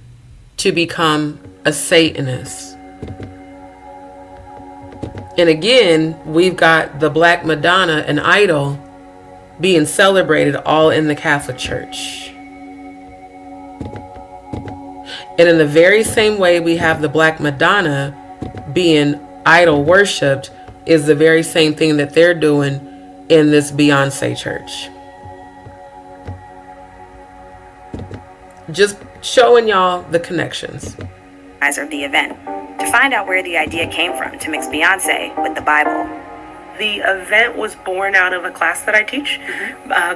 to become a Satanist? And again, we've got the Black Madonna and Idol being celebrated all in the Catholic Church. And in the very same way we have the Black Madonna being idol worshipped is the very same thing that they're doing in this Beyoncé church. Just showing y'all the connections. Of the event to find out where the idea came from to mix Beyoncé with the Bible. The event was born out of a class that I teach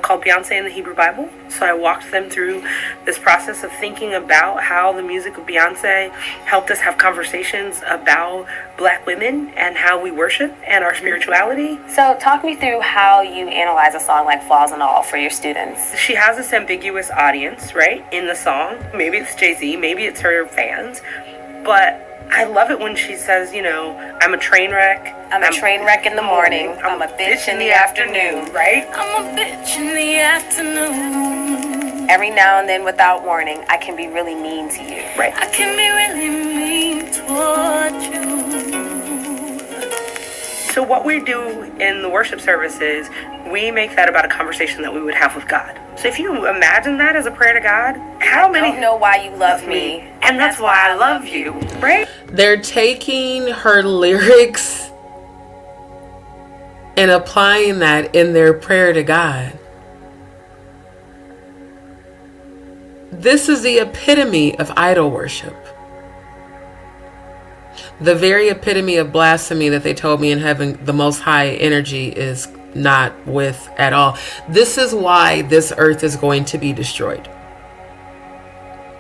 called Beyoncé in the Hebrew Bible. So I walked them through this process of thinking about how the music of Beyoncé helped us have conversations about Black women and how we worship and our spirituality. So talk me through how you analyze a song like Flaws and All for your students. She has this ambiguous audience, right, in the song. Maybe it's Jay-Z, maybe it's her fans. But I love it when she says, you know, I'm a train wreck. I'm a train wreck in the morning. I'm a bitch in the afternoon. Right? I'm a bitch in the afternoon. Every now and then, without warning, I can be really mean to you. Right. I can be really mean toward you. So what we do in the worship services, we make that about a conversation that we would have with God. So if you imagine that as a prayer to God, how many... I don't know why you love me. And that's why I love you, right? They're taking her lyrics and applying that in their prayer to God. This is the epitome of idol worship. The very epitome of blasphemy that they told me in heaven, the Most High energy is not with at all. This is why this earth is going to be destroyed.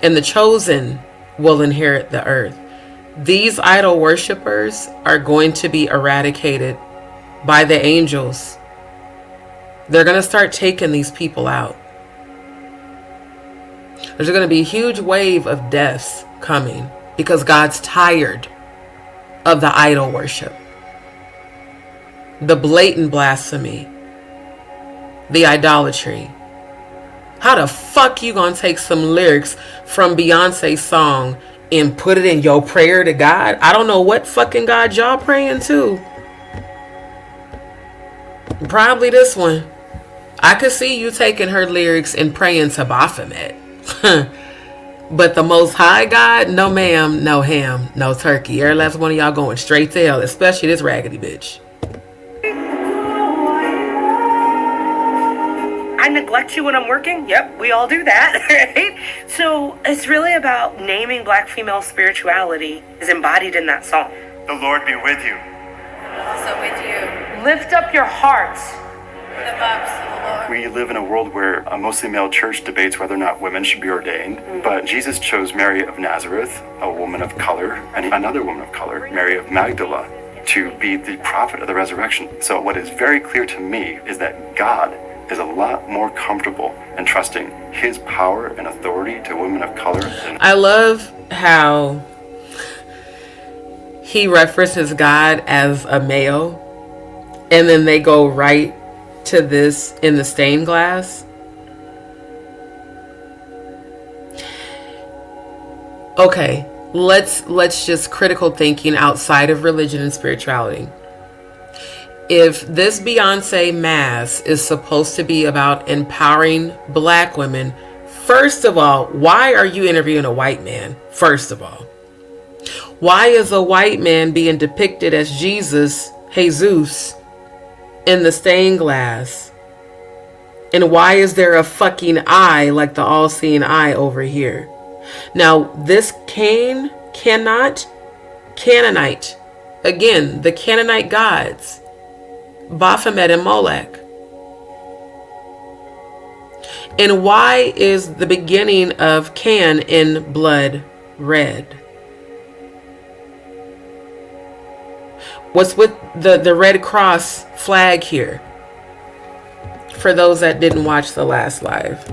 And the chosen will inherit the earth. These idol worshipers are going to be eradicated by the angels. They're going to start taking these people out. There's going to be a huge wave of deaths coming because God's tired of the idol worship, the blatant blasphemy, the idolatry. How the fuck you gonna take some lyrics from Beyonce's song and put it in your prayer to God? I don't know what fucking God y'all praying to. Probably this one. I could see you taking her lyrics and praying to Baphomet. But the Most High God, no ma'am, no ham, no turkey. Every last one of y'all going straight to hell, especially this raggedy bitch. I neglect you when I'm working. Yep, we all do that, right? So it's really about naming Black female spirituality is embodied in that song. The Lord be with you. Also with you. Lift up your hearts. Lift up to the Lord. We live in a world where a mostly male church debates whether or not women should be ordained, but Jesus chose Mary of Nazareth, a woman of color, and another woman of color, Mary of Magdala, to be the prophet of the resurrection. So what is very clear to me is that God is a lot more comfortable and trusting his power and authority to women of color. I love how he references God as a male, and then they go right to this in the stained glass. Okay, let's just critical thinking outside of religion and spirituality. If this Beyoncé mass is supposed to be about empowering black women, first of all, why are you interviewing a white man? First of all, why is a white man being depicted as Jesus in the stained glass? And why is there a fucking eye like the all-seeing eye over here? Now, this Canaanite, again, the Canaanite gods, Baphomet and Molech. And why is the beginning of Can in blood red? What's with the Red Cross flag here? For those that didn't watch the last live.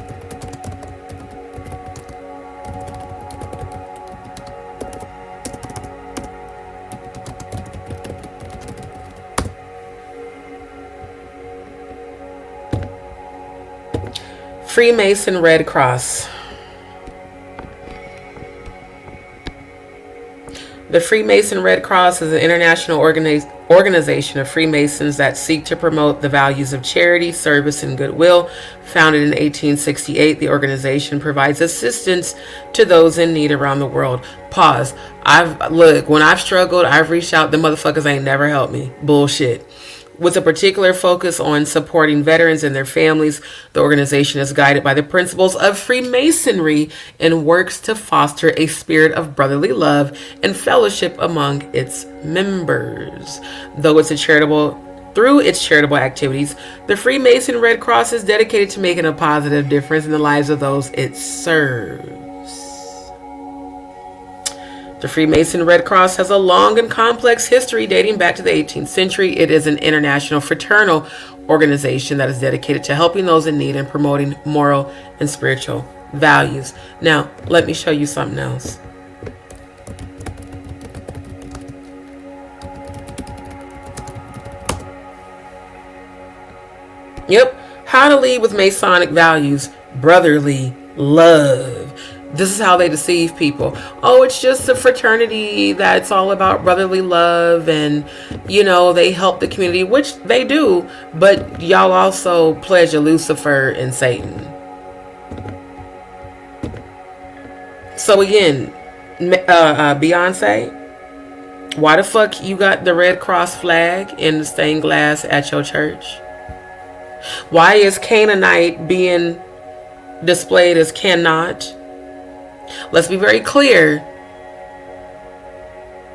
Freemason Red Cross. The Freemason Red Cross is an international organization of Freemasons that seek to promote the values of charity, service, and goodwill. Founded in 1868, the organization provides assistance to those in need around the world. Pause. When I've struggled, I've reached out. The motherfuckers ain't never helped me. Bullshit. With a particular focus on supporting veterans and their families, the organization is guided by the principles of Freemasonry and works to foster a spirit of brotherly love and fellowship among its members. Through its charitable activities, the Freemason Red Cross is dedicated to making a positive difference in the lives of those it serves. The Freemason Red Cross has a long and complex history dating back to the 18th century. It is an international fraternal organization that is dedicated to helping those in need and promoting moral and spiritual values. Now, let me show you something else. Yep, how to lead with Masonic values, brotherly love. This is how they deceive people. Oh, it's just a fraternity that's all about brotherly love and, they help the community, which they do, but y'all also pledge a Lucifer and Satan. So again, Beyonce, why the fuck you got the Red Cross flag in the stained glass at your church? Why is Canaanite being displayed as cannot? Let's be very clear.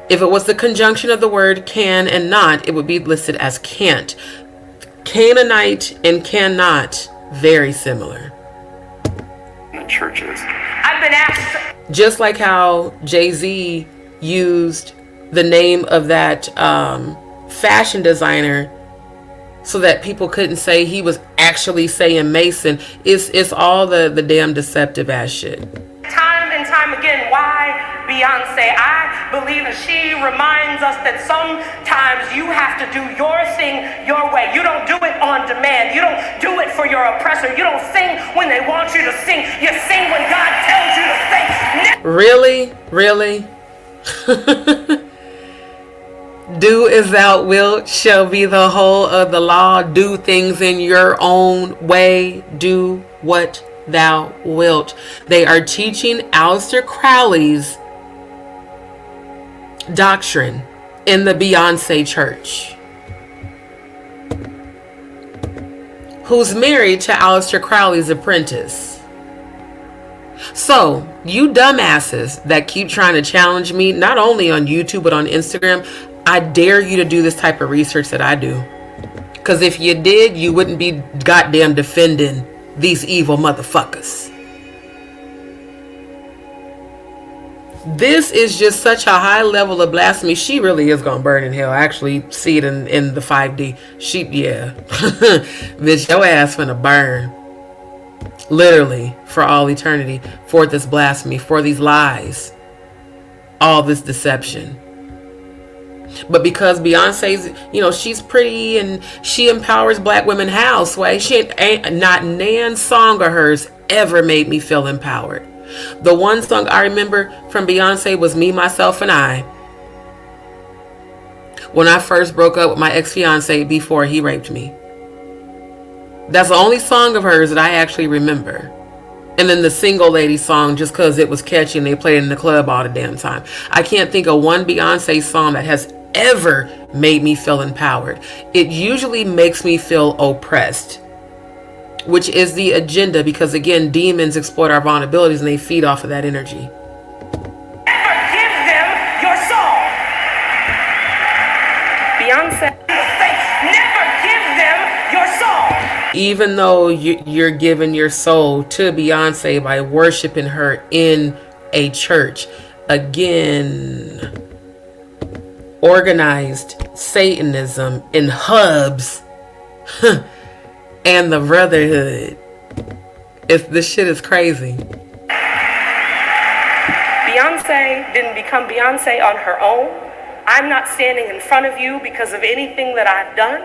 If it was the conjunction of the word can and not, it would be listed as can't. Canaanite and cannot, very similar. The churches. I've been asked. Just like how Jay-Z used the name of that fashion designer so that people couldn't say he was actually saying Mason. It's all the damn deceptive ass shit. Time and time again, why Beyonce? I believe that she reminds us that sometimes you have to do your thing your way. You don't do it on demand. You don't do it for your oppressor. You don't sing when they want you to sing. You sing when God tells you to sing. Really? Do as thou wilt shall be the whole of the law. Do things in your own way. Do what thou wilt. They are teaching Aleister Crowley's doctrine in the Beyoncé church, who's married to Aleister Crowley's apprentice. So, you dumbasses that keep trying to challenge me, not only on YouTube but on Instagram, I dare you to do this type of research that I do. Because if you did, you wouldn't be goddamn defending these evil motherfuckers. This is just such a high level of blasphemy. She really is gonna burn in hell. I actually see it in the 5D. Bitch, your ass finna burn. Literally, for all eternity. For this blasphemy, for these lies. All this deception. But because Beyonce's, she's pretty and she empowers black women, how, Sway? Ain't not nan song of hers ever made me feel empowered. The one song I remember from Beyonce was Me, Myself, and I. When I first broke up with my ex-fiance before he raped me. That's the only song of hers that I actually remember. And then the Single Lady song, just because it was catchy and they played it in the club all the damn time. I can't think of one Beyonce song that has ever made me feel empowered. It usually makes me feel oppressed, which is the agenda, because again, demons exploit our vulnerabilities and they feed off of that energy. Never give them your soul. Beyonce, never give them your soul. Even though you're giving your soul to Beyonce by worshiping her in a church, again, organized Satanism in hubs and the Brotherhood. This shit is crazy. Beyonce didn't become Beyonce on her own. I'm not standing in front of you because of anything that I've done.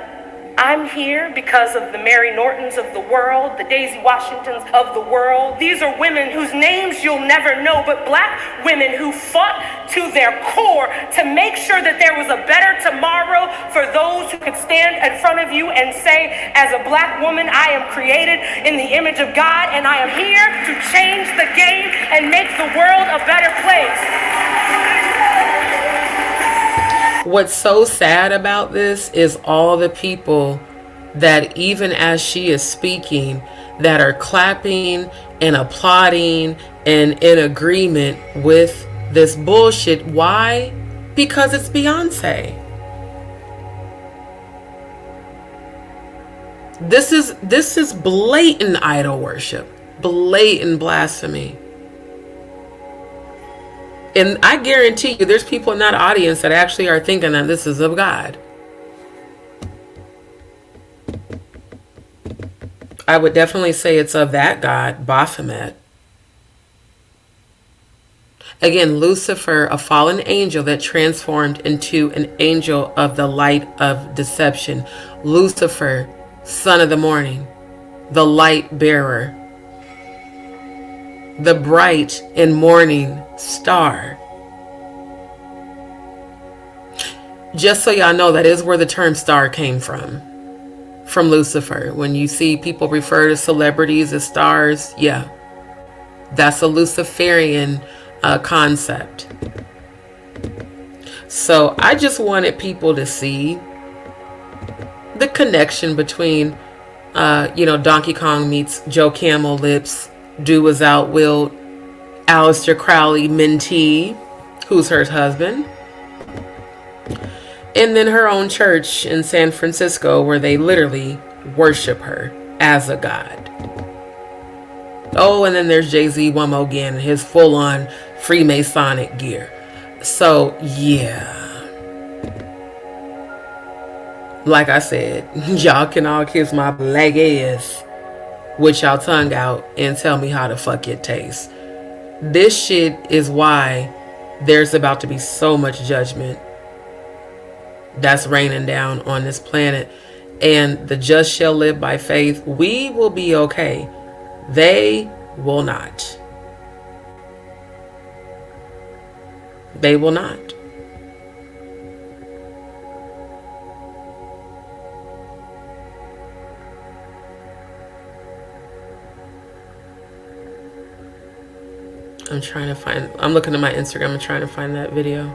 I'm here because of the Mary Nortons of the world, the Daisy Washingtons of the world. These are women whose names you'll never know, but black women who fought to their core to make sure that there was a better tomorrow for those who could stand in front of you and say, as a black woman, I am created in the image of God, and I am here to change the game and make the world a better place. What's so sad about this is all the people that, even as she is speaking, that are clapping and applauding and in agreement with this bullshit. Why? Because it's Beyonce. This is blatant idol worship, blatant blasphemy. And I guarantee you there's people in that audience that actually are thinking that this is of God. I would definitely say it's of that God, Baphomet. Again, Lucifer, a fallen angel that transformed into an angel of the light of deception. Lucifer, son of the morning, the light bearer, the bright and morning star. Just so y'all know, that is where the term star came from Lucifer. When you see people refer to celebrities as stars, yeah, that's a Luciferian concept. So I just wanted people to see the connection between Donkey Kong meets Joe Camel Lips, Do Was Outwilled, Aleister Crowley mentee, who's her husband, and then her own church in San Francisco where they literally worship her as a god. Oh, and then there's Jay-Z one more again, his full-on Freemasonic gear. So yeah, like I said, y'all can all kiss my black ass with y'all tongue out and tell me how the fuck it tastes. This shit is why there's about to be so much judgment that's raining down on this planet. And the just shall live by faith. We will be okay. They will not. They will not. I'm looking at my Instagram and trying to find that video.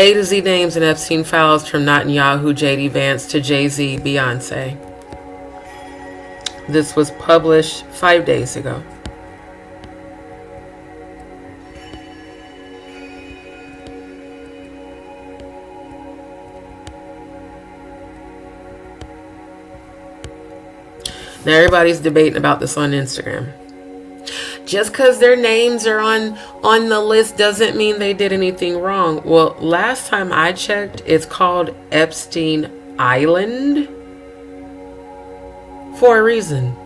A to Z names in Epstein files from Netanyahu, J.D. Vance to Jay-Z, Beyonce. This was published 5 days ago. Now everybody's debating about this on Instagram. Just because their names are on the list doesn't mean they did anything wrong. Well, last time I checked, it's called Epstein Island for a reason.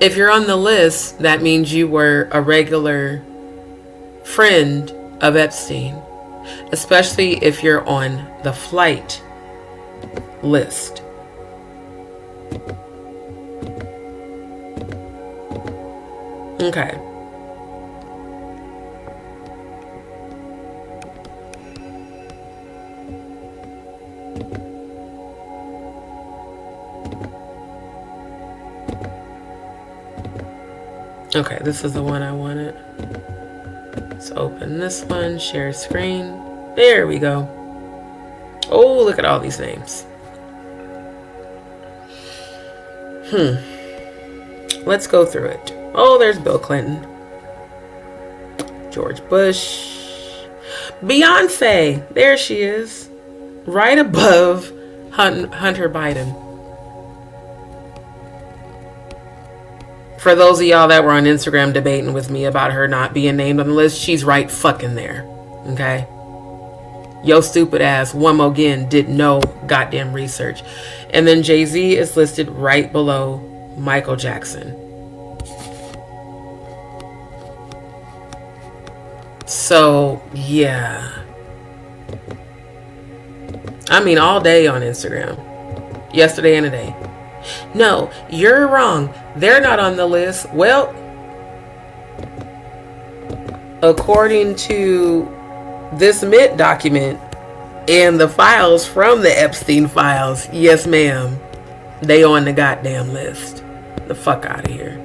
If you're on the list, that means you were a regular friend of Epstein, especially if you're on the flight list. Okay. Okay, this is the one I wanted. Let's open this one, share screen. There we go. Oh, look at all these names. Let's go through it. Oh, there's Bill Clinton, George Bush, Beyonce. There she is, right above Hunter Biden. For those of y'all that were on Instagram debating with me about her not being named on the list, she's right fucking there. Okay? Yo stupid ass, one more again, did no goddamn research. And then Jay-Z is listed right below Michael Jackson. So, yeah. I mean, all day on Instagram. Yesterday and today. No, you're wrong. They're not on the list. Well, according to this Mint document and the files from the Epstein files, yes, ma'am, they on the goddamn list. The fuck out of here.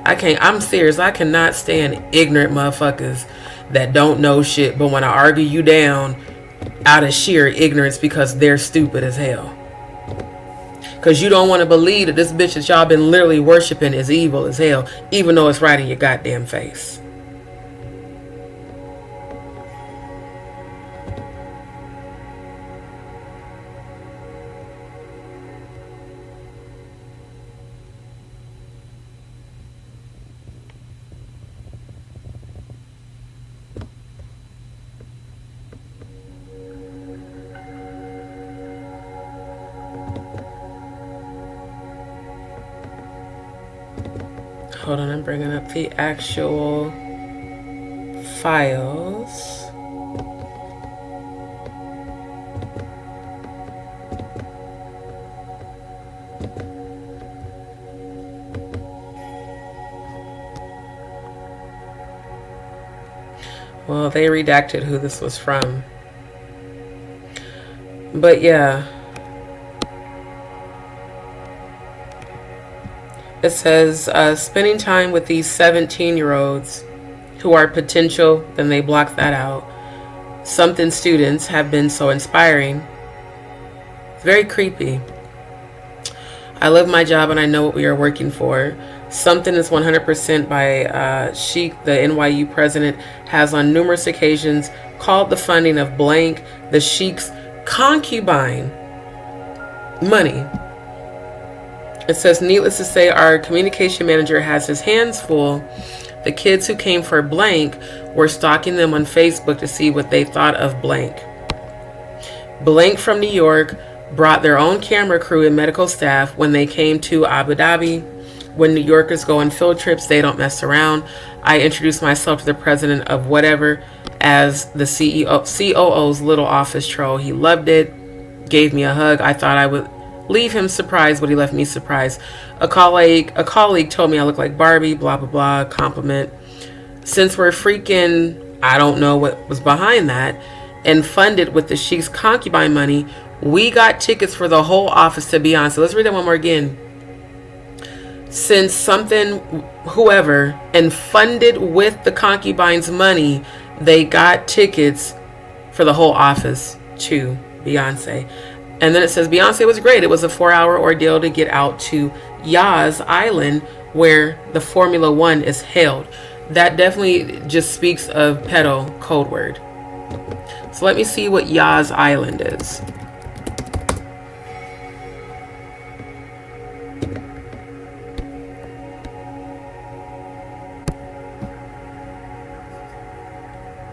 I'm serious. I cannot stand ignorant motherfuckers that don't know shit but want to argue you down out of sheer ignorance because they're stupid as hell. Because you don't want to believe that this bitch that y'all been literally worshiping is evil as hell, even though it's right in your goddamn face. Hold on, I'm bringing up the actual files. Well, they redacted who this was from. But yeah. It says, spending time with these 17-year-olds who are potential, then they block that out. Something students have been so inspiring. It's very creepy. I love my job and I know what we are working for. Something is 100% by Sheikh, the NYU president, has on numerous occasions called the funding of blank the Sheikh's concubine money. It says, needless to say, our communication manager has his hands full. The kids who came for blank were stalking them on Facebook to see what they thought of blank. Blank from New York brought their own camera crew and medical staff when they came to Abu Dhabi. When New Yorkers go on field trips, they don't mess around. I introduced myself to the president of whatever as the COO's little office troll. He loved it, gave me a hug. I thought I would leave him surprised, but he left me surprised. A colleague told me I look like Barbie, blah, blah, blah, compliment. Since we're freaking, I don't know what was behind that, and funded with the Sheikh's concubine money, we got tickets for the whole office to Beyonce. Let's read that one more again. Since something, whoever, and funded with the concubine's money, they got tickets for the whole office to Beyonce. And then it says Beyonce was great. It was a 4-hour ordeal to get out to Yas Island where the Formula One is held. That definitely just speaks of pedo code word. So let me see what Yas Island is.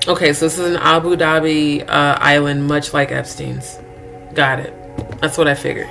Okay, so this is an Abu Dhabi island, much like Epstein's. Got it. That's what I figured.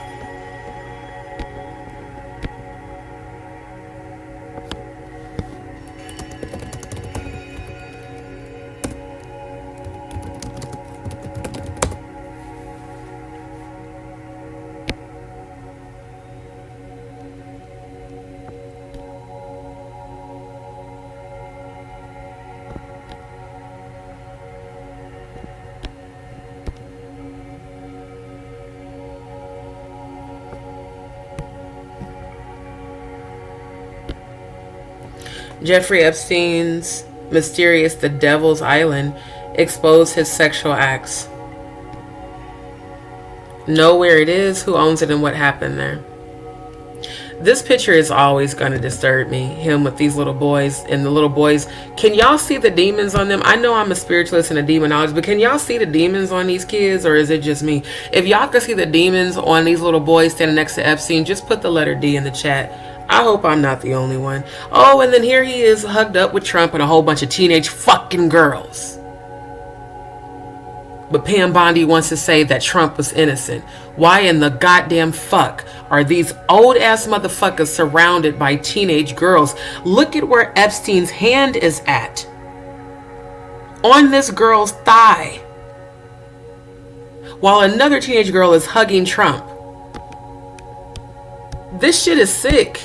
Jeffrey Epstein's mysterious The Devil's Island exposed his sexual acts. Know where it is, who owns it, and what happened there. This picture is always going to disturb me. Him with these little boys, and the little boys. Can y'all see the demons on them? I know I'm a spiritualist and a demonologist, but can y'all see the demons on these kids, or is it just me? If y'all can see the demons on these little boys standing next to Epstein, just put the letter D in the chat. I hope I'm not the only one. Oh, and then here he is hugged up with Trump and a whole bunch of teenage fucking girls. But Pam Bondi wants to say that Trump was innocent. Why in the goddamn fuck are these old ass motherfuckers surrounded by teenage girls? Look at where Epstein's hand is at. On this girl's thigh. While another teenage girl is hugging Trump. This shit is sick.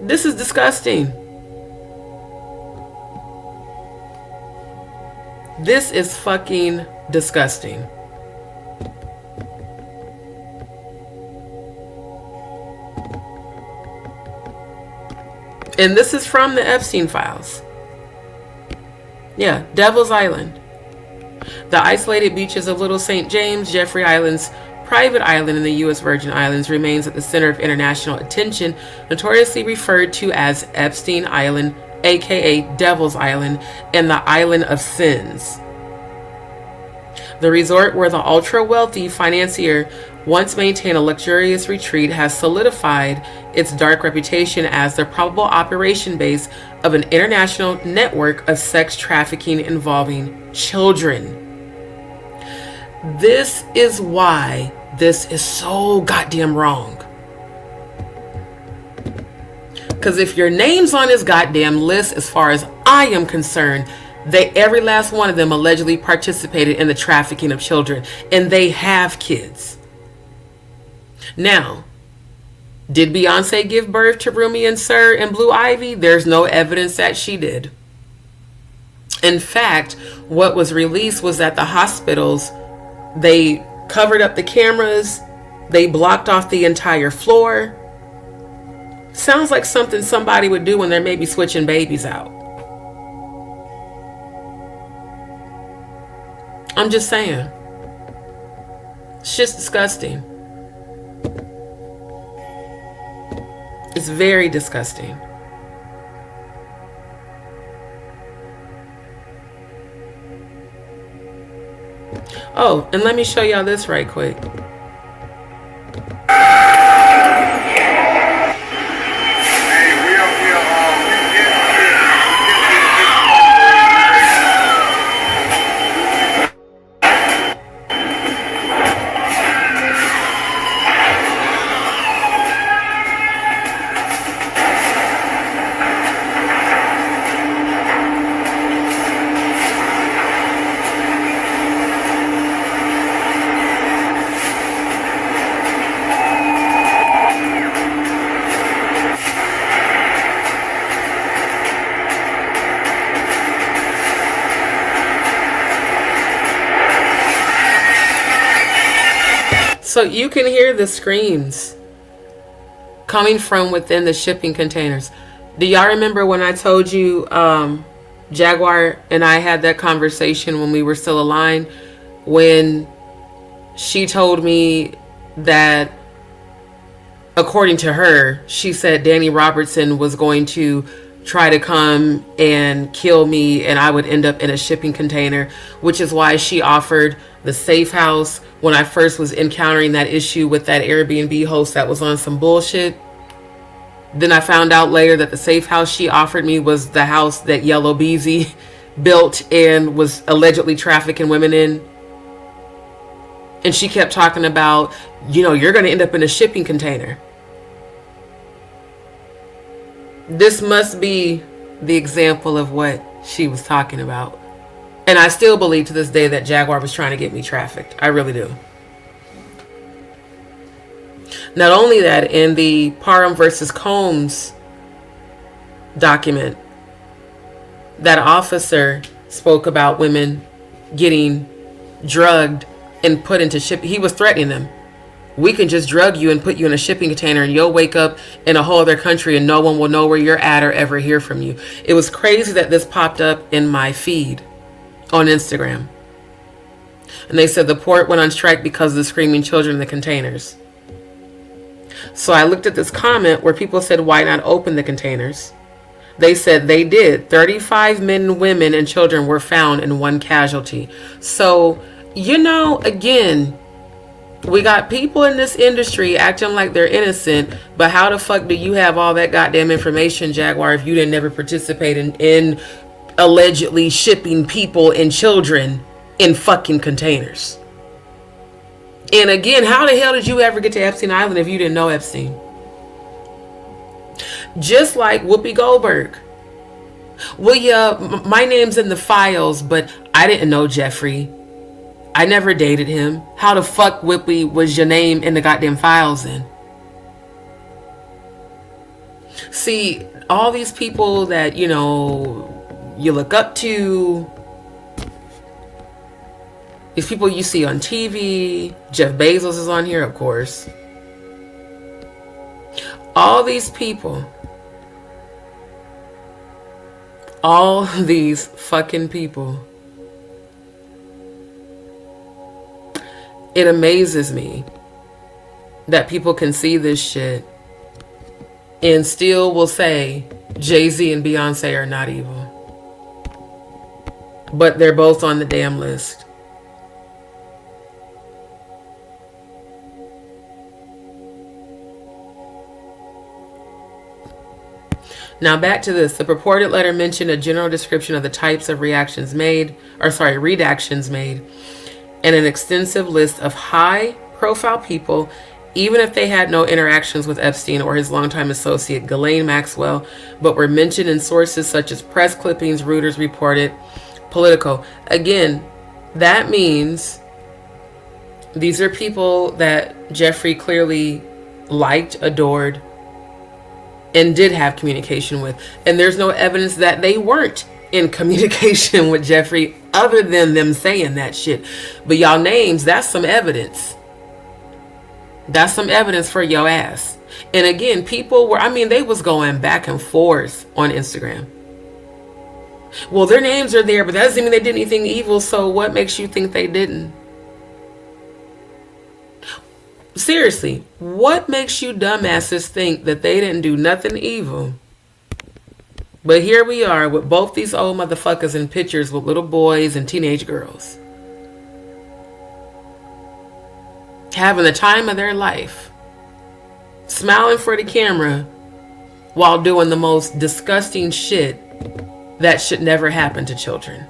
This is disgusting. This is fucking disgusting. And this is from the Epstein files. Yeah, Devil's Island. The isolated beaches of Little St. James, Jeffrey Island's private island in the U.S. Virgin Islands, remains at the center of international attention, notoriously referred to as Epstein Island, aka Devil's Island, and the Island of Sins. The resort where the ultra-wealthy financier once maintained a luxurious retreat has solidified its dark reputation as the probable operation base of an international network of sex trafficking involving children. This is why this is so goddamn wrong. Because if your name's on this goddamn list, as far as I am concerned, every last one of them allegedly participated in the trafficking of children, and they have kids. Now, did Beyonce give birth to Rumi and Sir and Blue Ivy? There's no evidence that she did. In fact, what was released was that the hospitals, they covered up the cameras, they blocked off the entire floor. Sounds like something somebody would do when they're maybe switching babies out. I'm just saying. It's just disgusting. It's very disgusting. Oh, and let me show y'all this right quick. So you can hear the screams coming from within the shipping containers. Do y'all remember when I told you Jaguar and I had that conversation when we were still aligned, when she told me that, according to her, she said Danny Robertson was going to try to come and kill me and I would end up in a shipping container, which is why she offered the safe house when I first was encountering that issue with that Airbnb host that was on some bullshit. Then I found out later that the safe house she offered me was the house that Yellow Beezy built and was allegedly trafficking women in. And she kept talking about, you know, you're going to end up in a shipping container. This must be the example of what she was talking about. And I still believe to this day that Jaguar was trying to get me trafficked. I really do. Not only that, in the Parham versus Combs document, that officer spoke about women getting drugged and put into shipping. He was threatening them. We can just drug you and put you in a shipping container and you'll wake up in a whole other country and no one will know where you're at or ever hear from you. It was crazy that this popped up in my feed on Instagram. And they said the port went on strike because of the screaming children in the containers. So I looked at this comment where people said, why not open the containers? They said they did. 35 men, women, and children were found in one casualty. So, you know, again, we got people in this industry acting like they're innocent, but how the fuck do you have all that goddamn information, Jaguar, if you didn't ever participate in allegedly shipping people and children in fucking containers? And again, how the hell did you ever get to Epstein Island if you didn't know Epstein? Just like Whoopi Goldberg. Well, yeah, my name's in the files, but I didn't know Jeffrey. I never dated him. How the fuck, Whoopi, was your name in the goddamn files then? See, all these people that, you know, you look up to, these people you see on TV, Jeff Bezos is on here, of course. All these people, all these fucking people, it amazes me that people can see this shit and still will say Jay-Z and Beyonce are not evil. But they're both on the damn list. Now back to this. The purported letter mentioned a general description of the types of redactions made, and an extensive list of high-profile people, even if they had no interactions with Epstein or his longtime associate Ghislaine Maxwell, but were mentioned in sources such as press clippings, Reuters reported, Politico. Again, that means these are people that Jeffrey clearly liked, adored, and did have communication with. And there's no evidence that they weren't in communication with Jeffrey other than them saying that shit. But y'all names, that's some evidence. That's some evidence for your ass. And again, people were, I mean, they was going back and forth on Instagram. Well, their names are there, but that doesn't mean they did anything evil, so what makes you think they didn't? Seriously, what makes you dumbasses think that they didn't do nothing evil? But here we are with both these old motherfuckers in pictures with little boys and teenage girls, having the time of their life, smiling for the camera while doing the most disgusting shit that should never happen to children.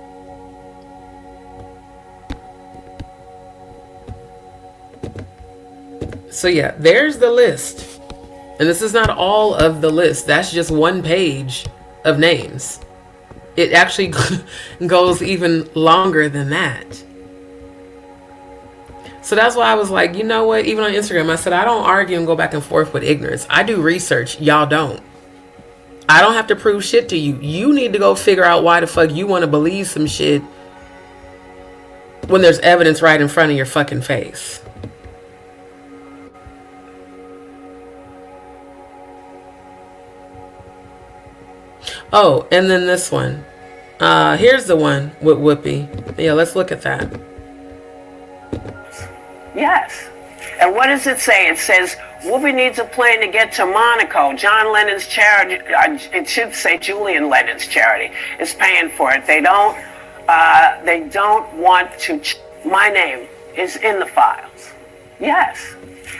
So yeah, there's the list. And this is not all of the list. That's just one page of names. It actually goes even longer than that. So that's why I was like, you know what? Even on Instagram, I said, I don't argue and go back and forth with ignorance. I do research. Y'all don't. I don't have to prove shit to you. You need to go figure out why the fuck you want to believe some shit when there's evidence right in front of your fucking face. Oh, and then this one. Here's the one with Whoopi. Yeah, let's look at that. Yes. And what does it say? It says, Whoopi needs a plane to get to Monaco. John Lennon's charity, it should say Julian Lennon's charity, is paying for it. They don't want to, my name is in the files. Yes.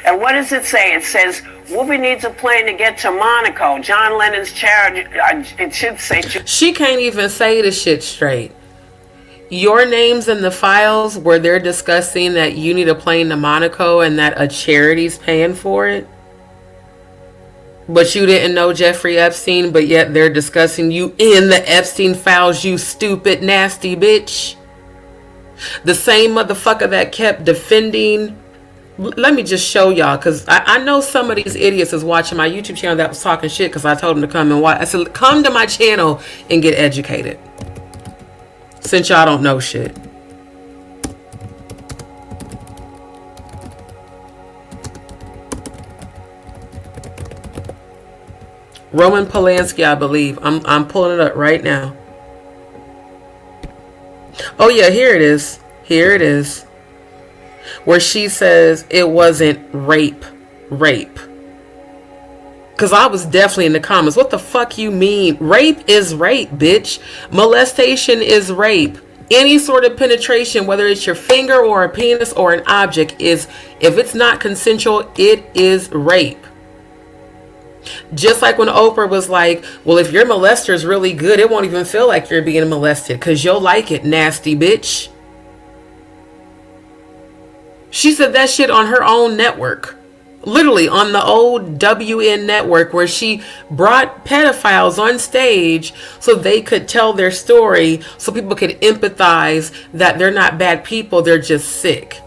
And what does it say? It says, Whoopi needs a plane to get to Monaco. John Lennon's charity, it should say... She can't even say the shit straight. Your name's in the files where they're discussing that you need a plane to Monaco and that a charity's paying for it. But you didn't know Jeffrey Epstein, but yet they're discussing you in the Epstein files, you stupid, nasty bitch. The same motherfucker that kept defending... Let me just show y'all, because I know some of these idiots is watching my YouTube channel that was talking shit because I told them to come and watch. I said, come to my channel and get educated. Since y'all don't know shit. Roman Polanski, I believe. I'm pulling it up right now. Oh yeah, here it is. Here it is. Where she says it wasn't rape. Because I was definitely in the comments. What the fuck you mean? Rape is rape, bitch. Molestation is rape. Any sort of penetration, whether it's your finger or a penis or an object, is, if it's not consensual, it is rape. Just like when Oprah was like, well, if your molester is really good, it won't even feel like you're being molested because you'll like it, nasty bitch. She said that shit on her own network. Literally on the old WN network, where she brought pedophiles on stage so they could tell their story, so people could empathize that they're not bad people, they're just sick.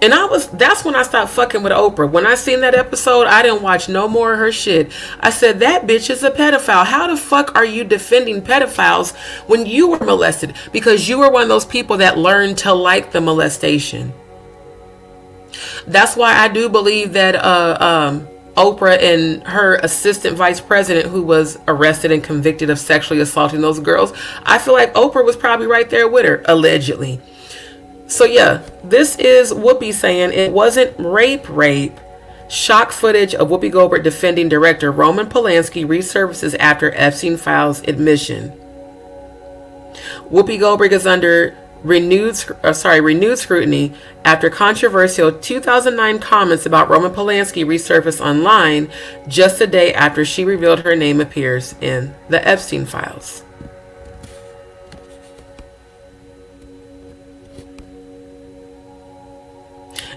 And that's when I stopped fucking with Oprah. When I seen that episode, I didn't watch no more of her shit. I said, that bitch is a pedophile. How the fuck are you defending pedophiles when you were molested? Because you were one of those people that learned to like the molestation. That's why I do believe that Oprah and her assistant vice president, who was arrested and convicted of sexually assaulting those girls, I feel like Oprah was probably right there with her, allegedly. So yeah, this is Whoopi saying it wasn't rape. Shock footage of Whoopi Goldberg defending director Roman Polanski resurfaces after Epstein files admission. Whoopi Goldberg is under renewed scrutiny after controversial 2009 comments about Roman Polanski resurfaced online just a day after she revealed her name appears in the Epstein files.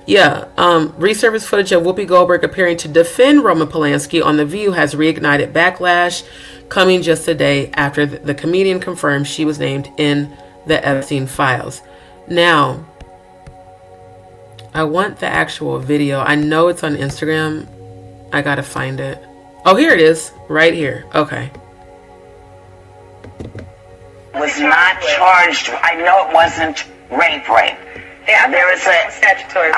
Yeah, resurfaced footage of Whoopi Goldberg appearing to defend Roman Polanski on The View has reignited backlash, coming just a day after the comedian confirmed she was named in the Epstein files. Now, I want the actual video. I know it's on Instagram. I gotta find it. Oh, here it is. Right here. Okay. Was not charged. I know it wasn't rape. Yeah, there is a statutory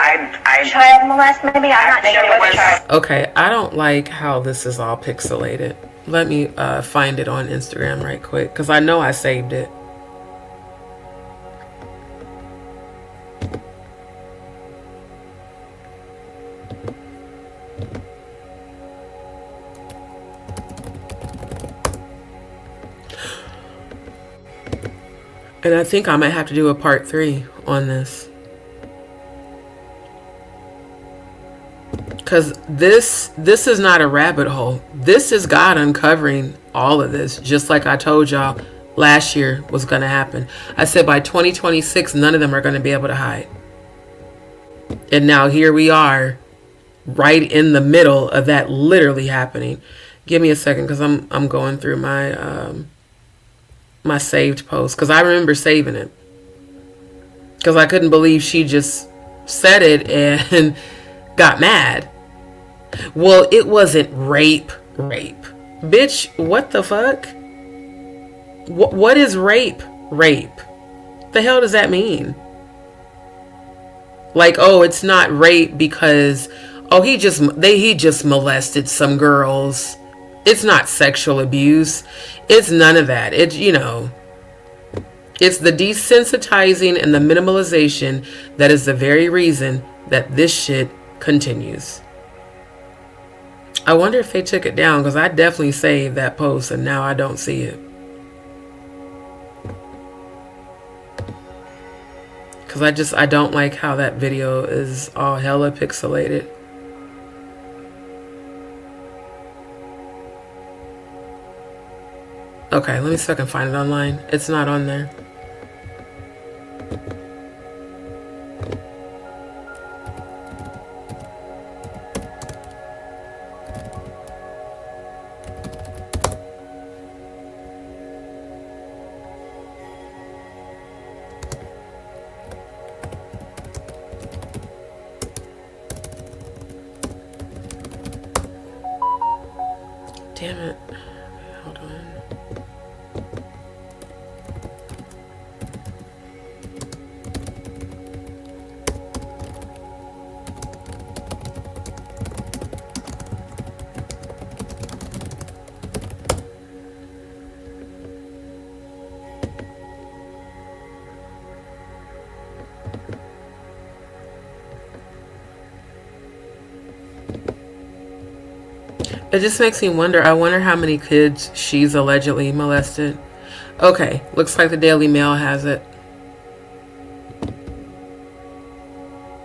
child molest, maybe. I'm not sure what it was. Okay, I don't like how this is all pixelated. Let me find it on Instagram right quick, because I know I saved it. And I think I might have to do a part 3 on this. Because this is not a rabbit hole. This is God uncovering all of this. Just like I told y'all last year was going to happen. I said by 2026, none of them are going to be able to hide. And now here we are, right in the middle of that literally happening. Give me a second, because I'm going through my my saved post, because I remember saving it, because I couldn't believe she just said it and got mad. Well, it wasn't rape. Bitch, what the fuck? What is rape? The hell does that mean? Like, oh, it's not rape because, oh, he just molested some girls. It's not sexual abuse. It's none of that. It's, you know, it's the desensitizing and the minimalization that is the very reason that this shit continues. I wonder if they took it down, because I definitely saved that post and now I don't see it. Because I don't like how that video is all hella pixelated. Okay, let me see if I can find it online. It's not on there. Damn it. Hold on. It just makes me wonder. I wonder how many kids she's allegedly molested. Okay, looks like the Daily Mail has it.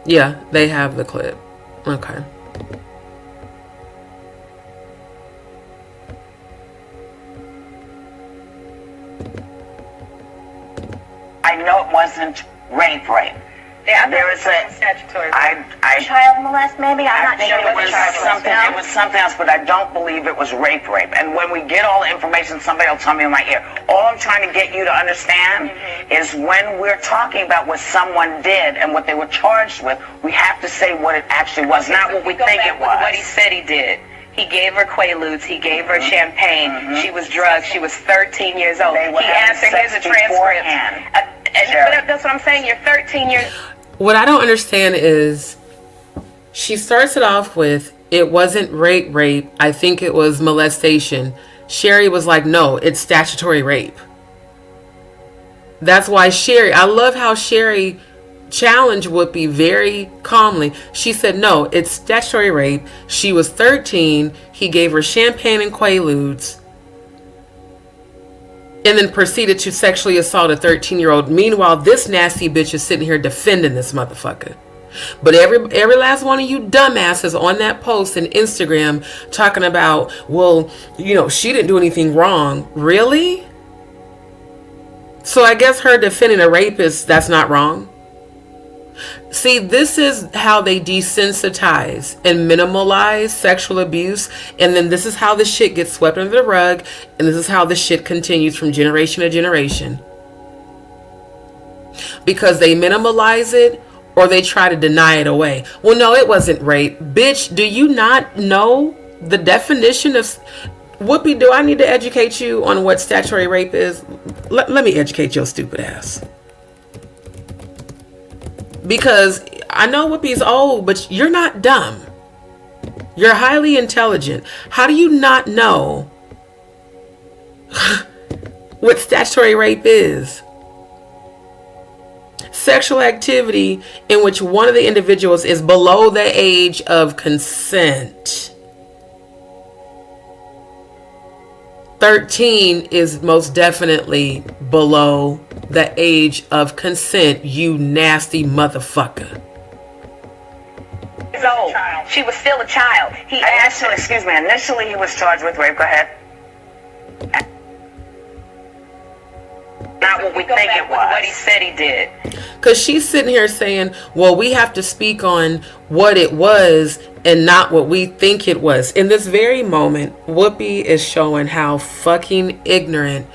Yeah, they have the clip. Okay. I know it wasn't rape. Yeah, there was a statutory. Child molest, maybe. I'm not sure it was something. It was something else, but I don't believe it was rape. And when we get all the information, somebody will tell me in my ear. All I'm trying to get you to understand is when we're talking about what someone did and what they were charged with, we have to say what it actually was, not what we think it was. What he said he did. He gave her Quaaludes. He gave her champagne. She was drugged. She was 13 years old. He asked her, here's a transcript. But that's what I'm saying. You're 13 years. What I don't understand is she starts it off with, it wasn't rape. I think it was molestation. Sherry was like, no, it's statutory rape. That's why Sherry, I love how Sherry challenged Whoopi very calmly. She said, no, it's statutory rape. She was 13. He gave her champagne and Quaaludes. And then proceeded to sexually assault a 13-year-old. Meanwhile, this nasty bitch is sitting here defending this motherfucker. But every last one of you dumbasses on that post in Instagram talking about, well, you know, she didn't do anything wrong. Really? So I guess her defending a rapist, that's not wrong. See, this is how they desensitize and minimalize sexual abuse. And then this is how the shit gets swept under the rug. And this is how the shit continues from generation to generation. Because they minimalize it or they try to deny it away. Well, no, it wasn't rape. Bitch, do you not know the definition of... Whoopi, do I need to educate you on what statutory rape is? Let me educate your stupid ass. Because I know Whoopi's old, but you're not dumb. You're highly intelligent. How do you not know what statutory rape is? Sexual activity in which one of the individuals is below the age of consent. 13 is most definitely below the age of consent, you nasty motherfucker. No, she was still a child. He asked her. Excuse me, initially he was charged with rape. Go ahead. Not what we think it was. What he said he did. Because she's sitting here saying, well, we have to speak on what it was and not what we think it was. In this very moment, Whoopi is showing how fucking ignorant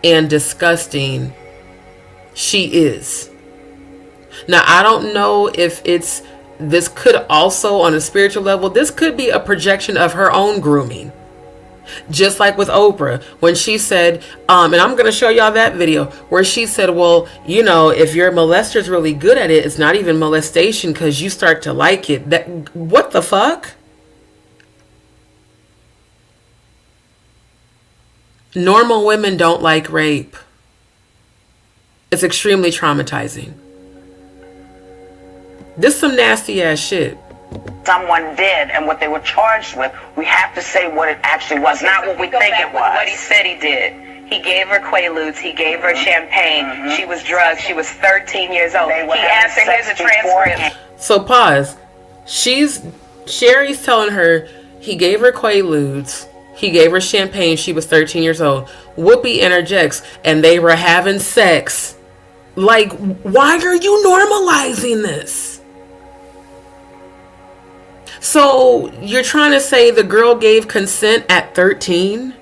and disgusting she is. Now, I don't know if this could also, on a spiritual level, this could be a projection of her own grooming. Just like with Oprah, when she said, and I'm going to show y'all that video, where she said, well, you know, if your molester's really good at it, it's not even molestation because you start to like it. What the fuck? Normal women don't like rape. It's extremely traumatizing. This some nasty ass shit. Someone did, and what they were charged with, we have to say what it actually was, not what we think it was. What he said he did. He gave her Quaaludes. He gave her champagne. She was drugged. She was 13 years old. He asked her, here's a transcript. So pause. Sherry's telling her he gave her Quaaludes. He gave her champagne. She was 13 years old. Whoopi interjects, and they were having sex. Like, why are you normalizing this? So you're trying to say the girl gave consent at 13?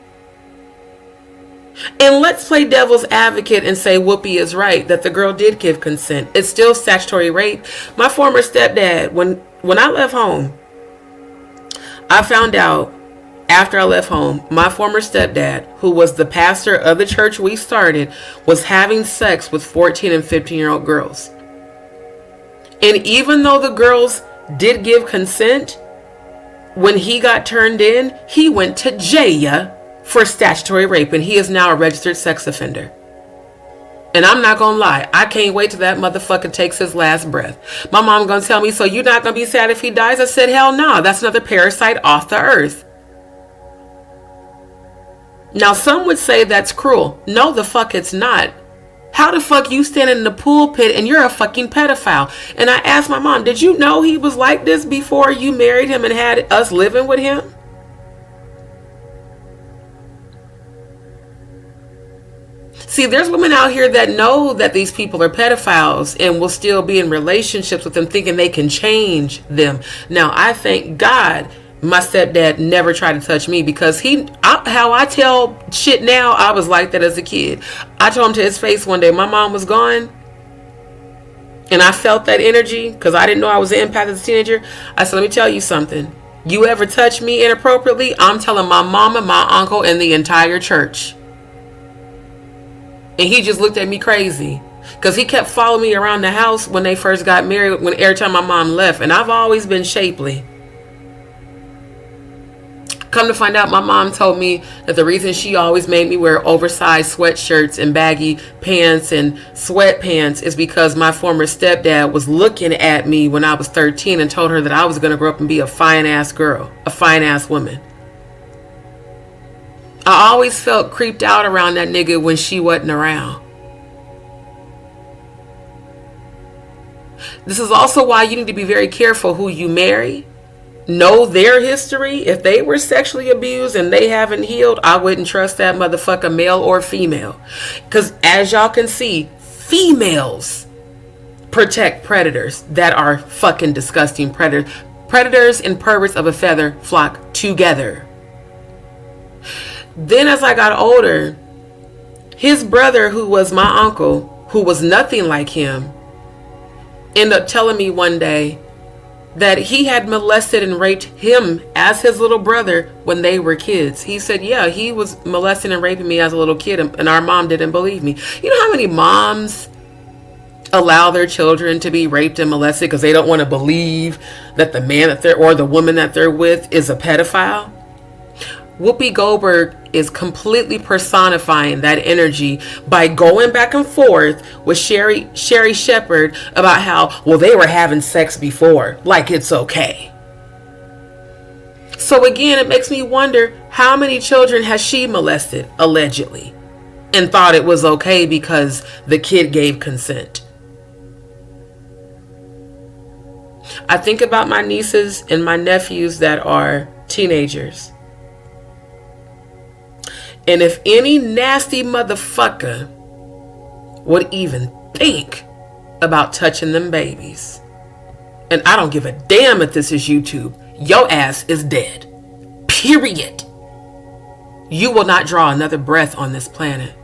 And let's play devil's advocate and say Whoopi is right, that the girl did give consent. It's still statutory rape. My former stepdad, when I left home, I found out after I left home, my former stepdad, who was the pastor of the church we started, was having sex with 14 and 15-year-old girls. And even though the girls did give consent, when he got turned in, he went to jail for statutory rape, and he is now a registered sex offender. And I'm not gonna lie, I can't wait till that motherfucker takes his last breath. My mom gonna tell me, so you're not gonna be sad if he dies? I said, hell no, that's another parasite off the earth. Now some would say that's cruel. No, the fuck it's not. How the fuck you standing in the pulpit and you're a fucking pedophile? And I asked my mom, did you know he was like this before you married him and had us living with him? See, there's women out here that know that these people are pedophiles and will still be in relationships with them thinking they can change them. Now, I thank God my stepdad never tried to touch me, because how I tell shit now, I was like that as a kid. I told him to his face one day, my mom was gone, and I felt that energy because I didn't know I was an empath as a teenager. I said, let me tell you something. You ever touch me inappropriately, I'm telling my mama, my uncle, and the entire church. And he just looked at me crazy, because he kept following me around the house when they first got married, every time my mom left. And I've always been shapely. Come to find out, my mom told me that the reason she always made me wear oversized sweatshirts and baggy pants and sweatpants is because my former stepdad was looking at me when I was 13 and told her that I was going to grow up and be a fine-ass girl, a fine-ass woman. I always felt creeped out around that nigga when she wasn't around. This is also why you need to be very careful who you marry. Know their history. If they were sexually abused and they haven't healed, I wouldn't trust that motherfucker, male or female. Because as y'all can see, females protect predators that are fucking disgusting predators. Predators and perverts of a feather flock together. Then as I got older, his brother, who was my uncle, who was nothing like him, ended up telling me one day that he had molested and raped him as his little brother when they were kids. He said, yeah, he was molesting and raping me as a little kid, and our mom didn't believe me. You know how many moms allow their children to be raped and molested because they don't want to believe that the man that or the woman that they're with is a pedophile? Whoopi Goldberg is completely personifying that energy by going back and forth with Sherry Shepherd about how, well, they were having sex before, like it's okay. So again, it makes me wonder, how many children has she molested, allegedly, and thought it was okay because the kid gave consent? I think about my nieces and my nephews that are teenagers. And if any nasty motherfucker would even think about touching them babies, and I don't give a damn if this is YouTube, your ass is dead. Period. You will not draw another breath on this planet.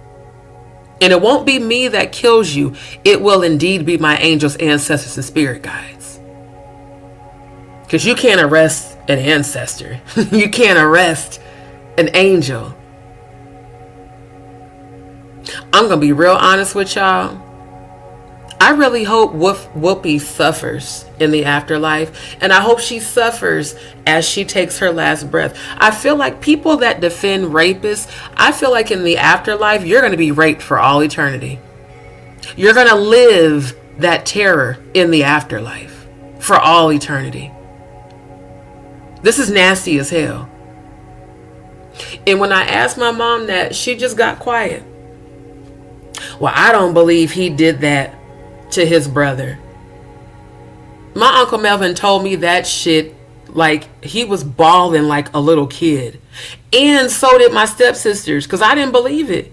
And it won't be me that kills you. It will indeed be my angels, ancestors, and spirit guides. Because you can't arrest an ancestor. You can't arrest an angel. I'm going to be real honest with y'all. I really hope Whoopi suffers in the afterlife, and I hope she suffers as she takes her last breath. I feel like people that defend rapists, I feel like in the afterlife, you're going to be raped for all eternity. You're going to live that terror in the afterlife for all eternity. This is nasty as hell. And when I asked my mom that, she just got quiet. Well, I don't believe he did that to his brother. My Uncle Melvin told me that shit like he was bawling like a little kid. And so did my stepsisters, because I didn't believe it.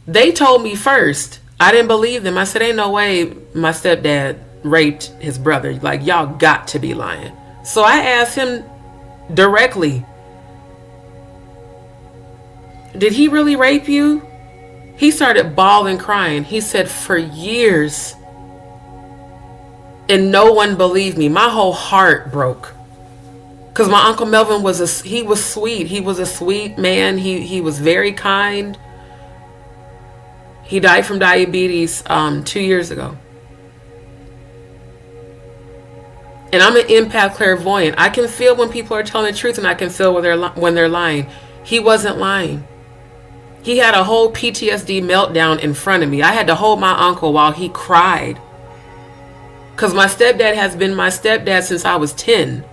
They told me first. I didn't believe them. I said, ain't no way my stepdad raped his brother. Like, y'all got to be lying. So I asked him directly, did he really rape you? He started bawling, crying. He said, for years. And no one believed me. My whole heart broke. Because my Uncle Melvin was sweet. He was a sweet man. He was very kind. He died from diabetes 2 years ago. And I'm an empath clairvoyant. I can feel when people are telling the truth, and I can feel when they're lying. He wasn't lying. He had a whole PTSD meltdown in front of me. I had to hold my uncle while he cried. Because my stepdad has been my stepdad since I was 10.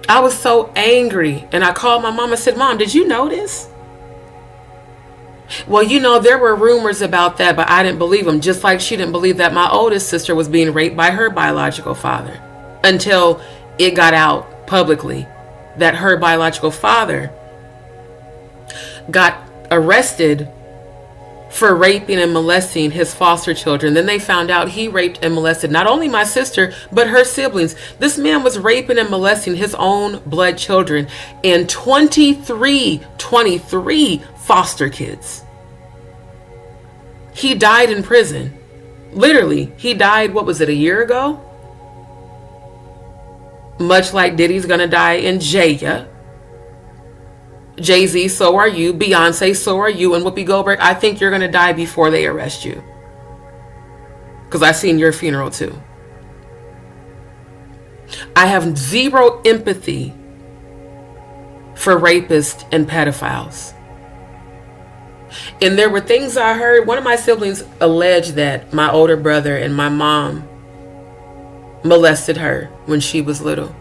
I was so angry. And I called my mom and said, Mom, did you know this? Well, you know, there were rumors about that, but I didn't believe them. Just like she didn't believe that my oldest sister was being raped by her biological father. Until it got out publicly that her biological father got arrested for raping and molesting his foster children. Then they found out he raped and molested not only my sister, but her siblings. This man was raping and molesting his own blood children and 23 foster kids. He died in prison. Literally, he died, what was it, a year ago? Much like Diddy's gonna die in jail. Jay-Z, so are you. Beyonce, so are you. And Whoopi Goldberg, I think you're going to die before they arrest you. Because I've seen your funeral too. I have zero empathy for rapists and pedophiles. And there were things I heard. One of my siblings alleged that my older brother and my mom molested her when she was little.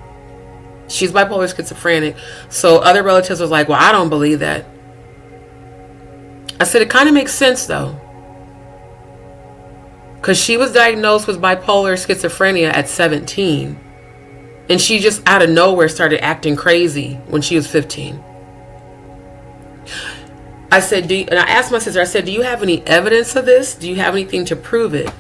She's bipolar schizophrenic. So other relatives was like, well, I don't believe that. I said, it kind of makes sense though. Because she was diagnosed with bipolar schizophrenia at 17. And she just out of nowhere started acting crazy when she was 15. I said, and I asked my sister, I said, do you have any evidence of this? Do you have anything to prove it?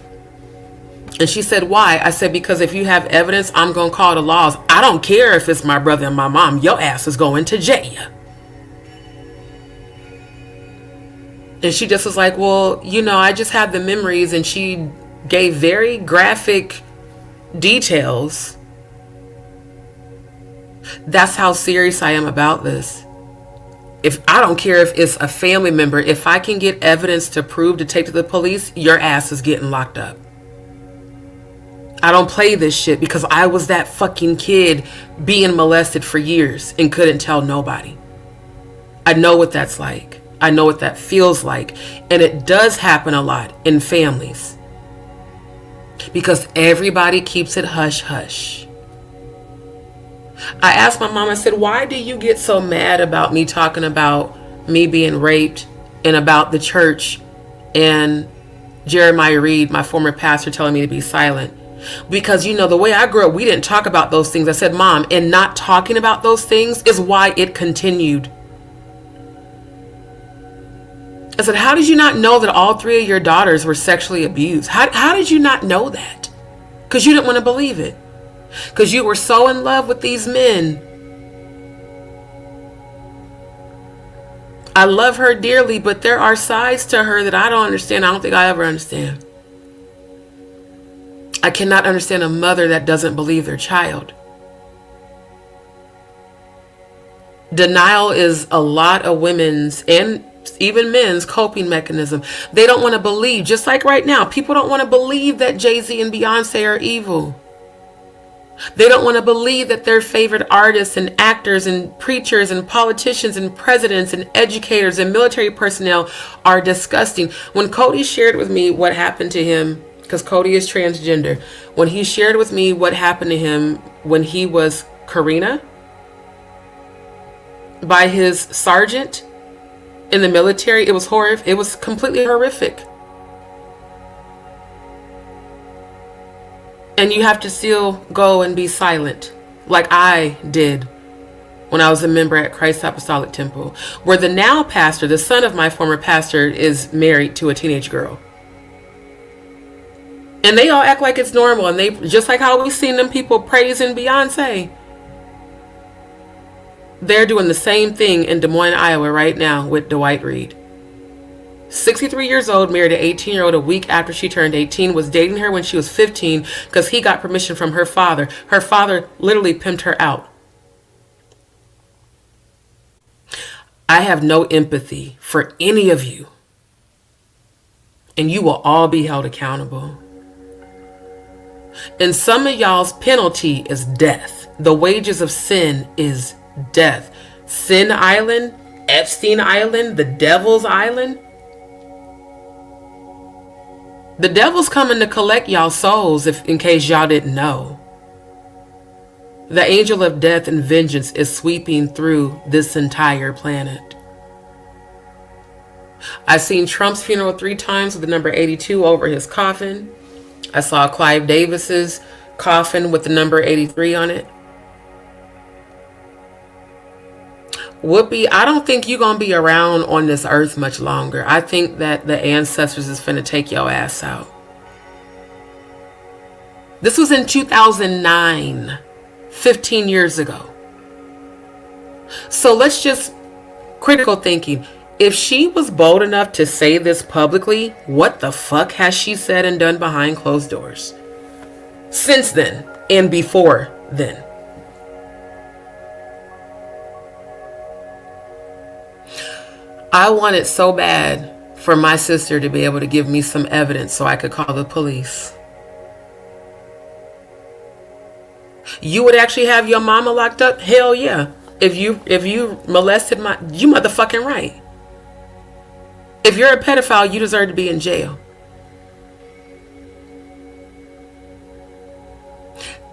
And she said, why? I said, because if you have evidence, I'm going to call the laws. I don't care if it's my brother and my mom. Your ass is going to jail. And she just was like, well, you know, I just have the memories. And she gave very graphic details. That's how serious I am about this. If I don't care if it's a family member, if I can get evidence to prove to take to the police, your ass is getting locked up. I don't play this shit because I was that fucking kid being molested for years and couldn't tell nobody. I know what that's like. I know what that feels like. And it does happen a lot in families. Because everybody keeps it hush hush. I asked my mom, I said, why do you get so mad about me talking about me being raped and about the church and Jeremiah Reed, my former pastor, telling me to be silent? Because, you know, the way I grew up, we didn't talk about those things. I said, Mom, and not talking about those things is why it continued. I said, how did you not know that all 3 of your daughters were sexually abused? How did you not know that? Because you didn't want to believe it. Because you were so in love with these men. I love her dearly, but there are sides to her that I don't understand. I don't think I ever understand. I cannot understand a mother that doesn't believe their child. Denial is a lot of women's and even men's coping mechanism. They don't want to believe, just like right now, people don't want to believe that Jay-Z and Beyonce are evil. They don't want to believe that their favorite artists and actors and preachers and politicians and presidents and educators and military personnel are disgusting. When Cody shared with me what happened to him, because Cody is transgender, when he shared with me what happened to him when he was Karina by his sergeant in the military, it was horrific. It was completely horrific. And you have to still go and be silent, like I did when I was a member at Christ Apostolic Temple, where the now pastor, the son of my former pastor, is married to a teenage girl. And they all act like it's normal. And they, just like how we've seen them people praising Beyonce, they're doing the same thing in Des Moines, Iowa right now with Dwight Reed. 63 years old, married an 18-year-old a week after she turned 18, was dating her when she was 15 because he got permission from her father. Her father literally pimped her out. I have no empathy for any of you. And you will all be held accountable. And some of y'all's penalty is death. The wages of sin is death. Sin Island, Epstein Island, the Devil's Island. The devil's coming to collect y'all's souls, in case y'all didn't know. The angel of death and vengeance is sweeping through this entire planet. I've seen Trump's funeral 3 times with the number 82 over his coffin. I saw Clive Davis's coffin with the number 83 on it. Whoopi, I don't think you're going to be around on this earth much longer. I think that the ancestors is finna take your ass out. This was in 2009, 15 years ago. So let's just, critical thinking. If she was bold enough to say this publicly, what the fuck has she said and done behind closed doors since then and before then? I wanted so bad for my sister to be able to give me some evidence so I could call the police. You would actually have your mama locked up? Hell yeah. If you molested you motherfucking right. If you're a pedophile, you deserve to be in jail.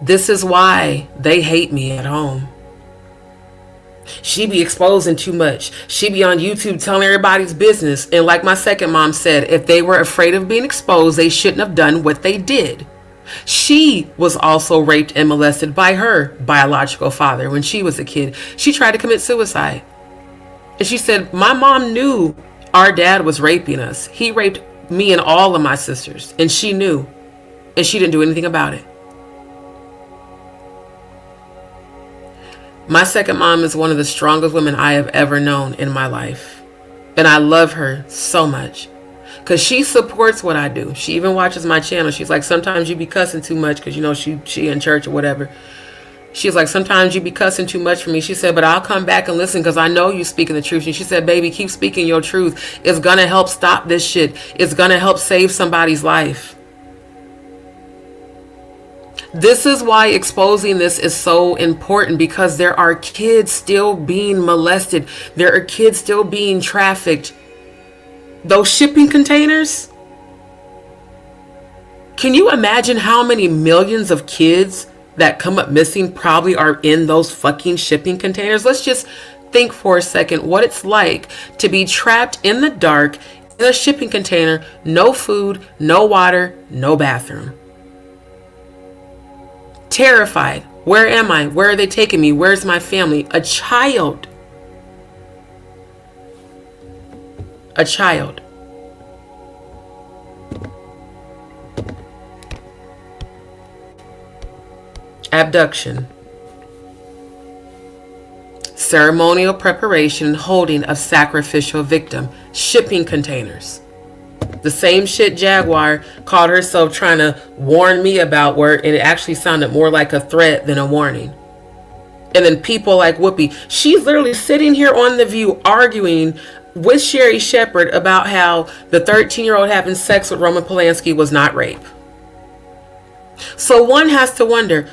This is why they hate me at home. She be exposing too much. She be on YouTube telling everybody's business. And like my second mom said, if they were afraid of being exposed, they shouldn't have done what they did. She was also raped and molested by her biological father when she was a kid. She tried to commit suicide. And she said, my mom knew our dad was raping us. He raped me and all of my sisters. And she knew. And she didn't do anything about it. My second mom is one of the strongest women I have ever known in my life. And I love her so much. Because she supports what I do. She even watches my channel. She's like, sometimes you be cussing too much because, you know, she in church or whatever. She's like, sometimes you be cussing too much for me. She said, but I'll come back and listen because I know you speaking the truth. And she said, baby, keep speaking your truth. It's going to help stop this shit. It's going to help save somebody's life. This is why exposing this is so important, because there are kids still being molested. There are kids still being trafficked. Those shipping containers. Can you imagine how many millions of kids that come up missing probably are in those fucking shipping containers? Let's just think for a second what it's like to be trapped in the dark in a shipping container, no food, no water, no bathroom. Terrified. Where am I? Where are they taking me? Where's my family? A child. A child. Abduction. Ceremonial preparation and holding of sacrificial victim. Shipping containers. The same shit Jaguar called herself trying to warn me about, where it actually sounded more like a threat than a warning. And then people like Whoopi, she's literally sitting here on The View arguing with Sherry Shepherd about how the 13-year-old having sex with Roman Polanski was not rape. So one has to wonder,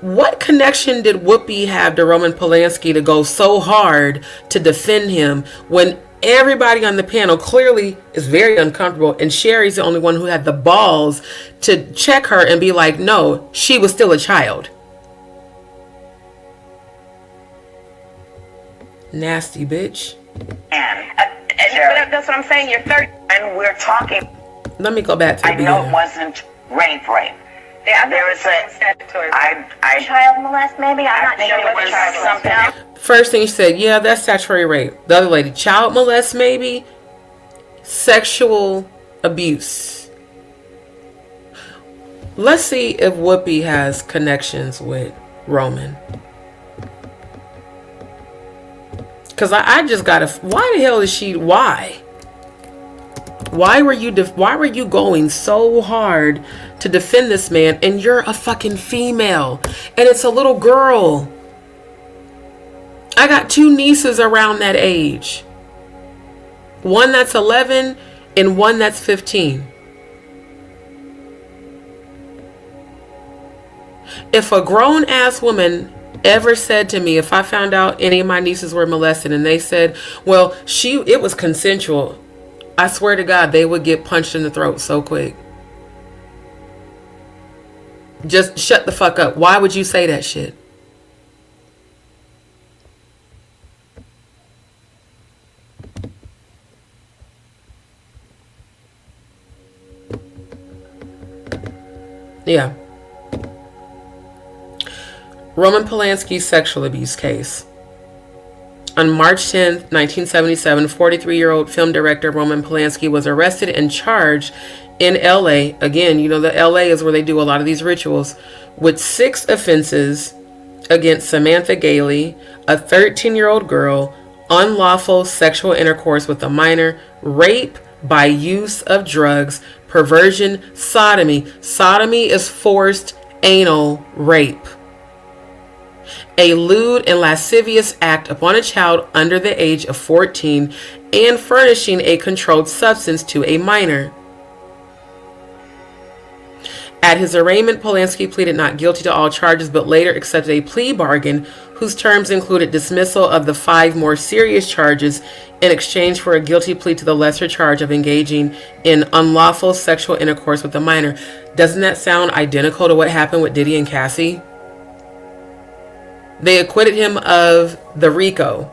what connection did Whoopi have to Roman Polanski to go so hard to defend him when everybody on the panel clearly is very uncomfortable, and Sherry's the only one who had the balls to check her and be like, no, she was still a child. Nasty bitch. And that's what I'm saying. You're 30, and we're talking. Let me go back to the beginning. I know it wasn't rape. Yeah, there is a statutory. Child molest, maybe. I'm not sure it was something else. First thing she said, yeah, that's statutory rape. The other lady, child molest, maybe. Sexual abuse. Let's see if Whoopi has connections with Roman. Because I just gotta. Why the hell is she? Why? Why were you going so hard to defend this man, and you're a fucking female, and it's a little girl? I got 2 nieces around that age. One that's 11 and one that's 15. If a grown ass woman ever said to me, if I found out any of my nieces were molested and they said, well, it was consensual, I swear to God, they would get punched in the throat so quick. Just shut the fuck up. Why would you say that shit? Yeah. Roman Polanski's sexual abuse case. On March 10th, 1977, 43-year-old film director Roman Polanski was arrested and charged in LA. Again, you know, the LA is where they do a lot of these rituals, with 6 offenses against Samantha Gailey, a 13-year-old girl, unlawful sexual intercourse with a minor, rape by use of drugs, perversion, sodomy. Sodomy is forced anal rape. A lewd and lascivious act upon a child under the age of 14, and furnishing a controlled substance to a minor. At his arraignment, Polanski pleaded not guilty to all charges, but later accepted a plea bargain whose terms included dismissal of the 5 more serious charges in exchange for a guilty plea to the lesser charge of engaging in unlawful sexual intercourse with a minor. Doesn't that sound identical to what happened with Diddy and Cassie? They acquitted him of the RICO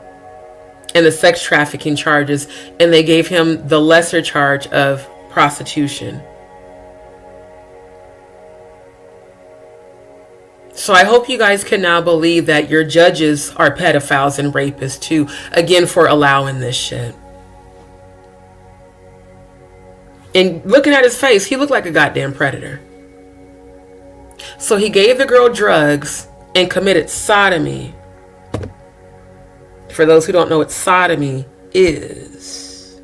and the sex trafficking charges, and they gave him the lesser charge of prostitution. So I hope you guys can now believe that your judges are pedophiles and rapists too, again, for allowing this shit. And looking at his face, he looked like a goddamn predator. So he gave the girl drugs and committed sodomy. For those who don't know what sodomy is.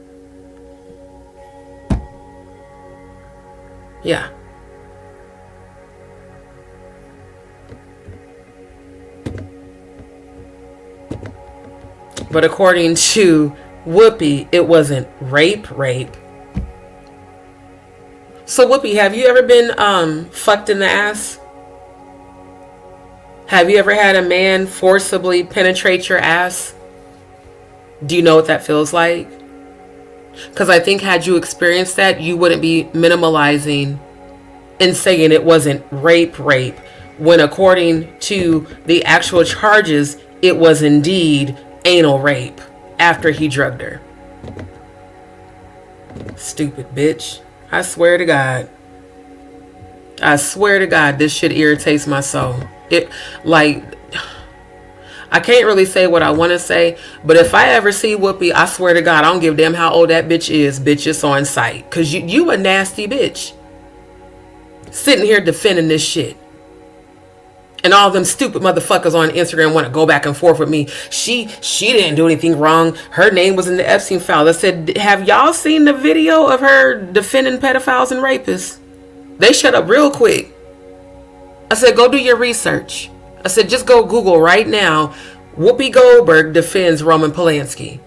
Yeah. But according to Whoopi, it wasn't rape. So Whoopi, have you ever been fucked in the ass? Have you ever had a man forcibly penetrate your ass? Do you know what that feels like? Because I think had you experienced that, you wouldn't be minimalizing and saying it wasn't rape, when according to the actual charges, it was indeed anal rape after he drugged her. Stupid bitch. I swear to God. This shit irritates my soul. It, like, I can't really say what I want to say, but if I ever see Whoopi, I swear to God, I don't give a damn how old that bitch is. Bitch, it's on sight. Because you a nasty bitch. Sitting here defending this shit. And all them stupid motherfuckers on Instagram want to go back and forth with me. She didn't do anything wrong. Her name was in the Epstein file. I said, have y'all seen the video of her defending pedophiles and rapists? They shut up real quick. I said, go do your research. I said, just go Google right now. Whoopi Goldberg defends Roman Polanski.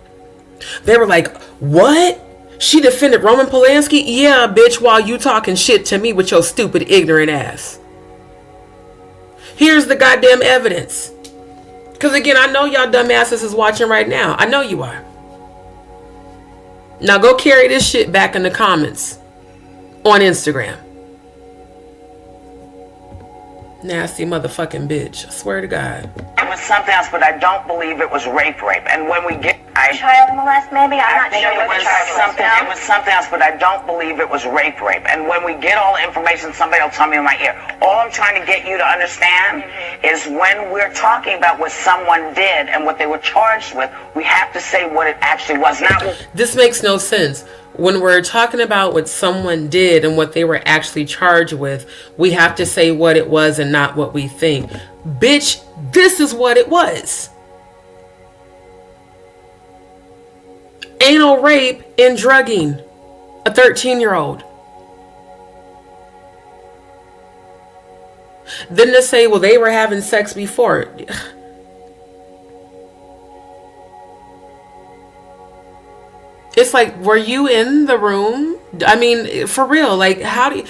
They were like, what? She defended Roman Polanski? Yeah, bitch, while you talking shit to me with your stupid, ignorant ass. Here's the goddamn evidence. Because again, I know y'all dumbasses is watching right now. I know you are. Now go carry this shit back in the comments on Instagram. Nasty motherfucking bitch. I swear to God. It was something else, but I don't believe it was rape. And when we get Child molest, maybe? I'm not sure it what was the child something. It was something else, but I don't believe it was rape. And when we get all the information, somebody will tell me in my ear. All I'm trying to get you to understand is when we're talking about what someone did and what they were charged with, we have to say what it actually was. This makes no sense. When we're talking about what someone did and what they were actually charged with, we have to say what it was and not what we think. Bitch, this is what it was. Anal rape and drugging a 13-year-old. Then to say, well, they were having sex before. It's like, were you in the room? I mean, for real, like, how do you...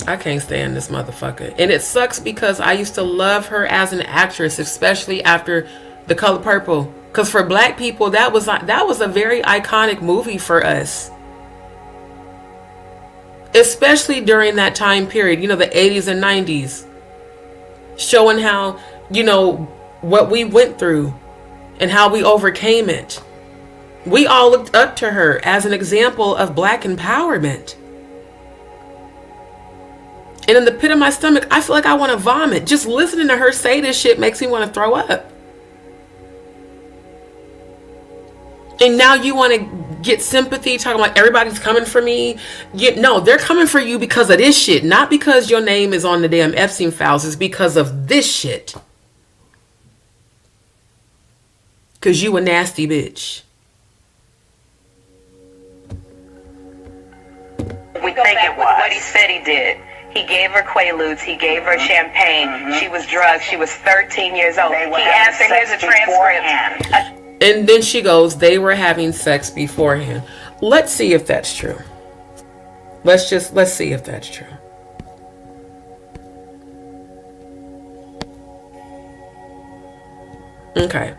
I can't stand this motherfucker. And it sucks because I used to love her as an actress, especially after The Color Purple. Because for black people, that was a very iconic movie for us. Especially during that time period, you know, the 80s and 90s. Showing how, you know, what we went through and how we overcame it. We all looked up to her as an example of black empowerment. And in the pit of my stomach, I feel like I want to vomit. Just listening to her say this shit makes me want to throw up. And now you want to get sympathy, talking about everybody's coming for me. No, they're coming for you because of this shit. Not because your name is on the damn Epstein files. It's because of this shit. Because you a nasty bitch. We think it was what he said he did. He gave her Quaaludes. He gave her champagne. She was drugged. She was 13 years old. He answered, here's a transcript. And then she goes, they were having sex beforehand. Let's see if that's true. Let's see if that's true. Okay.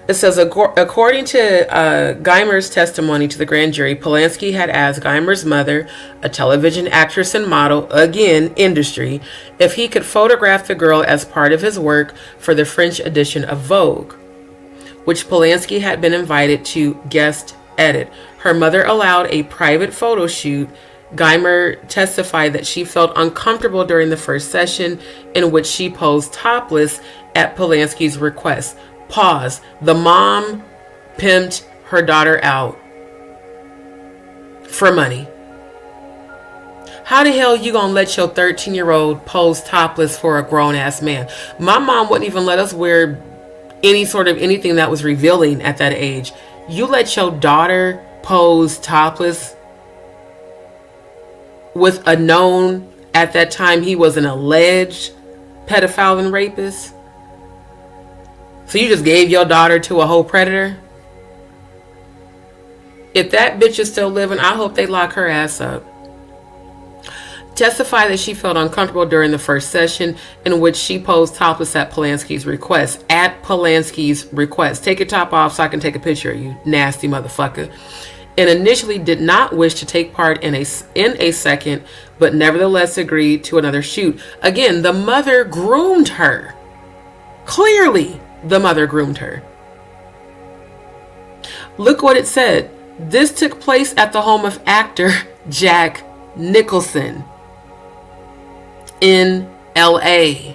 It says, according to Geimer's testimony to the grand jury, Polanski had asked Geimer's mother, a television actress and model, again, industry, if he could photograph the girl as part of his work for the French edition of Vogue, which Polanski had been invited to guest edit. Her mother allowed a private photo shoot. Geimer testified that she felt uncomfortable during the first session, in which she posed topless at Polanski's request. Pause. The mom pimped her daughter out for money. How the hell you gonna let your 13-year-old pose topless for a grown-ass man? My mom wouldn't even let us wear any sort of anything that was revealing at that age. You let your daughter pose topless with a known, at that time he was an alleged pedophile and rapist? So you just gave your daughter to a whole predator? If that bitch is still living, I hope they lock her ass up. Testified that she felt uncomfortable during the first session, in which she posed topless at Polanski's request. At Polanski's request. Take your top off so I can take a picture of you, nasty motherfucker. And initially did not wish to take part in a second, but nevertheless agreed to another shoot. Again, the mother groomed her. Clearly, the mother groomed her. Look what it said. This took place at the home of actor Jack Nicholson in LA.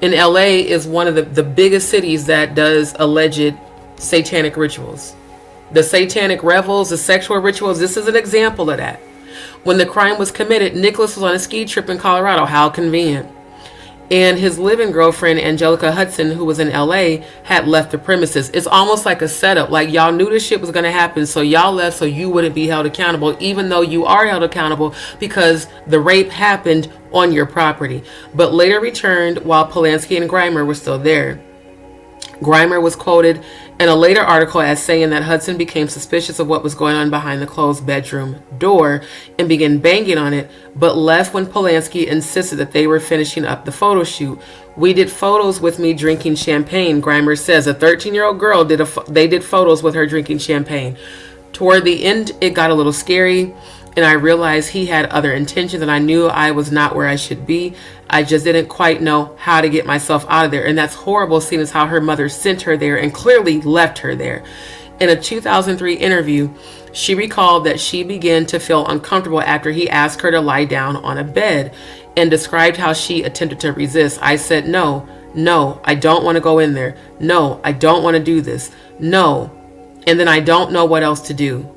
And LA is one of the biggest cities that does alleged satanic rituals. The satanic revels, the sexual rituals, this is an example of that. When the crime was committed, Nicholas was on a ski trip in Colorado. How convenient. and his live-in girlfriend, Angelica Hudson, who was in LA, had left the premises. It's almost like a setup. Like, y'all knew this shit was going to happen, so y'all left so you wouldn't be held accountable, even though you are held accountable because the rape happened on your property. But later returned while Polanski and Grimer were still there. Grimer was quoted in a later article as saying that Hudson became suspicious of what was going on behind the closed bedroom door and began banging on it, but left when Polanski insisted that they were finishing up the photo shoot. We did photos with me drinking champagne, Grimer says. A 13-year-old girl they did photos with her drinking champagne. Toward the end, it got a little scary, and I realized he had other intentions, and I knew I was not where I should be. I just didn't quite know how to get myself out of there. And that's horrible, seeing as how her mother sent her there and clearly left her there. In a 2003 interview, she recalled that she began to feel uncomfortable after he asked her to lie down on a bed and described how she attempted to resist. I said, no, I don't want to go in there. No, I don't want to do this. No. And then I don't know what else to do.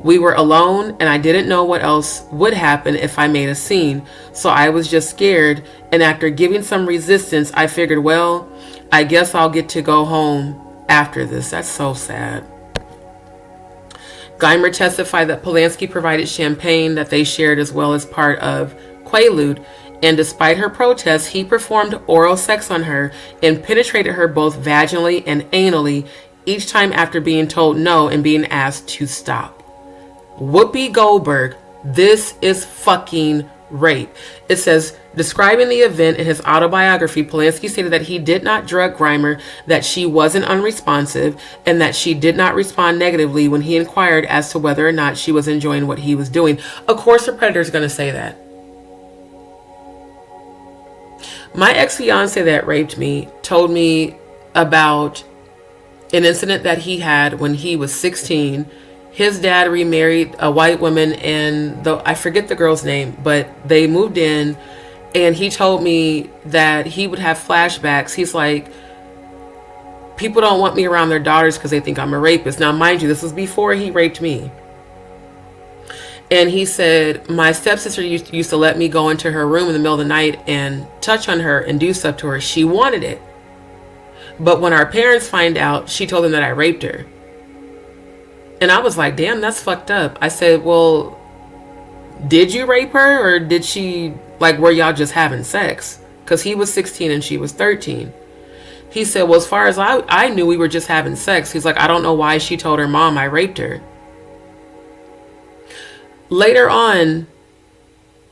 We were alone, and I didn't know what else would happen if I made a scene, so I was just scared, and after giving some resistance, I figured, well, I guess I'll get to go home after this. That's so sad. Grimer testified that Polanski provided champagne that they shared as well as part of Quaalude, and despite her protests, he performed oral sex on her and penetrated her both vaginally and anally, each time after being told no and being asked to stop. Whoopi Goldberg, this is fucking rape. It says, describing the event in his autobiography, Polanski stated that he did not drug Grimer, that she wasn't unresponsive, and that she did not respond negatively when he inquired as to whether or not she was enjoying what he was doing. Of course, the predator is going to say that. My ex-fiance that raped me told me about an incident that he had when he was 16. His dad remarried a white woman, and I forget the girl's name, but they moved in, and he told me that he would have flashbacks. He's like, people don't want me around their daughters because they think I'm a rapist. Now, mind you, this was before he raped me. And he said, my stepsister used to let me go into her room in the middle of the night and touch on her and do stuff to her. She wanted it. But when our parents find out, she told them that I raped her. And I was like, damn, that's fucked up. I said, well, did you rape her, or did she, like, were y'all just having sex? Because he was 16 and she was 13. He said, well, as far as I knew, we were just having sex. He's like, I don't know why she told her mom I raped her. Later on,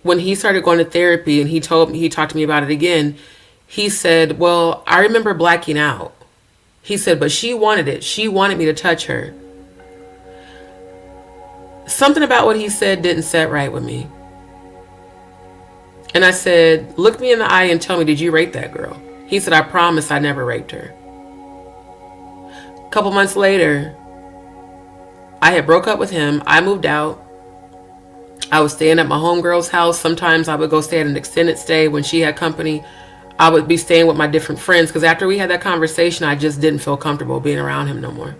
when he started going to therapy and he talked to me about it again, he said, well, I remember blacking out. He said, but she wanted it. She wanted me to touch her. Something about what he said didn't set right with me. And I said, look me in the eye and tell me, did you rape that girl? He said, I promise I never raped her. A couple months later, I had broke up with him. I moved out. I was staying at my homegirl's house. Sometimes I would go stay at an extended stay when she had company. I would be staying with my different friends because after we had that conversation, I just didn't feel comfortable being around him no more.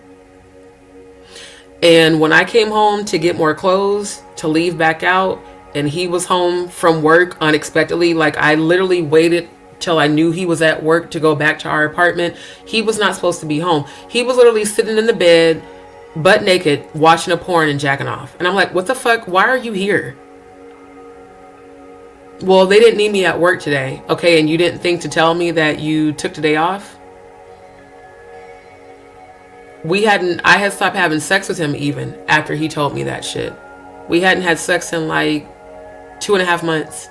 And when I came home to get more clothes, to leave back out, and he was home from work unexpectedly, like I literally waited till I knew he was at work to go back to our apartment. He was not supposed to be home. He was literally sitting in the bed, butt naked, watching a porn and jacking off. And I'm like, what the fuck? Why are you here? Well, they didn't need me at work today. Okay, and you didn't think to tell me that you took the day off? I had stopped having sex with him even after he told me that shit. We hadn't had sex in like 2.5 months.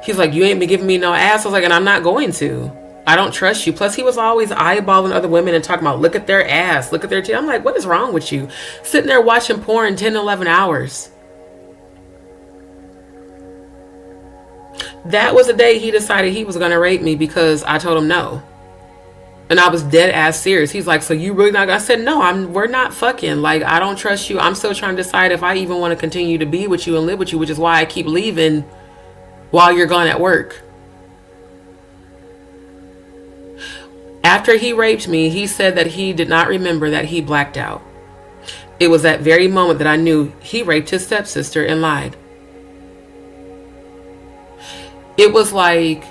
He's like, you ain't been giving me no ass. I was like, and I'm not going to. I don't trust you. Plus, he was always eyeballing other women and talking about, look at their ass, look at their titties. I'm like, what is wrong with you? Sitting there watching porn 10, 11 hours. That was the day he decided he was going to rape me because I told him no. And I was dead ass serious. He's like, so you really not gonna? I said, no, we're not fucking. Like, I don't trust you. I'm still trying to decide if I even want to continue to be with you and live with you, which is why I keep leaving while you're gone at work. After he raped me, he said that he did not remember that he blacked out. It was that very moment that I knew he raped his stepsister and lied. It was like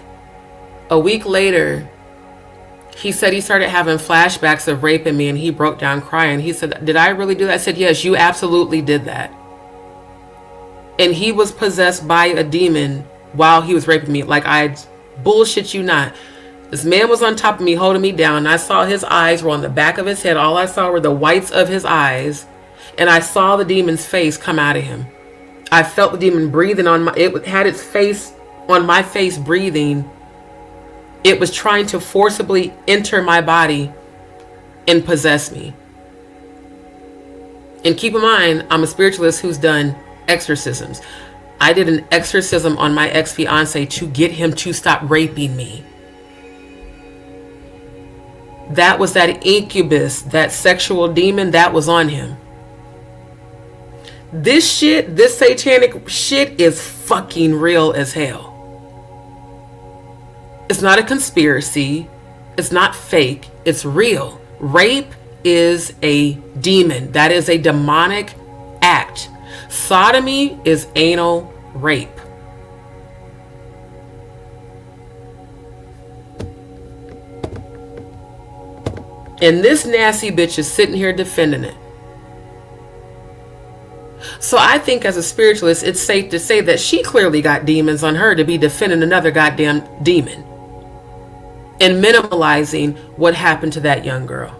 A week later, he said he started having flashbacks of raping me, and he broke down crying. He said, "Did I really do that?" I said, "Yes, you absolutely did that." And he was possessed by a demon while he was raping me. Like, I bullshit you not. This man was on top of me, holding me down, and I saw his eyes were on the back of his head. All I saw were the whites of his eyes, and I saw the demon's face come out of him. I felt the demon breathing on my, it had its face on my face breathing. It was trying to forcibly enter my body and possess me. And keep in mind, I'm a spiritualist who's done exorcisms. I did an exorcism on my ex-fiance to get him to stop raping me. That was that incubus, that sexual demon that was on him. This shit, this satanic shit is fucking real as hell. It's not a conspiracy. It's not fake. It's real. Rape is a demon. That is a demonic act. Sodomy is anal rape. And this nasty bitch is sitting here defending it. So I think as a spiritualist, it's safe to say that she clearly got demons on her to be defending another goddamn demon and minimalizing what happened to that young girl.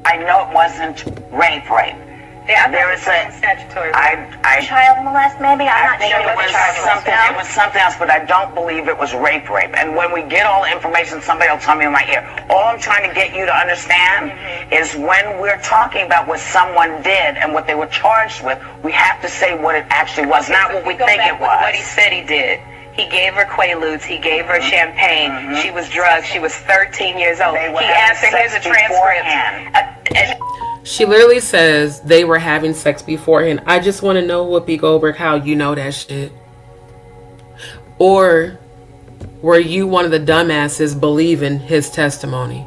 I know it wasn't rape. Yeah, there is a statutory. Child molest, maybe. I'm not sure it was something. It was something else, but I don't believe it was rape. And when we get all the information, somebody will tell me in my ear. All I'm trying to get you to understand is when we're talking about what someone did and what they were charged with, we have to say what it actually was, not what we think it was. What he said he did. He gave her Quaaludes. He gave her champagne. She was drugged. She was 13 years old. He asked her, here's a transcript. She literally says they were having sex beforehand. I just want to know, Whoopi Goldberg, how you know that shit. Or were you one of the dumbasses believing his testimony?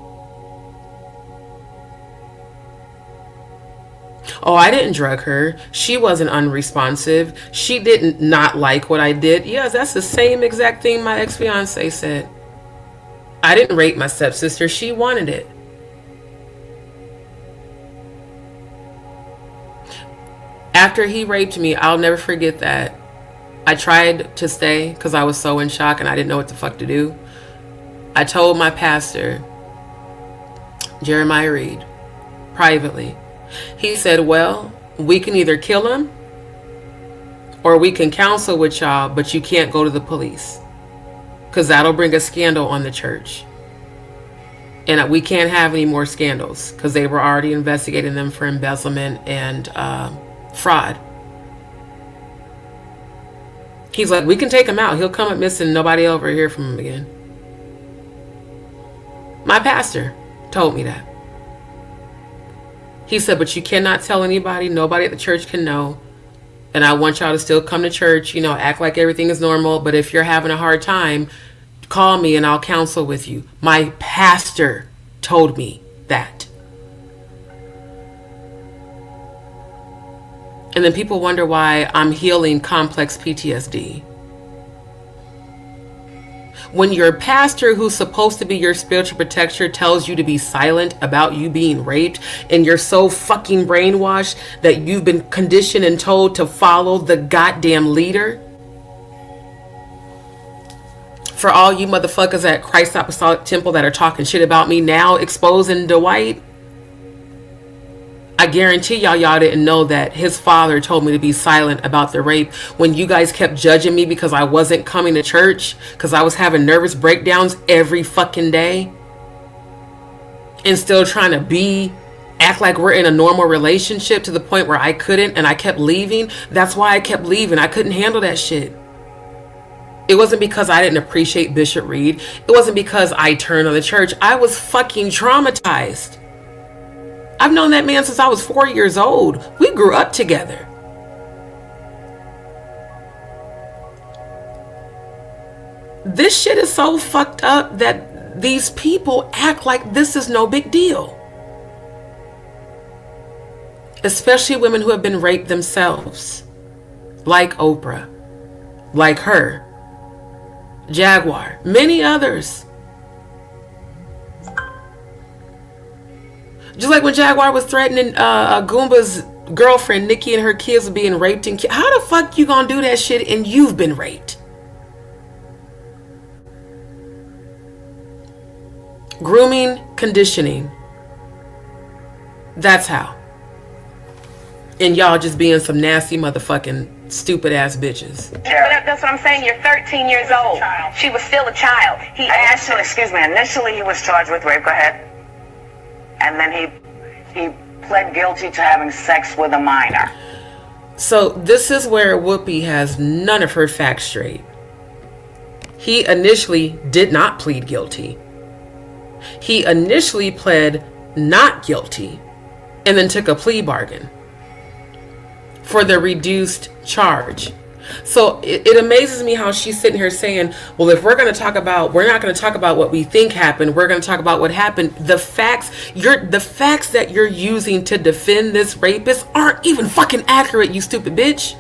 Oh, I didn't drug her. She wasn't unresponsive. She didn't not like what I did. Yes, that's the same exact thing my ex-fiance said. I didn't rape my stepsister. She wanted it. After he raped me, I'll never forget that. I tried to stay because I was so in shock and I didn't know what the fuck to do. I told my pastor, Jeremiah Reed, privately. He said, well, we can either kill him or we can counsel with y'all, but you can't go to the police because that'll bring a scandal on the church. And we can't have any more scandals because they were already investigating them for embezzlement and fraud. He's like, we can take him out. He'll come up missing. Nobody will ever hear from him again. My pastor told me that. He said, but you cannot tell anybody. Nobody at the church can know. And I want y'all to still come to church, act like everything is normal. But if you're having a hard time, call me and I'll counsel with you. My pastor told me that. And then people wonder why I'm healing complex PTSD. When your pastor, who's supposed to be your spiritual protector, tells you to be silent about you being raped, and you're so fucking brainwashed that you've been conditioned and told to follow the goddamn leader. For all you motherfuckers at Christ Apostolic Temple that are talking shit about me now, exposing Dwight, I guarantee y'all didn't know that his father told me to be silent about the rape when you guys kept judging me because I wasn't coming to church, because I was having nervous breakdowns every fucking day and still trying to act like we're in a normal relationship to the point where I couldn't, and I kept leaving. That's why I kept leaving. I couldn't handle that shit. It wasn't because I didn't appreciate Bishop Reed. It wasn't because I turned on the church. I was fucking traumatized. I've known that man since I was 4 years old. We grew up together. This shit is so fucked up that these people act like this is no big deal. Especially women who have been raped themselves. Like Oprah. Like her. Jaguar, many others. Just like when Jaguar was threatening Goomba's girlfriend Nikki and her kids were being raped and how the fuck you gonna do that shit and you've been raped? Grooming, conditioning. That's how. And y'all just being some nasty motherfucking stupid ass bitches. But that's what I'm saying. You're 13 years old. She was still a child. Initially he was charged with rape. Go ahead. And then he pled guilty to having sex with a minor. So this is where Whoopi has none of her facts straight. He initially did not plead guilty. He initially pled not guilty and then took a plea bargain for the reduced charge. So it amazes me how she's sitting here saying, well, if we're going to talk about, we're not going to talk about what we think happened. We're going to talk about what happened. The facts that you're using to defend this rapist aren't even fucking accurate, you stupid bitch.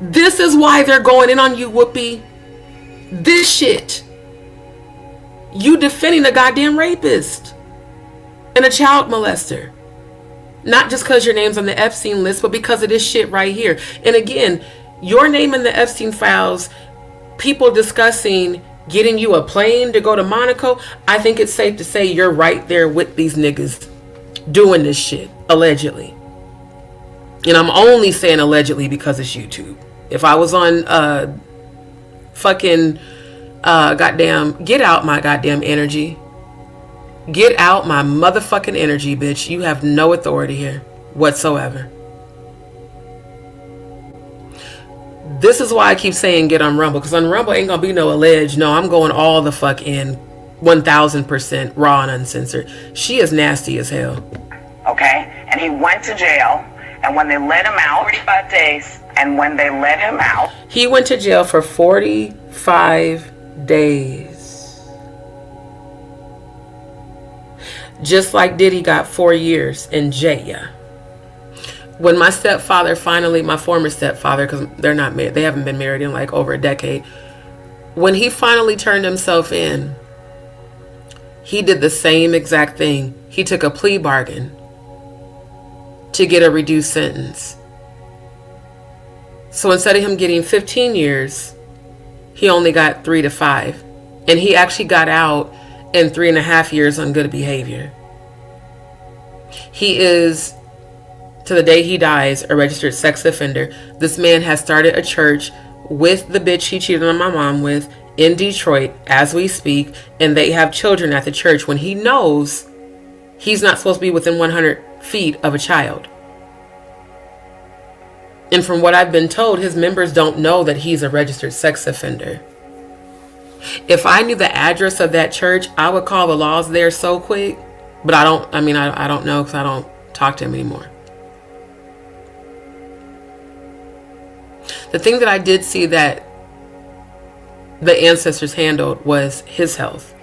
This is why they're going in on you, Whoopi. This shit. You defending a goddamn rapist and a child molester. Not just because your name's on the Epstein list, but because of this shit right here. And again, your name in the Epstein files, people discussing getting you a plane to go to Monaco. I think it's safe to say you're right there with these niggas doing this shit, allegedly. And I'm only saying allegedly because it's YouTube. If I was on goddamn, get out my goddamn energy. Get out my motherfucking energy, bitch. You have no authority here whatsoever. This is why I keep saying get on Rumble, because on Rumble ain't gonna be no alleged. No, I'm going all the fuck in, 1000% raw and uncensored. She is nasty as hell. Okay, and he went to jail, and when they let him out, 45 days. And when they let him out, he went to jail for 45 days. Just like Diddy got 4 years in jail. When my stepfather finally, my former stepfather, because they're not married, they haven't been married in like over a decade. When he finally turned himself in, he did the same exact thing. He took a plea bargain to get a reduced sentence. So instead of him getting 15 years, he only got 3 to 5. And he actually got out in 3.5 years on good behavior. He is, to the day he dies, a registered sex offender. This man has started a church with the bitch he cheated on my mom with in Detroit as we speak, and they have children at the church when he knows he's not supposed to be within 100 feet of a child. And from what I've been told, his members don't know that he's a registered sex offender. If I knew the address of that church, I would call the laws there so quick. But I don't know because I don't talk to him anymore. The thing that I did see that the ancestors handled was his health.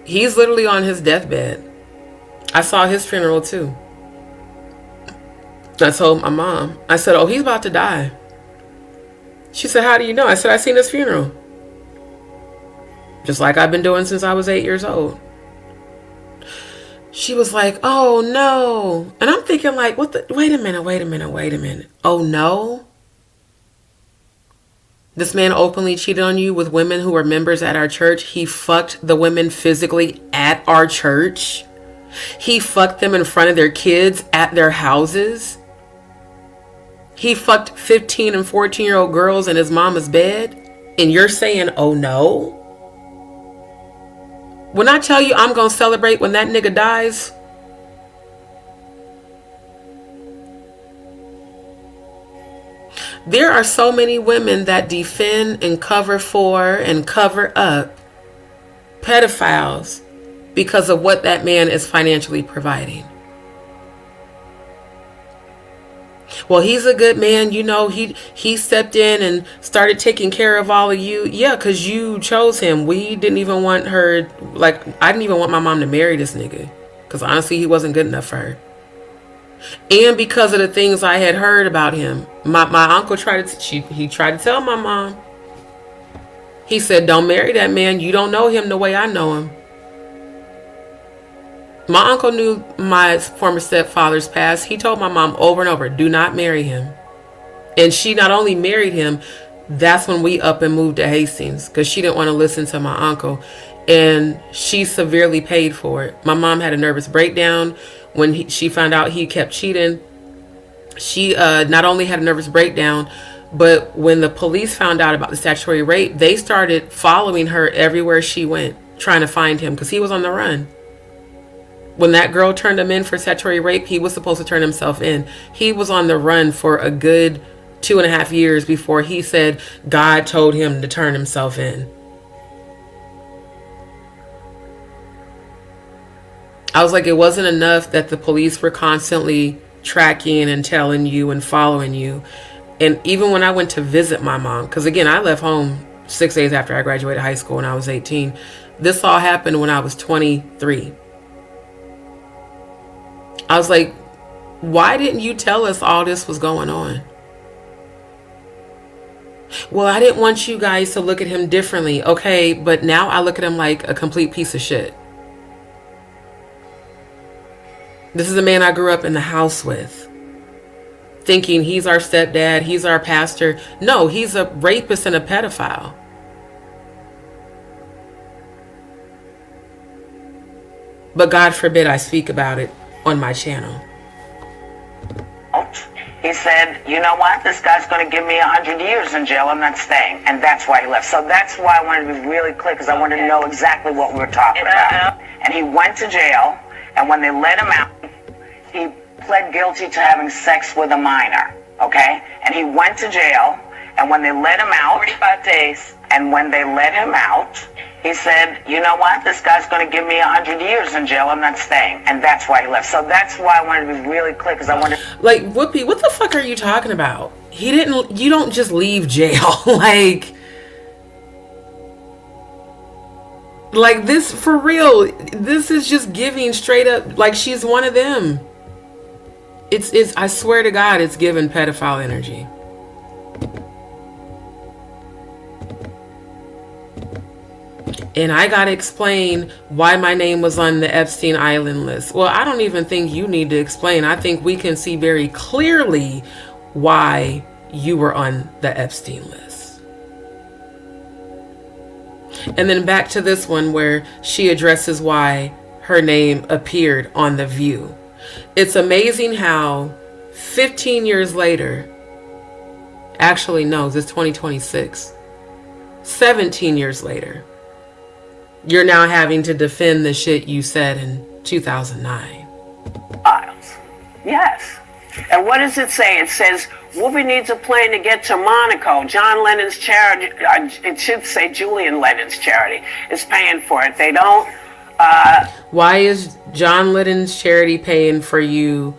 He's literally on his deathbed. I saw his funeral too. I told my mom, I said, oh, he's about to die. She said, how do you know? I said, I seen his funeral. Just like I've been doing since I was 8 years old. She was like, oh no. And I'm thinking like, what the, wait a minute. Oh no? This man openly cheated on you with women who were members at our church. He fucked the women physically at our church. He fucked them in front of their kids at their houses. He fucked 15 and 14-year-old girls in his mama's bed. And you're saying, oh no? When I tell you I'm going to celebrate when that nigga dies, there are so many women that defend and cover for and cover up pedophiles because of what that man is financially providing. Well, he's a good man, you know, he stepped in and started taking care of all of you. Yeah, because you chose him. We didn't even want her, like, I didn't even want my mom to marry this nigga. Because honestly, he wasn't good enough for her. And because of the things I had heard about him. My uncle tried to tell my mom. He said, don't marry that man. You don't know him the way I know him. My uncle knew my former stepfather's past. He told my mom over and over, do not marry him. And she not only married him, that's when we up and moved to Hastings, because she didn't want to listen to my uncle. And she severely paid for it. My mom had a nervous breakdown when she found out he kept cheating. She not only had a nervous breakdown, but when the police found out about the statutory rape, they started following her everywhere she went, trying to find him, because he was on the run. When that girl turned him in for statutory rape, he was supposed to turn himself in. He was on the run for a good 2.5 years before he said God told him to turn himself in. I was like, it wasn't enough that the police were constantly tracking and telling you and following you. And even when I went to visit my mom, because again, I left home 6 days after I graduated high school when I was 18. This all happened when I was 23. I was like, why didn't you tell us all this was going on? Well, I didn't want you guys to look at him differently. Okay, but now I look at him like a complete piece of shit. This is a man I grew up in the house with, thinking he's our stepdad, he's our pastor. No, he's a rapist and a pedophile. But God forbid I speak about it on my channel. He said, you know what, this guy's going to give me 100 years in jail, I'm not staying. And that's why he left. So that's why I wanted to be really clear, because I wanted to know exactly what we were talking about. And he went to jail, and when they let him out, he pled guilty to having sex with a minor, okay? And he went to jail, and when they let him out, 45 days, and when they let him out, he said, you know what, this guy's going to give me 100 years in jail, I'm not staying. And that's why he left. So that's why I wanted to be really clear, because I wanted... Like, Whoopi, what the fuck are you talking about? You don't just leave jail. Like this, for real, this is just giving straight up, like she's one of them. It's I swear to God, it's giving pedophile energy. And I gotta explain why my name was on the Epstein Island list. Well, I don't even think you need to explain. I think we can see very clearly why you were on the Epstein list. And then back to this one where she addresses why her name appeared on The View. It's amazing how 15 years later, actually no, it's 2026, 17 years later, you're now having to defend the shit you said in 2009. Files. Yes. And what does it say? It says, Whoopi needs a plane to get to Monaco. John Lennon's charity, it should say Julian Lennon's charity, is paying for it. They don't... Why is John Lennon's charity paying for you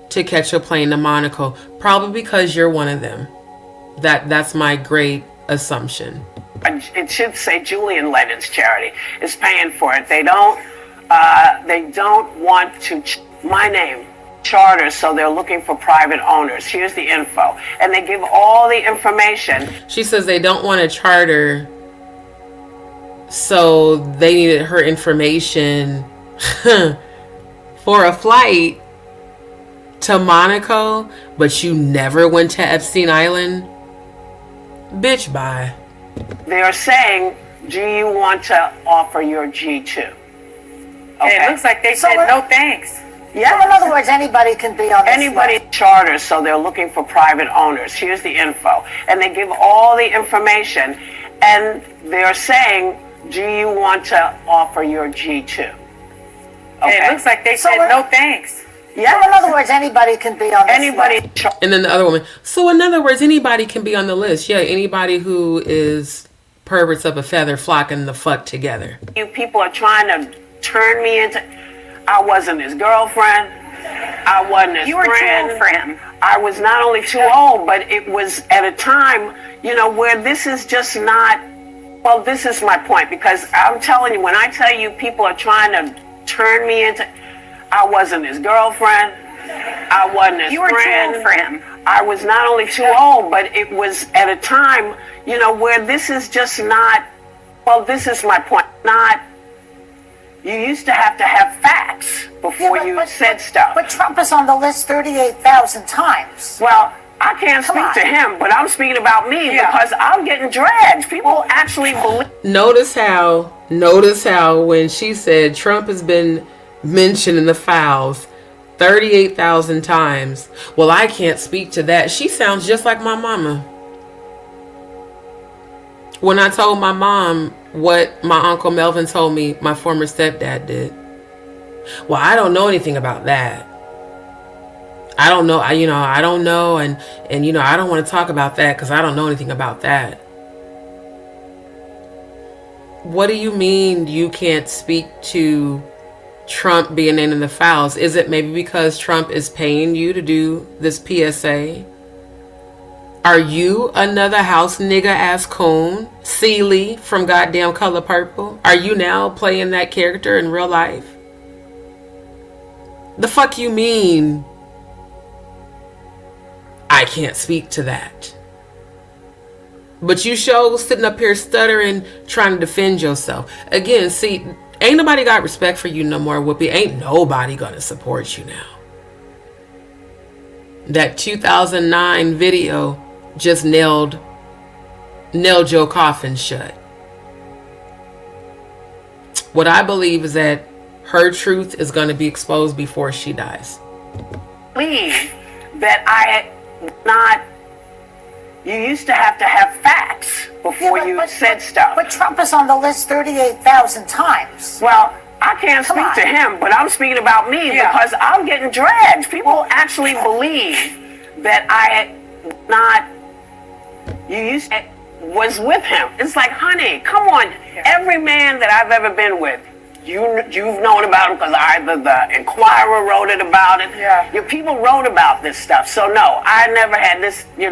to catch a plane to Monaco? Probably because you're one of them. That's my great assumption. It should say Julian Lennon's charity is paying for it. They don't want to my name charter, so they're looking for private owners. Here's the info, and they give all the information. She says they don't want to charter, so they needed her information for a flight to Monaco, but you never went to Epstein Island. Bitch, bye. They are saying, do you want to offer your G2? Okay. It looks like they said no thanks. Yeah. So in other words, anybody can be on this Anybody list. charters, so they're looking for private owners. Here's the info. And they give all the information, and they're saying, do you want to offer your G2? Okay. It looks like they said no thanks. Yeah. So in other words, anybody can be on this list. And then the other woman. So in other words, anybody can be on the list. Yeah, anybody who is perverts of a feather flocking the fuck together. You people are trying to turn me into... I wasn't his girlfriend. I wasn't his friend. You were too old for him. I was not only too old, but it was at a time, where this is just not... Well, this is my point, because I'm telling you, when I tell you people are trying to turn me into... I wasn't his girlfriend. I wasn't his friend. You were too old for him. I was not only too old, but it was at a time, you know, where this is just not, well, this is my point, not, you used to have facts before you said stuff. But Trump is on the list 38,000 times. Well, I can't speak to him, but I'm speaking about me because I'm getting dragged. People actually believe. Notice how when she said Trump has been mentioned in the files 38,000 times. Well, I can't speak to that. She sounds just like my mama. When I told my mom what my Uncle Melvin told me my former stepdad did. Well, I don't know anything about that. I don't know. I don't know. And I don't want to talk about that because I don't know anything about that. What do you mean you can't speak to Trump being in the files? Is it maybe because Trump is paying you to do this PSA? Are you another house nigga ass coon? Celie from goddamn Color Purple? Are you now playing that character in real life? The fuck you mean I can't speak to that? But you show sitting up here stuttering, trying to defend yourself. Again, see, ain't nobody got respect for you no more, Whoopi. Ain't nobody gonna support you now. That 2009 video just nailed your coffin shut. What I believe is that her truth is going to be exposed before she dies. Believe that I not. You used to have facts before you said stuff. But Trump is on the list 38,000 times. Well, I can't speak to him, but I'm speaking about me because I'm getting dragged. People actually believe that I not. You used to was with him. It's like, honey, come on. Every man that I've ever been with, you've known about him because either the Inquirer wrote it about it. Your people wrote about this stuff. So no, I never had this, and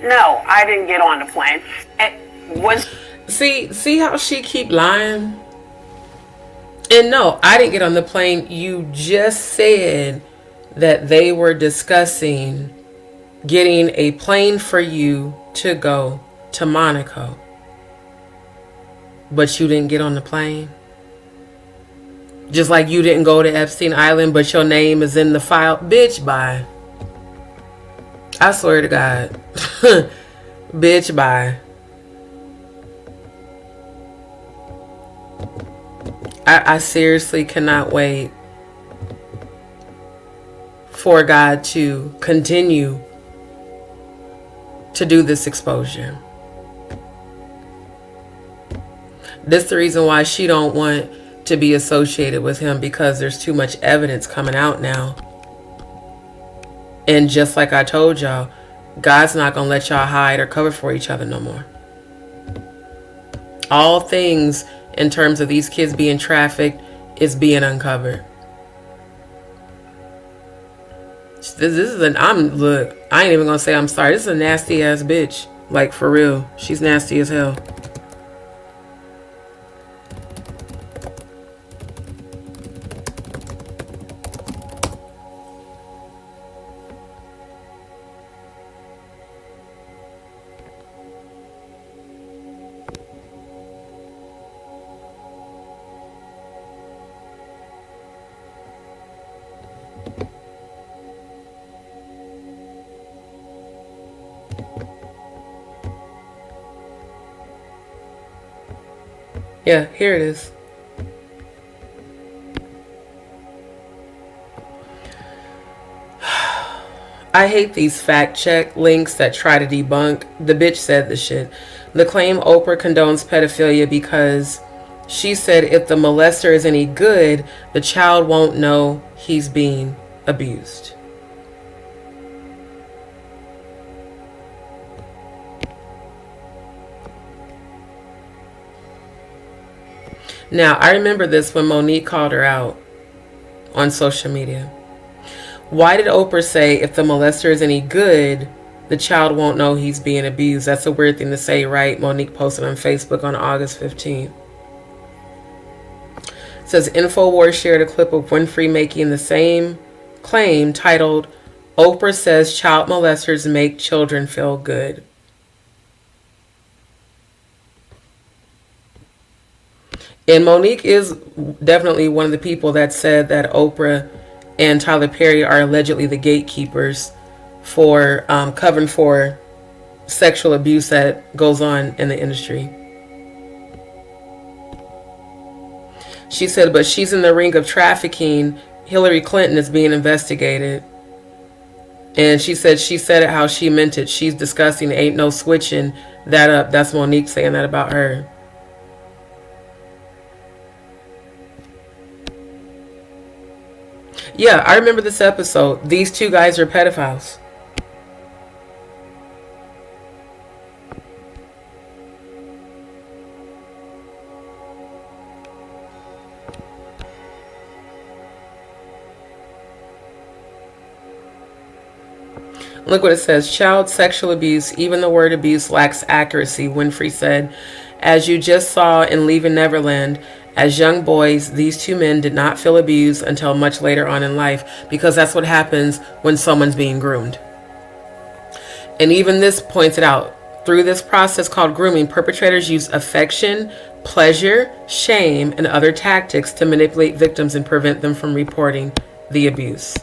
no, I didn't get on the plane. It was see how she keep lying? And no, I didn't get on the plane. You just said that they were discussing getting a plane for you to go to Monaco. But you didn't get on the plane. Just like you didn't go to Epstein Island, but your name is in the file. Bitch, bye. I swear to God. Bitch, bye. I seriously cannot wait for God to continue to do this exposure. This is the reason why she don't want to be associated with him, because there's too much evidence coming out now. And just like I told y'all, God's not going to let y'all hide or cover for each other no more. All things in terms of these kids being trafficked is being uncovered. This is look, I ain't even going to say I'm sorry. This is a nasty ass bitch. Like, for real. She's nasty as hell. Yeah, here it is. I hate these fact check links that try to debunk. The bitch said the shit. The claim Oprah condones pedophilia because she said if the molester is any good, the child won't know he's being abused. Now, I remember this when Monique called her out on social media. Why did Oprah say if the molester is any good, the child won't know he's being abused? That's a weird thing to say, right? Monique posted on Facebook on August 15th. It says InfoWars shared a clip of Winfrey making the same claim titled, Oprah Says Child Molesters Make Children Feel Good. And Monique is definitely one of the people that said that Oprah and Tyler Perry are allegedly the gatekeepers for covering for sexual abuse that goes on in the industry. She said, but she's in the ring of trafficking. Hillary Clinton is being investigated. And she said it how she meant it. She's disgusting. Ain't no switching that up. That's Monique saying that about her. Yeah, I remember this episode. These two guys are pedophiles. Look what it says. Child sexual abuse, even the word abuse lacks accuracy, Winfrey said. As you just saw in Leaving Neverland, as young boys, these two men did not feel abused until much later on in life, because that's what happens when someone's being groomed. And even this points it out. Through this process called grooming, perpetrators use affection, pleasure, shame, and other tactics to manipulate victims and prevent them from reporting the abuse.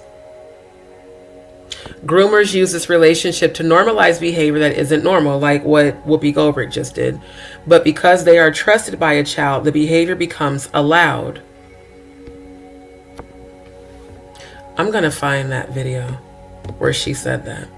Groomers use this relationship to normalize behavior that isn't normal, like what Whoopi Goldberg just did. But because they are trusted by a child, the behavior becomes allowed. I'm going to find that video where she said that.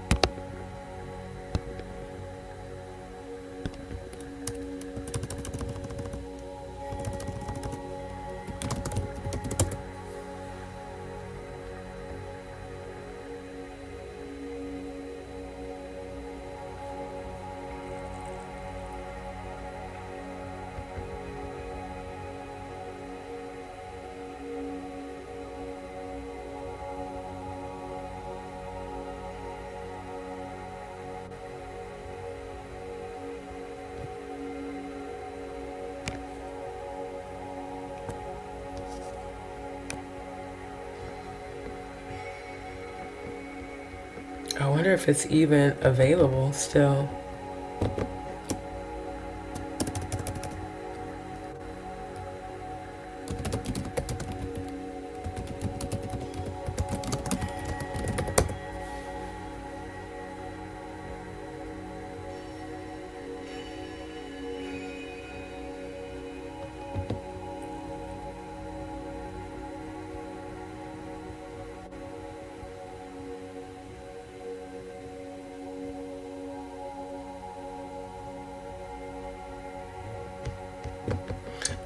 I wonder if it's even available still.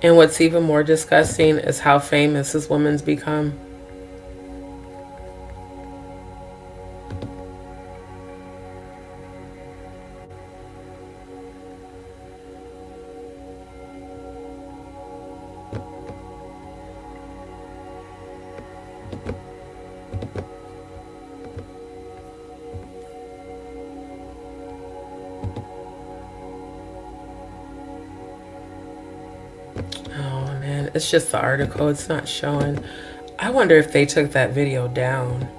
And what's even more disgusting is how famous this woman's become. It's just the article. It's not showing. I wonder if they took that video down.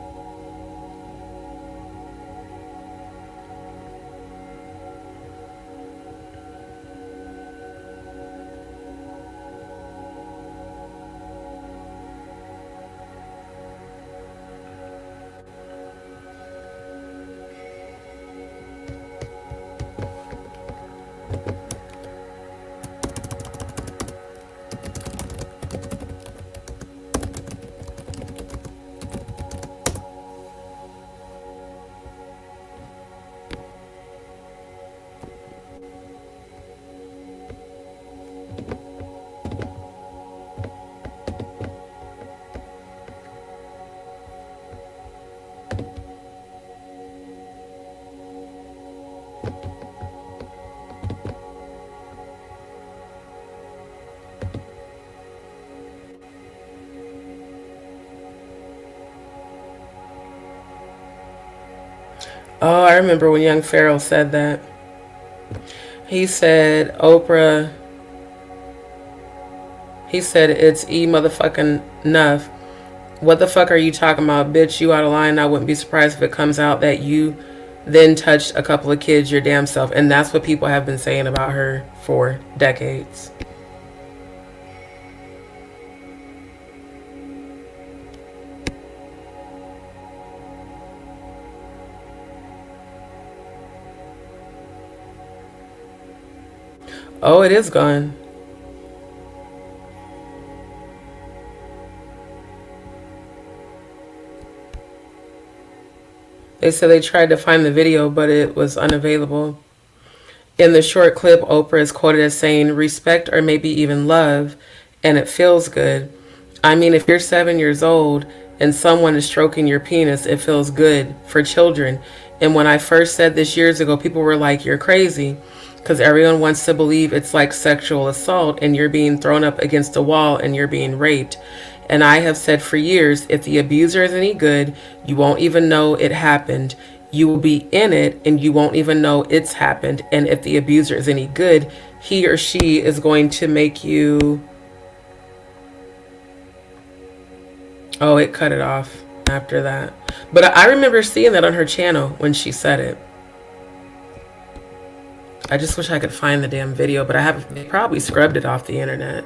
Oh, I remember when young Pharaoh said that. He said, Oprah, he said, it's motherfucking enough What the fuck are you talking about, bitch? You out of line. I wouldn't be surprised if it comes out that you then touched a couple of kids your damn self. And that's what people have been saying about her for decades. Oh, it is gone. They said they tried to find the video, but it was unavailable. In the short clip, Oprah is quoted as saying, respect or maybe even love, and it feels good. I mean, if you're 7 years old and someone is stroking your penis, it feels good for children. And when I first said this years ago, people were like, you're crazy, because everyone wants to believe it's like sexual assault and you're being thrown up against a wall and you're being raped. And I have said for years, if the abuser is any good, you won't even know it happened. You will be in it and you won't even know it's happened. And if the abuser is any good, he or she is going to make you... Oh, it cut it off after that. But I remember seeing that on her channel when she said it. I just wish I could find the damn video, but they probably scrubbed it off the internet.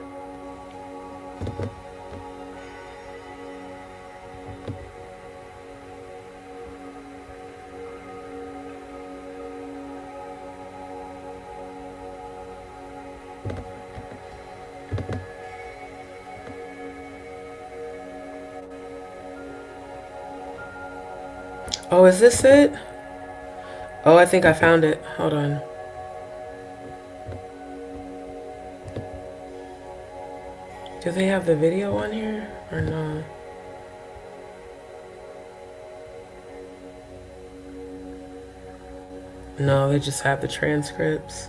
Oh, is this it? Oh, I think I found it. Hold on. Do they have the video on here or not? No, they just have the transcripts.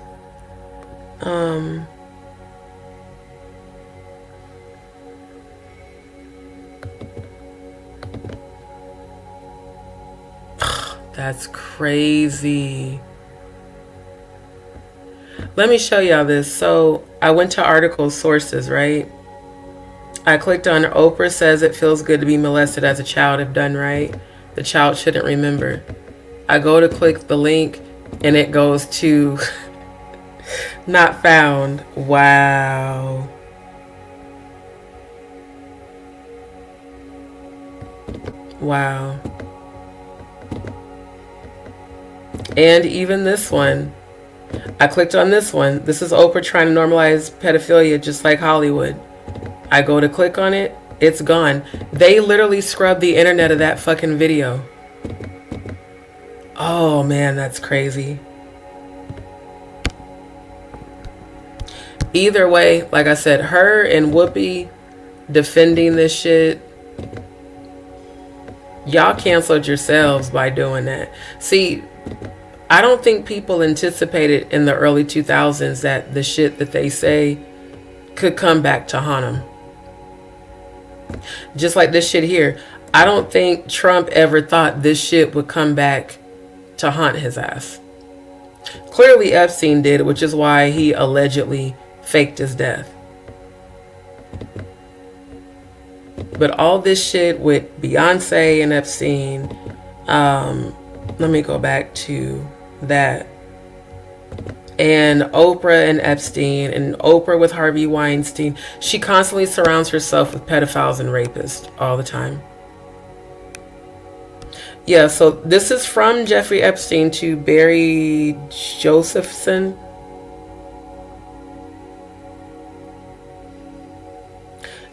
That's crazy. Let me show y'all this. So I went to article sources, right? I clicked on Oprah says it feels good to be molested as a child if done right. The child shouldn't remember. I go to click the link and it goes to not found. Wow. Wow. And even this one. I clicked on this one. This is Oprah trying to normalize pedophilia just like Hollywood. I go to click on it. It's gone. They literally scrubbed the internet of that fucking video. Oh man, that's crazy. Either way, like I said, her and Whoopi defending this shit. Y'all canceled yourselves by doing that. See, I don't think people anticipated in the early 2000s that the shit that they say could come back to haunt them. Just like this shit here. I don't think Trump ever thought this shit would come back to haunt his ass. Clearly Epstein did, which is why he allegedly faked his death. But all this shit with Beyonce and Epstein, let me go back to that. And Oprah and Epstein, and Oprah with Harvey Weinstein. She constantly surrounds herself with pedophiles and rapists all the time. Yeah, so this is from Jeffrey Epstein to Barry Josephson.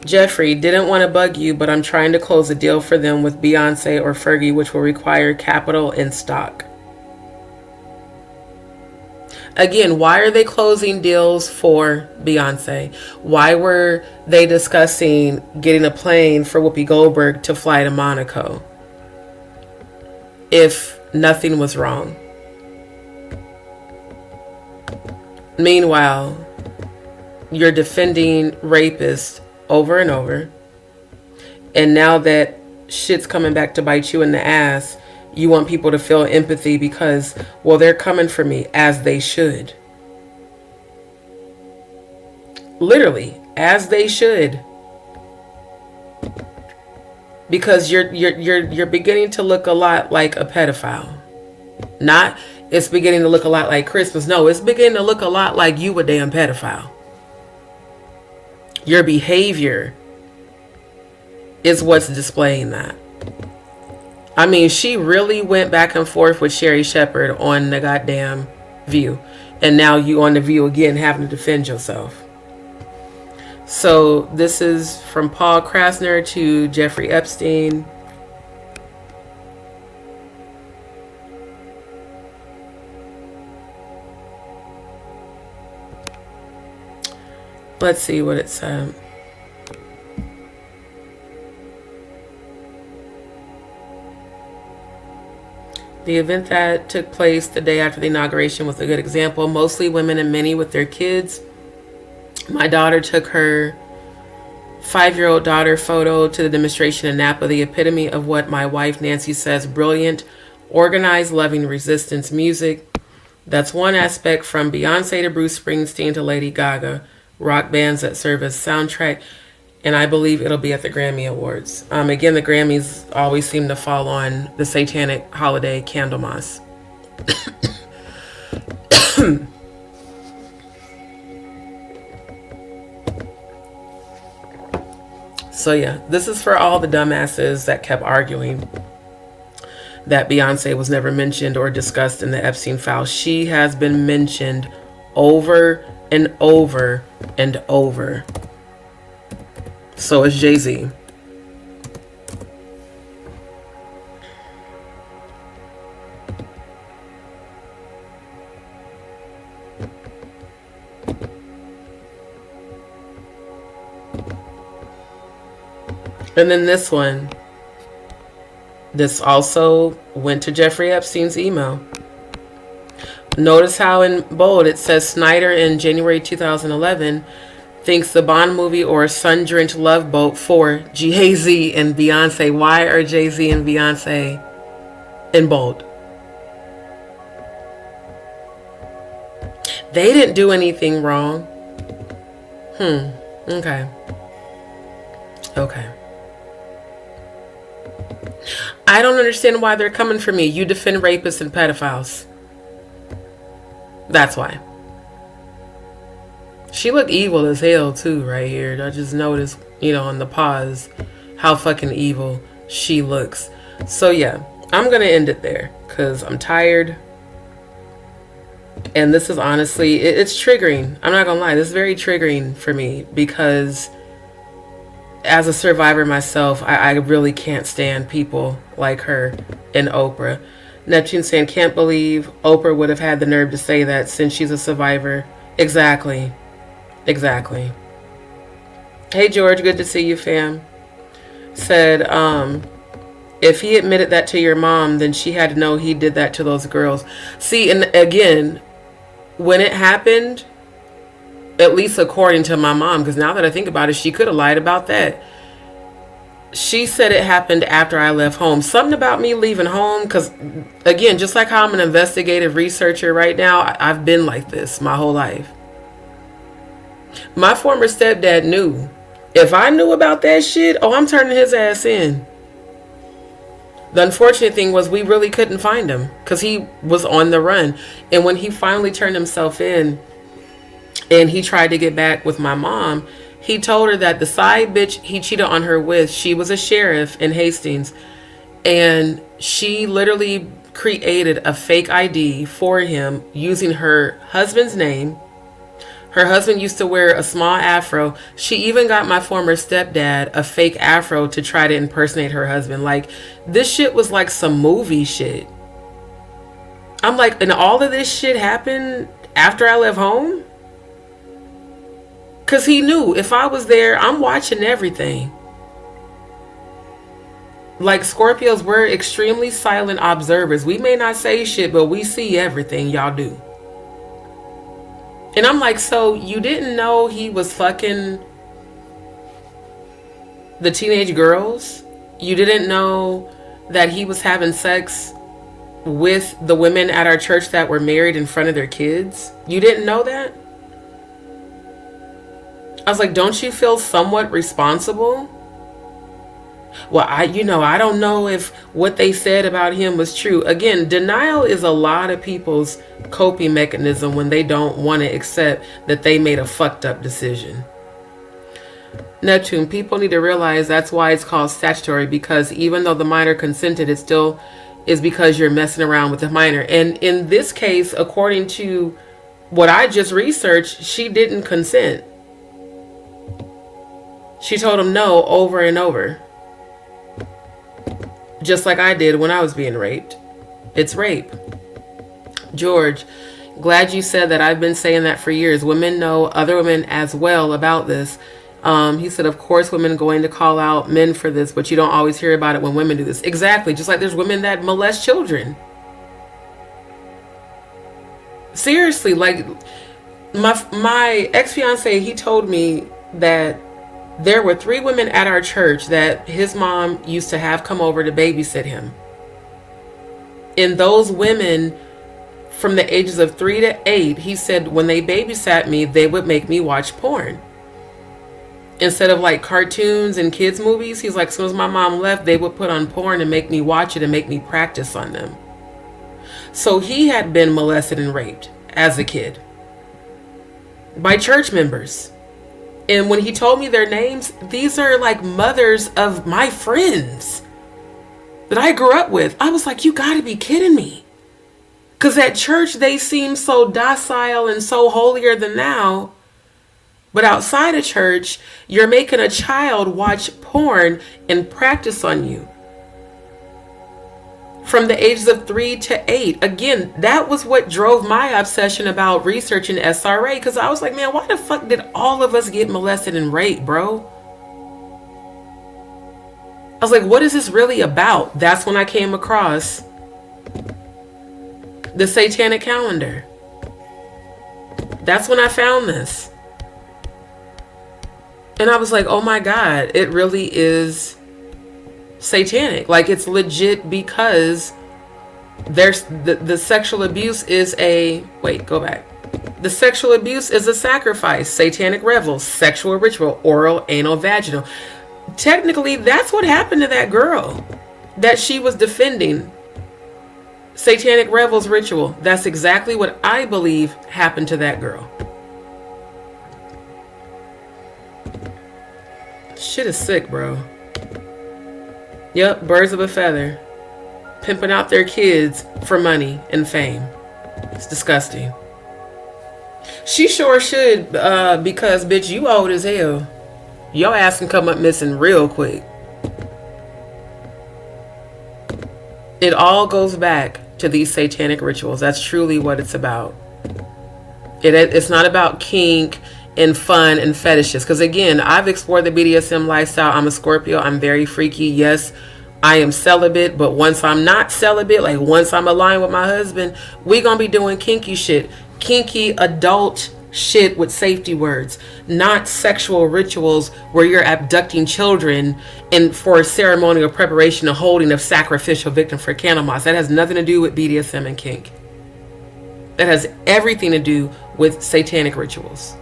Jeffrey, didn't want to bug you, but I'm trying to close a deal for them with Beyonce or Fergie, which will require capital and stock. Again, why are they closing deals for Beyonce? Why were they discussing getting a plane for Whoopi Goldberg to fly to Monaco if nothing was wrong? Meanwhile, you're defending rapists over and over. And now that shit's coming back to bite you in the ass, you want people to feel empathy because, well, they're coming for me, as they should. Literally, as they should. because you're beginning to look a lot like a pedophile. Not it's beginning to look a lot like Christmas. No, it's beginning to look a lot like you a damn pedophile. Your behavior is what's displaying that. I mean, she really went back and forth with Sherry Shepherd on the goddamn View. And now you on the View again having to defend yourself. So this is from Paul Krasner to Jeffrey Epstein. Let's see what it said. The event that took place the day after the inauguration was a good example. Mostly women and many with their kids. My daughter took her 5-year-old daughter photo to the demonstration in Napa, the epitome of what my wife Nancy says, brilliant, organized, loving resistance music. That's one aspect, from Beyonce to Bruce Springsteen to Lady Gaga, rock bands that serve as soundtrack. And I believe it'll be at the Grammy Awards. Again, the Grammys always seem to fall on the satanic holiday Candlemas. So yeah, this is for all the dumbasses that kept arguing that Beyonce was never mentioned or discussed in the Epstein files. She has been mentioned over and over and over. So is Jay-Z. And then this one. This also went to Jeffrey Epstein's email. Notice how in bold it says Snyder in January 2011 thinks the Bond movie or Sun-Drenched Love Boat for Jay-Z and Beyonce. Why are Jay-Z and Beyonce in bold? They didn't do anything wrong. Okay. Okay. I don't understand why they're coming for me. You defend rapists and pedophiles. That's why. She looked evil as hell too right here. I just noticed, on the pause, how fucking evil she looks. So yeah, I'm gonna end it there because I'm tired. And this is honestly, it's triggering. I'm not gonna lie, this is very triggering for me because as a survivor myself, I really can't stand people like her and Oprah. Neptune saying, can't believe Oprah would have had the nerve to say that since she's a survivor. Exactly. Exactly. Hey George, good to see you, fam. Said, if he admitted that to your mom, then she had to know he did that to those girls. See, and again, when it happened, at least according to my mom, because now that I think about it, she could have lied about that. She said it happened after I left home. Something about me leaving home, because again, just like how I'm an investigative researcher right now, I've been like this my whole life. My former stepdad knew. If I knew about that shit, I'm turning his ass in. The unfortunate thing was we really couldn't find him because he was on the run. And when he finally turned himself in and he tried to get back with my mom, he told her that the side bitch he cheated on her with, she was a sheriff in Hastings. And she literally created a fake ID for him using her husband's name. Her husband used to wear a small afro. She even got my former stepdad a fake afro to try to impersonate her husband. Like, this shit was like some movie shit. I'm like, and all of this shit happened after I left home? Because he knew if I was there, I'm watching everything. Like, Scorpios, we're extremely silent observers. We may not say shit, but we see everything y'all do. And I'm like, so you didn't know he was fucking the teenage girls? You didn't know that he was having sex with the women at our church that were married in front of their kids? You didn't know that? I was like, don't you feel somewhat responsible? Well, I don't know if what they said about him was true. Again, denial is a lot of people's coping mechanism when they don't want to accept that they made a fucked up decision. Neptune, people need to realize that's why it's called statutory, because even though the minor consented, it still is because you're messing around with the minor. And in this case, according to what I just researched, she didn't consent. She told him no over and over. Just like I did when I was being raped. It's rape. George, glad you said that. I've been saying that for years. Women know other women as well about this. He said, of course, women going to call out men for this, but you don't always hear about it when women do this. Exactly. Just like there's women that molest children. Seriously, like my ex-fiance, he told me that there were 3 women at our church that his mom used to have come over to babysit him. And those women, from the ages of 3 to 8, he said when they babysat me, they would make me watch porn. Instead of like cartoons and kids movies, he's like, as soon as my mom left, they would put on porn and make me watch it and make me practice on them. So he had been molested and raped as a kid by church members. And when he told me their names, these are like mothers of my friends that I grew up with. I was like, you gotta be kidding me. Because at church, they seem so docile and so holier than thou. But outside of church, you're making a child watch porn and practice on you. From the ages of 3 to 8. Again, that was what drove my obsession about researching SRA. Because I was like, man, why the fuck did all of us get molested and raped, bro? I was like, what is this really about? That's when I came across the satanic calendar. That's when I found this. And I was like, oh my God, it really is satanic. Like, it's legit, because there's the sexual abuse is a, wait, go back. The sexual abuse is a sacrifice, satanic revels, sexual ritual, oral, anal, vaginal. Technically, that's what happened to that girl that she was defending. Satanic revels ritual. That's exactly what I believe happened to that girl. Shit is sick, bro. Yep, birds of a feather. Pimping out their kids for money and fame. It's disgusting. She sure should, because, bitch, you old as hell. Your ass can come up missing real quick. It all goes back to these satanic rituals. That's truly what it's about. It's not about kink and fun and fetishes. Because again, I've explored the BDSM lifestyle. I'm a Scorpio. I'm very freaky. Yes, I am celibate. But once I'm not celibate, like once I'm aligned with my husband, we gonna be doing kinky shit. Kinky adult shit with safety words. Not sexual rituals where you're abducting children and for ceremonial preparation and holding of sacrificial victim for candlemas. That has nothing to do with BDSM and kink. That has everything to do with satanic rituals.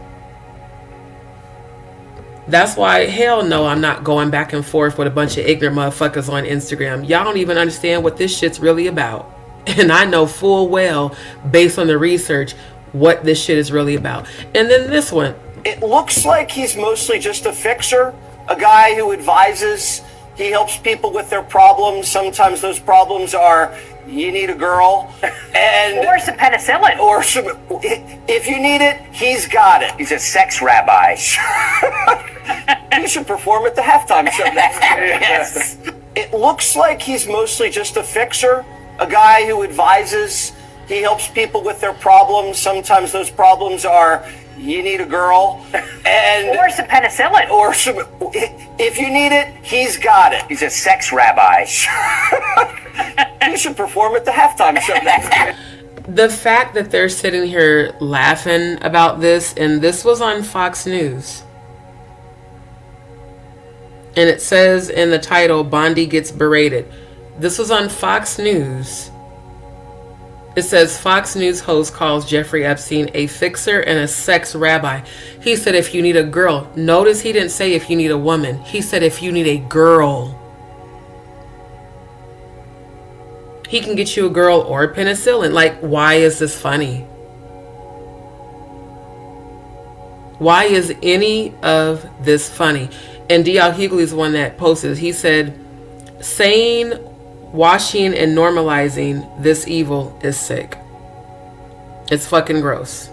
That's why, hell no, I'm not going back and forth with a bunch of ignorant motherfuckers on Instagram. Y'all don't even understand what this shit's really about. And I know full well, based on the research, what this shit is really about. And then this one. It looks like he's mostly just a fixer, a guy who advises. He helps people with their problems. Sometimes those problems are, you need a girl. And or some penicillin. Or some, if you need it, he's got it. He's a sex rabbi. He should perform at the halftime show next year. Yes. It looks like he's mostly just a fixer, a guy who advises. He helps people with their problems. Sometimes those problems are, you need a girl. And or some penicillin. Or some, if you need it, he's got it. He's a sex rabbi. He should perform at the halftime show next year. The fact that they're sitting here laughing about this, and this was on Fox News. And it says in the title, Bondi gets berated. This was on Fox News. It says Fox News host calls Jeffrey Epstein a fixer and a sex rabbi. He said if you need a girl. Notice he didn't say if you need a woman. He said if you need a girl. He can get you a girl or penicillin. Like, why is this funny? Why is any of this funny? And D.L. Hughley is the one that posted. He said, saying, washing, and normalizing this evil is sick. It's fucking gross.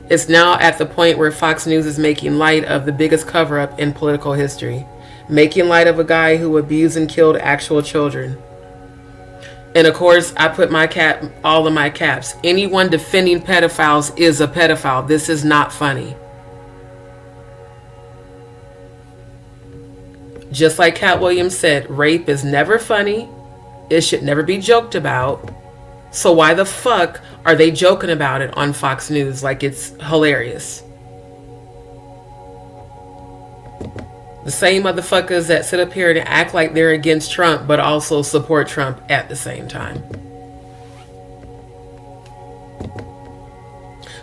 It's now at the point where Fox News is making light of the biggest cover-up in political history. Making light of a guy who abused and killed actual children. And of course, I put all of my caps. Anyone defending pedophiles is a pedophile. This is not funny. Just like Cat Williams said, rape is never funny. It should never be joked about. So why the fuck are they joking about it on Fox News like it's hilarious? The same motherfuckers that sit up here and act like they're against Trump but also support Trump at the same time.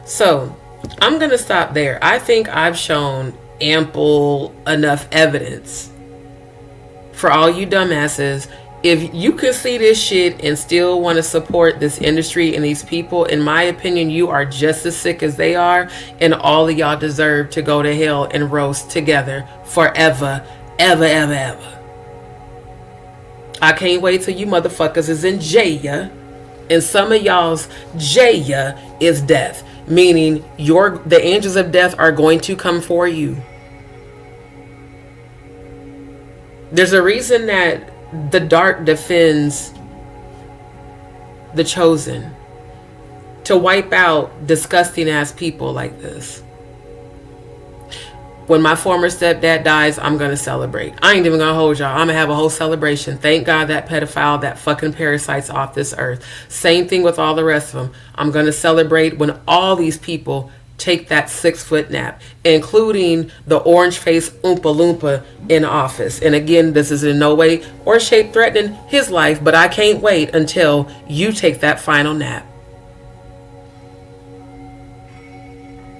So I'm gonna stop there. I think I've shown ample enough evidence for all you dumbasses. If you can see this shit and still want to support this industry and these people, in my opinion, you are just as sick as they are, and all of y'all deserve to go to hell and roast together forever, ever, ever, ever. I can't wait till you motherfuckers is in jail, and some of y'all's jail is death, meaning the angels of death are going to come for you. There's a reason that the dark defends the chosen to wipe out disgusting ass people like this. When my former stepdad dies, I'm gonna celebrate. I ain't even gonna hold y'all. I'm gonna have a whole celebration. Thank God that pedophile, that fucking parasite's off this earth. Same thing with all the rest of them. I'm gonna celebrate when all these people take that 6-foot nap, including the orange-faced Oompa Loompa in office. And again, this is in no way or shape threatening his life, but I can't wait until you take that final nap.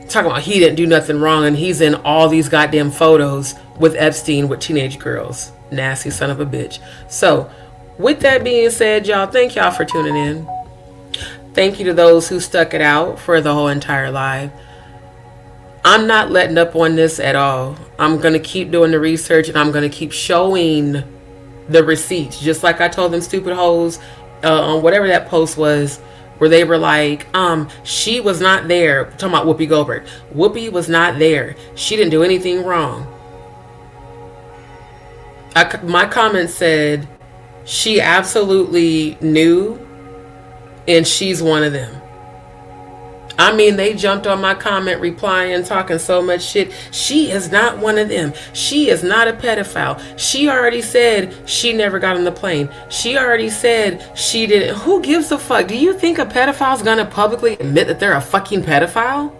Talking about he didn't do nothing wrong and he's in all these goddamn photos with Epstein with teenage girls. Nasty son of a bitch. So, with that being said, y'all, thank y'all for tuning in. Thank you to those who stuck it out for the whole entire live. I'm not letting up on this at all. I'm going to keep doing the research and I'm going to keep showing the receipts. Just like I told them stupid hoes on whatever that post was, where they were like, she was not there. I'm talking about Whoopi Goldberg. Whoopi was not there. She didn't do anything wrong. My comment said, she absolutely knew and she's one of them. I mean, they jumped on my comment replying, talking so much shit. She is not one of them. She is not a pedophile. She already said she never got on the plane. She already said she didn't. Who gives a fuck? Do you think a pedophile is going to publicly admit that they're a fucking pedophile?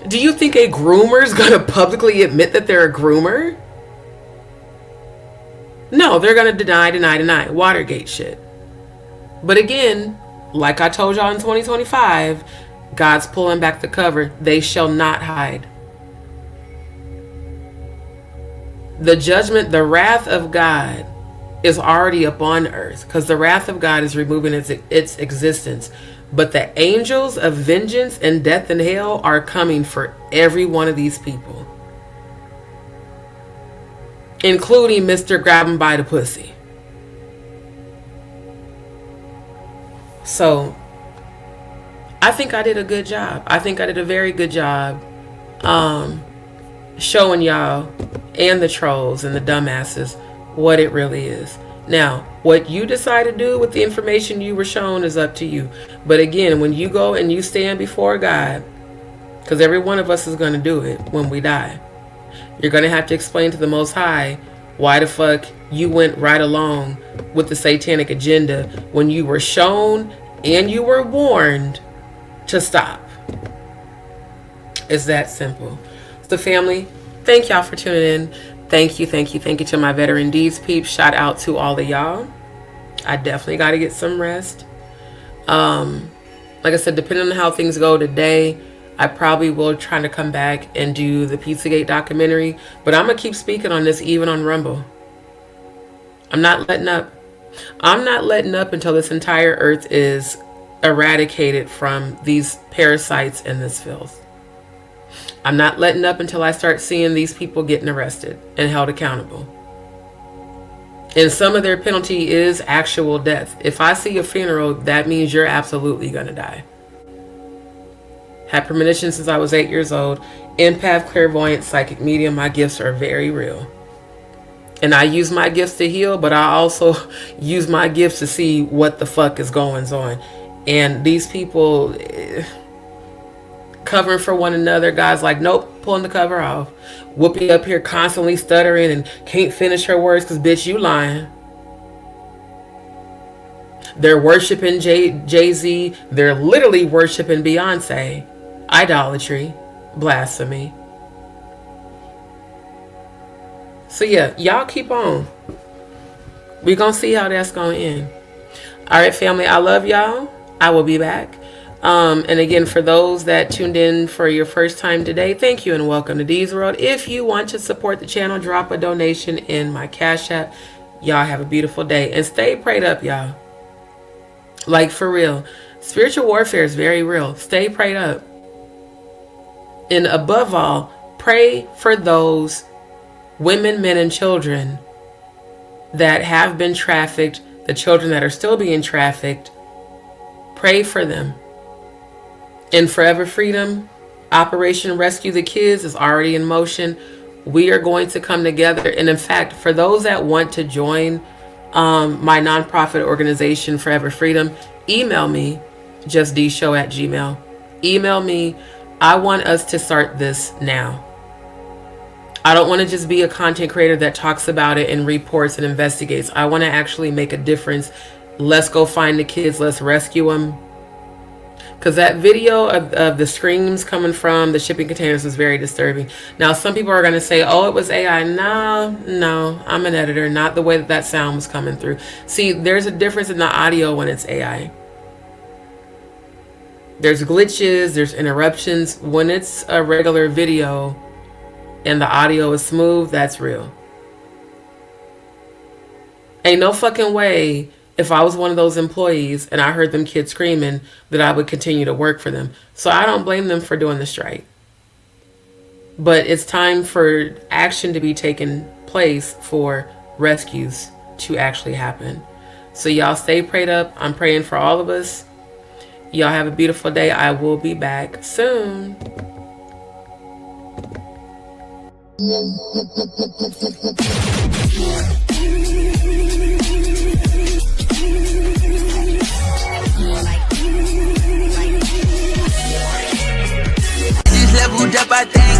Do you think a groomer is going to publicly admit that they're a groomer? No, they're going to deny. Watergate shit. But again, like I told y'all in 2025, God's pulling back the cover. They shall not hide. The judgment, the wrath of God is already upon earth, because the wrath of God is removing its existence. But the angels of vengeance and death and hell are coming for every one of these people, including Mr. Grab 'em by the pussy. So, I think I did a good job. I think I did a very good job showing y'all and the trolls and the dumbasses what it really is. Now, what you decide to do with the information you were shown is up to you. But again, when you go and you stand before God, because every one of us is going to do it when we die, you're going to have to explain to the Most High why the fuck you went right along with the satanic agenda when you were shown and you were warned to stop. It's that simple. So family, thank y'all for tuning in. Thank you to my veteran DzPeepz. Shout out to all of y'all. I definitely got to get some rest. Like I said, depending on how things go today, I probably will try to come back and do the Pizzagate documentary. But I'm going to keep speaking on this even on Rumble. I'm not letting up. I'm not letting up until this entire earth is eradicated from these parasites and this filth. I'm not letting up until I start seeing these people getting arrested and held accountable. And some of their penalty is actual death. If I see a funeral, that means you're absolutely going to die. Had premonition since I was 8 years old. Empath, clairvoyant, psychic medium. My gifts are very real. And I use my gifts to heal, but I also use my gifts to see what the fuck is going on. And these people covering for one another, guys like, nope, pulling the cover off. Whoopi up here constantly stuttering and can't finish her words because, bitch, you lying. They're worshiping Jay-Z. They're literally worshiping Beyonce. Idolatry. Blasphemy. So yeah, y'all keep on. We're gonna see how that's gonna end. All right, family, I love y'all. I will be back. And again, for those that tuned in for your first time today, thank you and welcome to D's World. If you want to support the channel, drop a donation in my Cash App. Y'all have a beautiful day and stay prayed up, y'all. Like, for real. Spiritual warfare is very real. Stay prayed up. And above all, pray for those women, men, and children that have been trafficked, the children that are still being trafficked. Pray for them. And Forever Freedom, Operation Rescue the Kids is already in motion. We are going to come together. And in fact, for those that want to join my nonprofit organization, Forever Freedom, email me, JustDeeShow@gmail.com. Email me. I want us to start this now. I don't want to just be a content creator that talks about it and reports and investigates. I want to actually make a difference. Let's go find the kids. Let's rescue them. Because that video of the screams coming from the shipping containers was very disturbing. Now, some people are going to say, oh, it was AI. No, I'm an editor. Not the way that sound was coming through. See, there's a difference in the audio when it's AI. There's glitches. There's interruptions. When it's a regular video and the audio is smooth, that's real. Ain't no fucking way, if I was one of those employees and I heard them kids screaming, that I would continue to work for them. So I don't blame them for doing the strike. But it's time for action to be taken place for rescues to actually happen. So y'all stay prayed up. I'm praying for all of us. Y'all have a beautiful day. I will be back soon. Leveled up, I thank